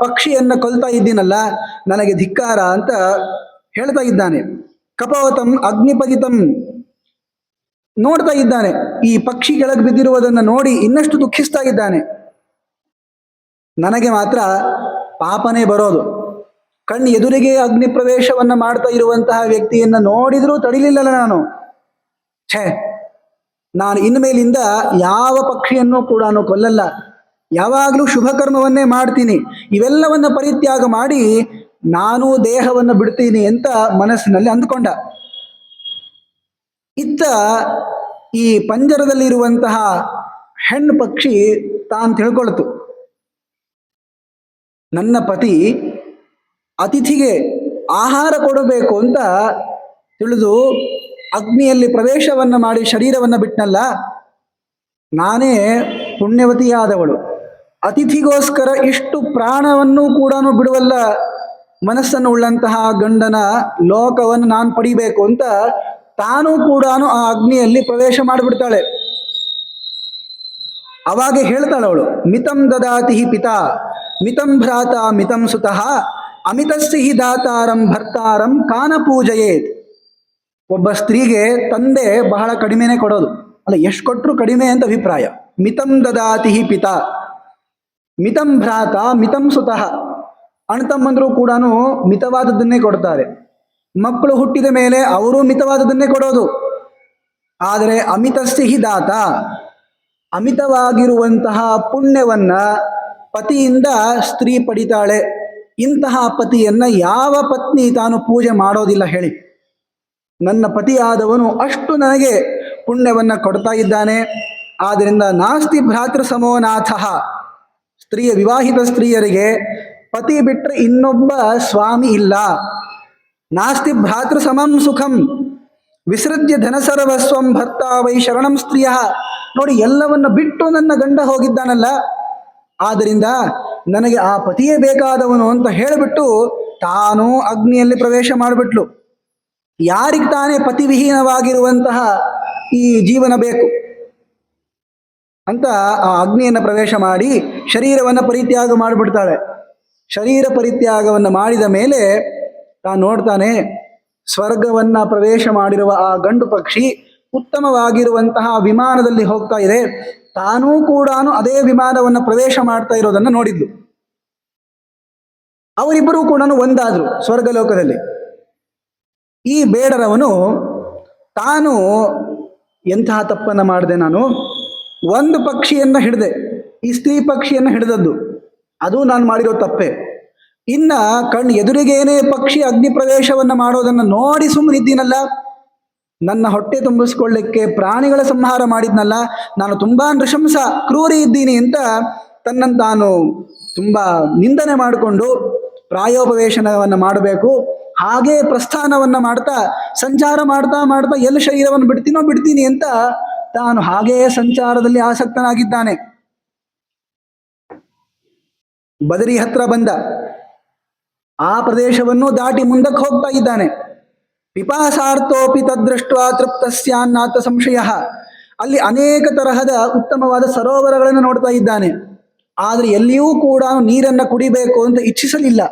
ಪಕ್ಷಿಯನ್ನ ಕೊಲ್ತಾ ಇದ್ದೀನಲ್ಲ, ನನಗೆ ಧಿಕ್ಕಾರ ಅಂತ ಹೇಳ್ತಾ ಇದ್ದಾನೆ. ಕಪೋತಂ ಅಗ್ನಿಪತಿತಂ ನೋಡ್ತಾ ಇದ್ದಾನೆ. ಈ ಪಕ್ಷಿ ಕೆಳಗೆ ಬಿದ್ದಿರುವುದನ್ನು ನೋಡಿ ಇನ್ನಷ್ಟು ದುಃಖಿಸ್ತಾ ಇದ್ದಾನೆ. ನನಗೆ ಮಾತ್ರ ಪಾಪನೇ ಬರೋದು. ಕಣ್ಣು ಎದುರಿಗೆ ಅಗ್ನಿ ಪ್ರವೇಶವನ್ನ ಮಾಡ್ತಾ ಇರುವಂತಹ ವ್ಯಕ್ತಿಯನ್ನ ನೋಡಿದ್ರೂ ತಡಿಲಿಲ್ಲಲ್ಲ ನಾನು. ನಾನು ಇನ್ಮೇಲಿಂದ ಯಾವ ಪಕ್ಷಿಯನ್ನು ಕೂಡ ಕೊಲ್ಲಲ್ಲ, ಯಾವಾಗಲೂ ಶುಭ ಕರ್ಮವನ್ನೇ ಮಾಡ್ತೀನಿ. ಇವೆಲ್ಲವನ್ನ ಪರಿತ್ಯಾಗ ಮಾಡಿ ನಾನು ದೇಹವನ್ನು ಬಿಡ್ತೀನಿ ಅಂತ ಮನಸ್ಸಿನಲ್ಲಿ ಅಂದುಕೊಂಡ. ಇತ್ತ ಈ ಪಂಜರದಲ್ಲಿರುವಂತಹ ಹೆಣ್ಣು ಪಕ್ಷಿ ತಾನು ತಿಳ್ಕೊಳ್ತು, ನನ್ನ ಪತಿ ಅತಿಥಿಗೆ ಆಹಾರ ಕೊಡಬೇಕು ಅಂತ ತಿಳಿದು ಅಗ್ನಿಯಲ್ಲಿ ಪ್ರವೇಶವನ್ನು ಮಾಡಿ ಶರೀರವನ್ನು ಬಿಟ್ಟನಲ್ಲ, ನಾನೇ ಪುಣ್ಯವತಿಯಾದವಳು. ಅತಿಥಿಗೋಸ್ಕರ ಇಷ್ಟು ಪ್ರಾಣವನ್ನು ಕೂಡ ಬಿಡುವಲ್ಲ ಮನಸ್ಸನ್ನು ಉಳ್ಳಂತಹ ಗಂಡನ ಲೋಕವನ್ನು ನಾನು ಪಡಿಬೇಕು ಅಂತ ತಾನೂ ಕೂಡ ಆ ಅಗ್ನಿಯಲ್ಲಿ ಪ್ರವೇಶ ಮಾಡಿಬಿಡ್ತಾಳೆ. ಅವಾಗ ಹೇಳ್ತಾಳೆ ಅವಳು, ಮಿತಂ ದದಾತಿ ಹಿ ಪಿತಾ ಮಿತಂ ಭ್ರಾತ ಮಿತಂ ಸುತಃ ಅಮಿತಸ್ಸಿ ಹಿ ದಾತಾರಂ ಭರ್ತಾರಂ ಕಾನ ಪೂಜಯೇತ್. ಒಬ್ಬ ಸ್ತ್ರೀಗೆ ತಂದೆ ಬಹಳ ಕಡಿಮೆನೇ ಕೊಡೋದು, ಅಲ್ಲ ಎಷ್ಟು ಕೊಟ್ಟರು ಕಡಿಮೆ ಅಂತ ಅಭಿಪ್ರಾಯ. ಮಿತಂ ದದಾತಿ ಹಿ ಪಿತಾ ಮಿತಂ ಭ್ರಾತ ಮಿತಂ ಸುತಃ, ಅಣ್ತಮ್ಮಂದ್ರು ಕೂಡ ಮಿತವಾದದ್ದನ್ನೇ ಕೊಡ್ತಾರೆ. ಮಕ್ಕಳು ಹುಟ್ಟಿದ ಮೇಲೆ ಅವರು ಮಿತವಾದದ್ದನ್ನೇ ಕೊಡೋದು. ಆದರೆ ಅಮಿತಸ್ಸಿ ಹಿ ದಾತ, ಅಮಿತವಾಗಿರುವಂತಹ ಪುಣ್ಯವನ್ನ ಪತಿಯಿಂದ ಸ್ತ್ರೀ ಪಡಿತಾಳೆ. ಇಂತಹ ಪತಿಯನ್ನ ಯಾವ ಪತ್ನಿ ತಾನು ಪೂಜೆ ಮಾಡೋದಿಲ್ಲ ಹೇಳಿ? ನನ್ನ ಪತಿಯಾದವನು ಅಷ್ಟು ನನಗೆ ಪುಣ್ಯವನ್ನ ಕೊಡ್ತಾ ಇದ್ದಾನೆ. ಆದ್ದರಿಂದ ನಾಸ್ತಿ ಭ್ರಾತೃ ಸಮೋನಾಥ, ಸ್ತ್ರೀಯ ವಿವಾಹಿತ ಸ್ತ್ರೀಯರಿಗೆ ಪತಿ ಬಿಟ್ಟರೆ ಇನ್ನೊಬ್ಬ ಸ್ವಾಮಿ ಇಲ್ಲ. ನಾಸ್ತಿ ಭ್ರಾತೃ ಸಮಂ ಸುಖಂ ವಿಸೃಜ್ಯ ಧನಸರ್ವಸ್ವಂ ಭರ್ತ ವೈ ಶರಣಂ ಸ್ತ್ರೀಯ. ನೋಡಿ, ಎಲ್ಲವನ್ನ ಬಿಟ್ಟು ನನ್ನ ಗಂಡ ಹೋಗಿದ್ದಾನಲ್ಲ, ಆದ್ದರಿಂದ ನನಗೆ ಆ ಪತಿಯೇ ಬೇಕಾದವನು ಅಂತ ಹೇಳಿಬಿಟ್ಟು ತಾನು ಅಗ್ನಿಯಲ್ಲಿ ಪ್ರವೇಶ ಮಾಡಿಬಿಟ್ಲು. ಯಾರಿಗೆ ತಾನೇ ಪತಿವಿಹೀನವಾಗಿರುವಂತಹ ಈ ಜೀವನ ಬೇಕು ಅಂತ ಆ ಅಗ್ನಿಯನ್ನು ಪ್ರವೇಶ ಮಾಡಿ ಶರೀರವನ್ನು ಪರಿತ್ಯಾಗ ಮಾಡಿಬಿಡ್ತಾಳೆ. ಶರೀರ ಪರಿತ್ಯಾಗವನ್ನು ಮಾಡಿದ ಮೇಲೆ ತಾನು ನೋಡ್ತಾನೆ, ಸ್ವರ್ಗವನ್ನ ಪ್ರವೇಶ ಮಾಡಿರುವ ಆ ಗಂಡು ಪಕ್ಷಿ ಉತ್ತಮವಾಗಿರುವಂತಹ ವಿಮಾನದಲ್ಲಿ ಹೋಗ್ತಾ ಇದೆ. ತಾನೂ ಕೂಡ ಅದೇ ವಿಮಾನವನ್ನು ಪ್ರವೇಶ ಮಾಡ್ತಾ ಇರೋದನ್ನು ನೋಡಿದ್ಲು. ಅವರಿಬ್ಬರೂ ಕೂಡ ಒಂದಾದ್ರು ಸ್ವರ್ಗಲೋಕದಲ್ಲಿ. ಈ ಬೇಡರವನು ತಾನು ಎಂತಹ ತಪ್ಪನ್ನು ಮಾಡಿದೆ, ನಾನು ಒಂದು ಪಕ್ಷಿಯನ್ನು ಹಿಡಿದೆ, ಈ ಸ್ತ್ರೀ ಪಕ್ಷಿಯನ್ನು ಹಿಡಿದದ್ದು, ಅದು ನಾನು ಮಾಡಿರೋ ತಪ್ಪೆ. ಇನ್ನ ಕಣ್ಣು ಎದುರಿಗೇನೆ ಪಕ್ಷಿ ಅಗ್ನಿ ಪ್ರವೇಶವನ್ನು ಮಾಡೋದನ್ನು ನೋಡಿ ಸುಮ್ಮನಿದ್ದೀನಲ್ಲ, ನನ್ನ ಹೊಟ್ಟೆ ತುಂಬಿಸ್ಕೊಳ್ಳಿಕ್ಕೆ ಪ್ರಾಣಿಗಳ ಸಂಹಾರ ಮಾಡಿದ್ನಲ್ಲ, ನಾನು ತುಂಬಾ ನೃಶಂಸ ಕ್ರೂರಿ ಇದ್ದೀನಿ ಅಂತ ತನ್ನನ್ನು ತಾನು ತುಂಬಾ ನಿಂದನೆ ಮಾಡಿಕೊಂಡು ಪ್ರಾಯೋಪವೇಶನವನ್ನು ಮಾಡಬೇಕು. ಹಾಗೇ ಪ್ರಸ್ಥಾನವನ್ನು ಮಾಡ್ತಾ ಸಂಚಾರ ಮಾಡ್ತಾ ಮಾಡ್ತಾ ಎಲ್ಲಿ ಶರೀರವನ್ನು ಬಿಡ್ತೀನಿ ಅಂತ ತಾನು ಹಾಗೇ ಸಂಚಾರದಲ್ಲಿ ಆಸಕ್ತನಾಗಿದ್ದಾನೆ. ಬದರಿ ಹತ್ರ ಬಂದ, ಆ ಪ್ರದೇಶವನ್ನು ದಾಟಿ ಮುಂದಕ್ಕೆ ಹೋಗ್ತಾ ಇದ್ದಾನೆ. ಪಿಪಾಸಾರ್ಥೋಪಿ ತದ್ದೃಷ್ಟ ತೃಪ್ತಸ್ಯಾನ್ನಾತ ಸಂಶಯ. ಅಲ್ಲಿ ಅನೇಕ ತರಹದ ಉತ್ತಮವಾದ ಸರೋವರಗಳನ್ನು ನೋಡ್ತಾ ಇದ್ದಾನೆ. ಆದರೆ ಎಲ್ಲಿಯೂ ಕೂಡ ನೀರನ್ನು ಕುಡಿಬೇಕು ಅಂತ ಇಚ್ಛಿಸಲಿಲ್ಲ.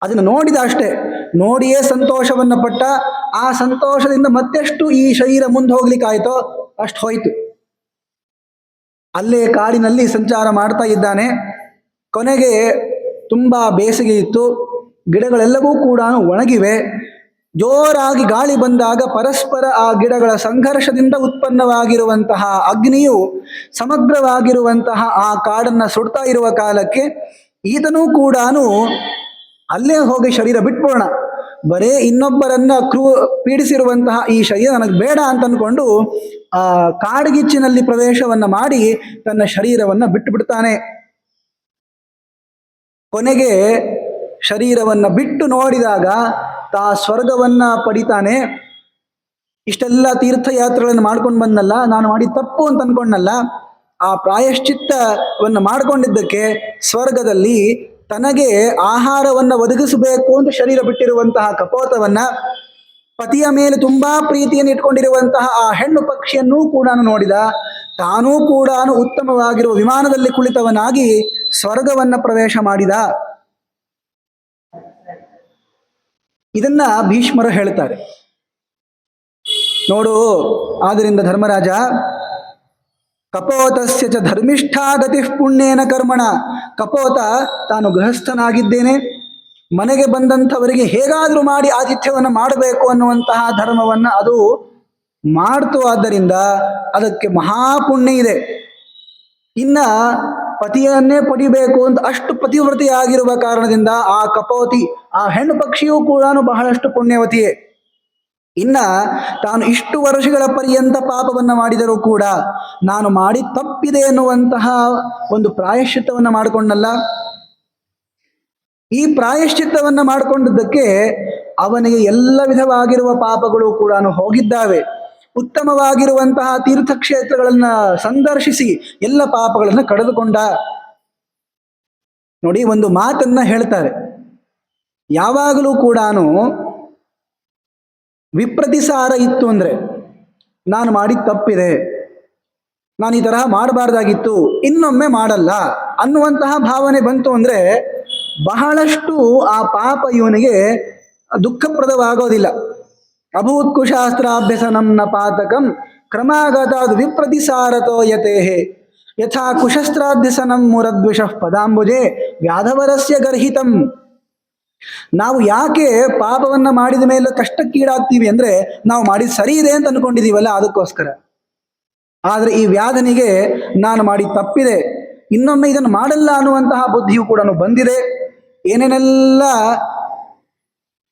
ಅದನ್ನು ನೋಡಿದ ಅಷ್ಟೇ, ನೋಡಿಯೇ ಸಂತೋಷವನ್ನು ಪಟ್ಟ. ಆ ಸಂತೋಷದಿಂದ ಮತ್ತೆಷ್ಟು ಈ ಶರೀರ ಮುಂದೆ ಹೋಗ್ಲಿಕ್ಕಾಯ್ತೋ ಅಷ್ಟು ಹೋಯ್ತು. ಅಲ್ಲೇ ಕಾಡಿನಲ್ಲಿ ಸಂಚಾರ ಮಾಡ್ತಾ ಇದ್ದಾನೆ. ಕೊನೆಗೆ ತುಂಬಾ ಬೇಸಿಗೆ ಇತ್ತು, ಗಿಡಗಳೆಲ್ಲವೂ ಕೂಡ ಒಣಗಿವೆ. ಜೋರಾಗಿ ಗಾಳಿ ಬಂದಾಗ ಪರಸ್ಪರ ಆ ಗಿಡಗಳ ಸಂಘರ್ಷದಿಂದ ಉತ್ಪನ್ನವಾಗಿರುವಂತಹ ಅಗ್ನಿಯು ಸಮಗ್ರವಾಗಿರುವಂತಹ ಆ ಕಾಡನ್ನು ಸುಡ್ತಾ ಇರುವ ಕಾಲಕ್ಕೆ ಈತನೂ ಕೂಡ ಅಲ್ಲೇ ಹೋಗಿ ಶರೀರ ಬಿಟ್ಬಿಡೋಣ, ಬರೇ ಇನ್ನೊಬ್ಬರನ್ನ ಪೀಡಿಸಿರುವಂತಹ ಈ ಶರೀರ ನನಗೆ ಬೇಡ ಅಂತ ಅಂದ್ಕೊಂಡು ಆ ಕಾಡ್ಗಿಚ್ಚಿನಲ್ಲಿ ಪ್ರವೇಶವನ್ನ ಮಾಡಿ ತನ್ನ ಶರೀರವನ್ನ ಬಿಟ್ಟು ಬಿಡ್ತಾನೆ. ಕೊನೆಗೆ ಶರೀರವನ್ನ ಬಿಟ್ಟು ನೋಡಿದಾಗ ತಾ ಸ್ವರ್ಗವನ್ನ ಪಡಿತಾನೆ. ಇಷ್ಟೆಲ್ಲ ತೀರ್ಥಯಾತ್ರೆಗಳನ್ನು ಮಾಡ್ಕೊಂಡು ಬಂದಲ್ಲ, ನಾನು ಮಾಡಿದ ತಪ್ಪು ಅಂತ ಅನ್ಕೊಂಡಲ್ಲ, ಆ ಪ್ರಾಯಶ್ಚಿತ್ತವನ್ನು ಮಾಡಿಕೊಂಡಿದ್ದಕ್ಕೆ ಸ್ವರ್ಗದಲ್ಲಿ ತನಗೆ ಆಹಾರವನ್ನು ಒದಗಿಸಬೇಕು ಅಂತ ಶರೀರ ಬಿಟ್ಟಿರುವಂತಹ ಕಪೋತವನ್ನ, ಪತಿಯ ಮೇಲೆ ತುಂಬಾ ಪ್ರೀತಿಯನ್ನು ಇಟ್ಕೊಂಡಿರುವಂತಹ ಆ ಹೆಣ್ಣು ಪಕ್ಷಿಯನ್ನೂ ಕೂಡ ನೋಡಿದ. ತಾನೂ ಕೂಡ ಉತ್ತಮವಾಗಿರುವ ವಿಮಾನದಲ್ಲಿ ಕುಳಿತವನಾಗಿ ಸ್ವರ್ಗವನ್ನ ಪ್ರವೇಶ ಮಾಡಿದ. ಇದನ್ನ ಭೀಷ್ಮರು ಹೇಳ್ತಾರೆ. ನೋಡು, ಆದ್ದರಿಂದ ಧರ್ಮರಾಜ, ಕಪೋತಸ್ಯ ಚ ಧರ್ಮಿಷ್ಠಾ ಗತಿ ಪುಣ್ಯೇನ ಕರ್ಮಣ. ಕಪೋತ ತಾನು ಗೃಹಸ್ಥನಾಗಿದ್ದೇನೆ, ಮನೆಗೆ ಬಂದಂಥವರಿಗೆ ಹೇಗಾದರೂ ಮಾಡಿ ಆತಿಥ್ಯವನ್ನು ಮಾಡಬೇಕು ಅನ್ನುವಂತಹ ಧರ್ಮವನ್ನು ಅದು ಮಾಡ್ತು. ಆದ್ದರಿಂದ ಅದಕ್ಕೆ ಮಹಾಪುಣ್ಯ ಇದೆ. ಇನ್ನ ಪತಿಯನ್ನೇ ಪಡಿಬೇಕು ಅಂತ ಅಷ್ಟು ಪತಿವ್ರತೆಯಾಗಿರುವ ಕಾರಣದಿಂದ ಆ ಕಪೋತಿ, ಆ ಹೆಣ್ಣು ಪಕ್ಷಿಯೂ ಕೂಡ ಬಹಳಷ್ಟು ಪುಣ್ಯವತಿಯೇ. ಇನ್ನ ತಾನು ಇಷ್ಟು ವರ್ಷಗಳ ಪರ್ಯಂತ ಪಾಪವನ್ನ ಮಾಡಿದರೂ ಕೂಡ ನಾನು ಮಾಡಿ ತಪ್ಪಿದೆ ಎನ್ನುವಂತಹ ಒಂದು ಪ್ರಾಯಶ್ಚಿತ್ತವನ್ನ ಮಾಡಿಕೊಂಡಲ್ಲ. ಈ ಪ್ರಾಯಶ್ಚಿತ್ತವನ್ನ ಮಾಡಿಕೊಂಡದ್ದಕ್ಕೆ ಅವನಿಗೆ ಎಲ್ಲ ವಿಧವಾಗಿರುವ ಪಾಪಗಳು ಕೂಡ ಹೋಗಿದ್ದಾವೆ. ಉತ್ತಮವಾಗಿರುವಂತಹ ತೀರ್ಥಕ್ಷೇತ್ರಗಳನ್ನ ಸಂದರ್ಶಿಸಿ ಎಲ್ಲ ಪಾಪಗಳನ್ನ ಕಳೆದುಕೊಂಡ. ನೋಡಿ, ಒಂದು ಮಾತನ್ನ ಹೇಳ್ತಾರೆ, ಯಾವಾಗಲೂ ಕೂಡ ವಿಪ್ರತಿಸಾರ ಇತ್ತು ಅಂದ್ರೆ ನಾನು ಮಾಡಿದ ತಪ್ಪಿದೆ, ನಾನು ಈ ತರಹ ಮಾಡಬಾರ್ದಾಗಿತ್ತು, ಇನ್ನೊಮ್ಮೆ ಮಾಡಲ್ಲ ಅನ್ನುವಂತಹ ಭಾವನೆ ಬಂತು ಅಂದ್ರೆ ಬಹಳಷ್ಟು ಆ ಪಾಪ ಇವನಿಗೆ ದುಃಖಪ್ರದವಾಗೋದಿಲ್ಲ. ಅಭೂತ್ಕುಶಾಸ್ತ್ರಾಭ್ಯಸನಂ ನ ಪಾತಕಂ ಕ್ರಮಾಗತಾದ್ ವಿಪ್ರತಿಸಾರತೋ ಯತೇಹೇ ಯಥಾ ಕುಶಸ್ತ್ರಾಭ್ಯಸನಂ ಮುರದ್ವಿಷಃ ಪದಾಂಬುಜೆ ವ್ಯಾಧವರಸ್ಯ ಗರ್ಹಿತಂ. ನಾವು ಯಾಕೆ ಪಾಪವನ್ನ ಮಾಡಿದ ಮೇಲೆ ಕಷ್ಟಕ್ಕೀಡಾಗ್ತೀವಿ ಅಂದ್ರೆ ನಾವು ಮಾಡಿದ ಸರಿ ಇದೆ ಅಂತ ಅನ್ಕೊಂಡಿದೀವಲ್ಲ, ಅದಕ್ಕೋಸ್ಕರ. ಆದ್ರೆ ಈ ವ್ಯಾಧನಿಗೆ ನಾನು ಮಾಡಿ ತಪ್ಪಿದೆ, ಇನ್ನೊಮ್ಮೆ ಇದನ್ನು ಮಾಡಲ್ಲ ಅನ್ನುವಂತಹ ಬುದ್ಧಿಯು ಕೂಡ ಬಂದಿದೆ. ಏನೇನೆಲ್ಲ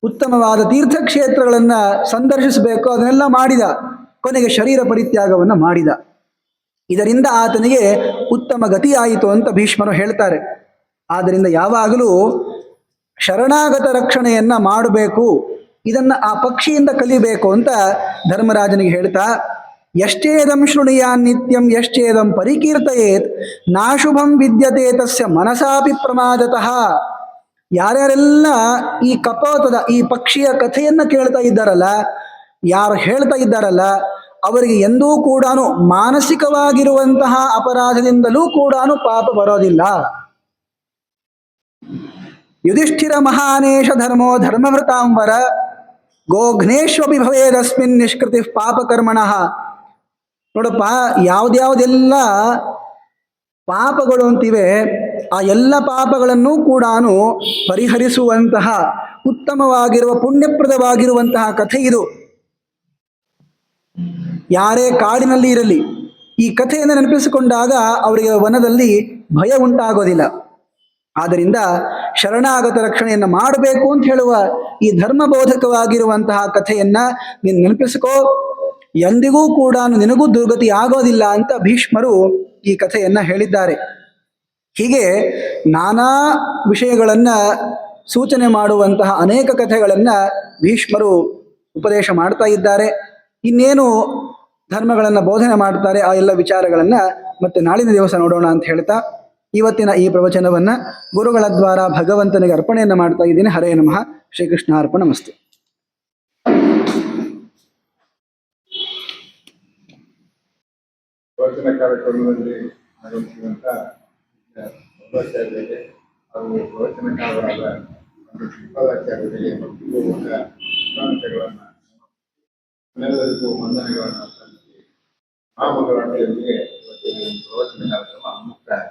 ಉತ್ತಮವಾದ ತೀರ್ಥಕ್ಷೇತ್ರಗಳನ್ನ ಸಂದರ್ಶಿಸಬೇಕು ಅದನ್ನೆಲ್ಲ ಮಾಡಿದ. ಕೊನೆಗೆ ಶರೀರ ಪರಿತ್ಯಾಗವನ್ನ ಮಾಡಿದ. ಇದರಿಂದ ಆತನಿಗೆ ಉತ್ತಮ ಗತಿಯಾಯಿತು ಅಂತ ಭೀಷ್ಮರು ಹೇಳ್ತಾರೆ. ಆದ್ದರಿಂದ ಯಾವಾಗಲೂ ಶರಣಾಗತ ರಕ್ಷಣೆಯನ್ನ ಮಾಡಬೇಕು, ಇದನ್ನ ಆ ಪಕ್ಷಿಯಿಂದ ಕಲಿಬೇಕು ಅಂತ ಧರ್ಮರಾಜನಿಗೆ ಹೇಳ್ತಾ, ಯಶ್ಚೇದಂ ಶೃಣುಯಾನ್ ನಿತ್ಯಂ ಯಶ್ಚೇದಂ ಪರಿಕೀರ್ತಯೇತ್ ನಾಶುಭಂ ವಿದ್ಯತೆ ತಸ್ಯ ಮನಸಾಪಿ ಪ್ರಮಾದತಃ. ಯಾರ್ಯಾರೆಲ್ಲ ಈ ಕಪೋತದ ಈ ಪಕ್ಷಿಯ ಕಥೆಯನ್ನ ಕೇಳ್ತಾ ಇದ್ದಾರಲ್ಲ, ಯಾರು ಹೇಳ್ತಾ ಇದ್ದಾರಲ್ಲ, ಅವರಿಗೆ ಎಂದೂ ಕೂಡ ಮಾನಸಿಕವಾಗಿರುವಂತಹ ಅಪರಾಧದಿಂದಲೂ ಕೂಡ ಪಾಪ ಬರೋದಿಲ್ಲ. ಯುಧಿಷ್ಠಿರ ಮಹಾನೇಶ ಧರ್ಮೋ ಧರ್ಮಭೃತಾಂಬರ ಗೋಘ್ನೇಶ್ವಪಿ ಭವೇದಸ್ಮಿನ್ ನಿಷ್ಕೃತಿ ಪಾಪಕರ್ಮಣಃ. ನೋಡಪ್ಪ, ಯಾವ್ದ್ಯಾವ್ದೆಲ್ಲ ಪಾಪಗಳು ಅಂತಿವೆ ಆ ಎಲ್ಲ ಪಾಪಗಳನ್ನು ಕೂಡ ಪರಿಹರಿಸುವಂತಹ ಉತ್ತಮವಾಗಿರುವ ಪುಣ್ಯಪ್ರದವಾಗಿರುವಂತಹ ಕಥೆ ಇದು. ಯಾರೇ ಕಾಡಿನಲ್ಲಿ ಇರಲಿ ಈ ಕಥೆಯನ್ನು ನೆನಪಿಸಿಕೊಂಡಾಗ ಅವರಿಗೆ ವನದಲ್ಲಿ ಭಯ ಉಂಟಾಗೋದಿಲ್ಲ. ಆದ್ದರಿಂದ ಶರಣಾಗತ ರಕ್ಷಣೆಯನ್ನು ಮಾಡಬೇಕು ಅಂತ ಹೇಳುವ ಈ ಧರ್ಮಬೋಧಕವಾಗಿರುವಂತಹ ಕಥೆಯನ್ನ ನೀನು ನೆನಪಿಸಿಕೋ, ಎಂದಿಗೂ ಕೂಡ ನಿನಗೂ ದುರ್ಗತಿ ಆಗೋದಿಲ್ಲ ಅಂತ ಭೀಷ್ಮರು ಈ ಕಥೆಯನ್ನ ಹೇಳಿದ್ದಾರೆ. ಹೀಗೆ ನಾನಾ ವಿಷಯಗಳನ್ನ ಸೂಚನೆ ಮಾಡುವಂತಹ ಅನೇಕ ಕಥೆಗಳನ್ನ ಭೀಷ್ಮರು ಉಪದೇಶ ಮಾಡ್ತಾ ಇದ್ದಾರೆ. ಇನ್ನೇನು ಧರ್ಮಗಳನ್ನು ಬೋಧನೆ ಮಾಡ್ತಾರೆ ಆ ಎಲ್ಲ ವಿಚಾರಗಳನ್ನ ಮತ್ತೆ ನಾಳಿನ ದಿವಸ ನೋಡೋಣ ಅಂತ ಹೇಳ್ತಾ ಇವತ್ತಿನ ಈ ಪ್ರವಚನವನ್ನ ಗುರುಗಳ ದ್ವಾರ ಭಗವಂತನಿಗೆ ಅರ್ಪಣೆಯನ್ನು ಮಾಡ್ತಾ ಇದ್ದೀನಿ. ಹರೇ ನಮಃ. ಶ್ರೀಕೃಷ್ಣ ಅರ್ಪಣಮಸ್ತು. ಪ್ರವಚನ ಕಾರ್ಯಕ್ರಮದಲ್ಲಿ ಆಗಮಿಸಿದಂತ ಮಧ್ವಾಚಾರ್ಯರಿಗೆ ಹಾಗೂ ಪ್ರವಚನಕಾರರಾದ ಶ್ರೀಪಾದಾಚಾರ್ಯರಿಗೆ ಮತ್ತು ಸಿದ್ಧಾಂತಗಳನ್ನು ನೆರೆದರಿಗೂ ವಂದನೆಗಳನ್ನು ಸಲ್ಲಿಸಿ ಆ ಮಂಗಳಾರತಿಯೊಂದಿಗೆ ಇವತ್ತಿನ ಪ್ರವಚನ ಕಾರ್ಯಕ್ರಮ ಮುಕ್ತಾಯ.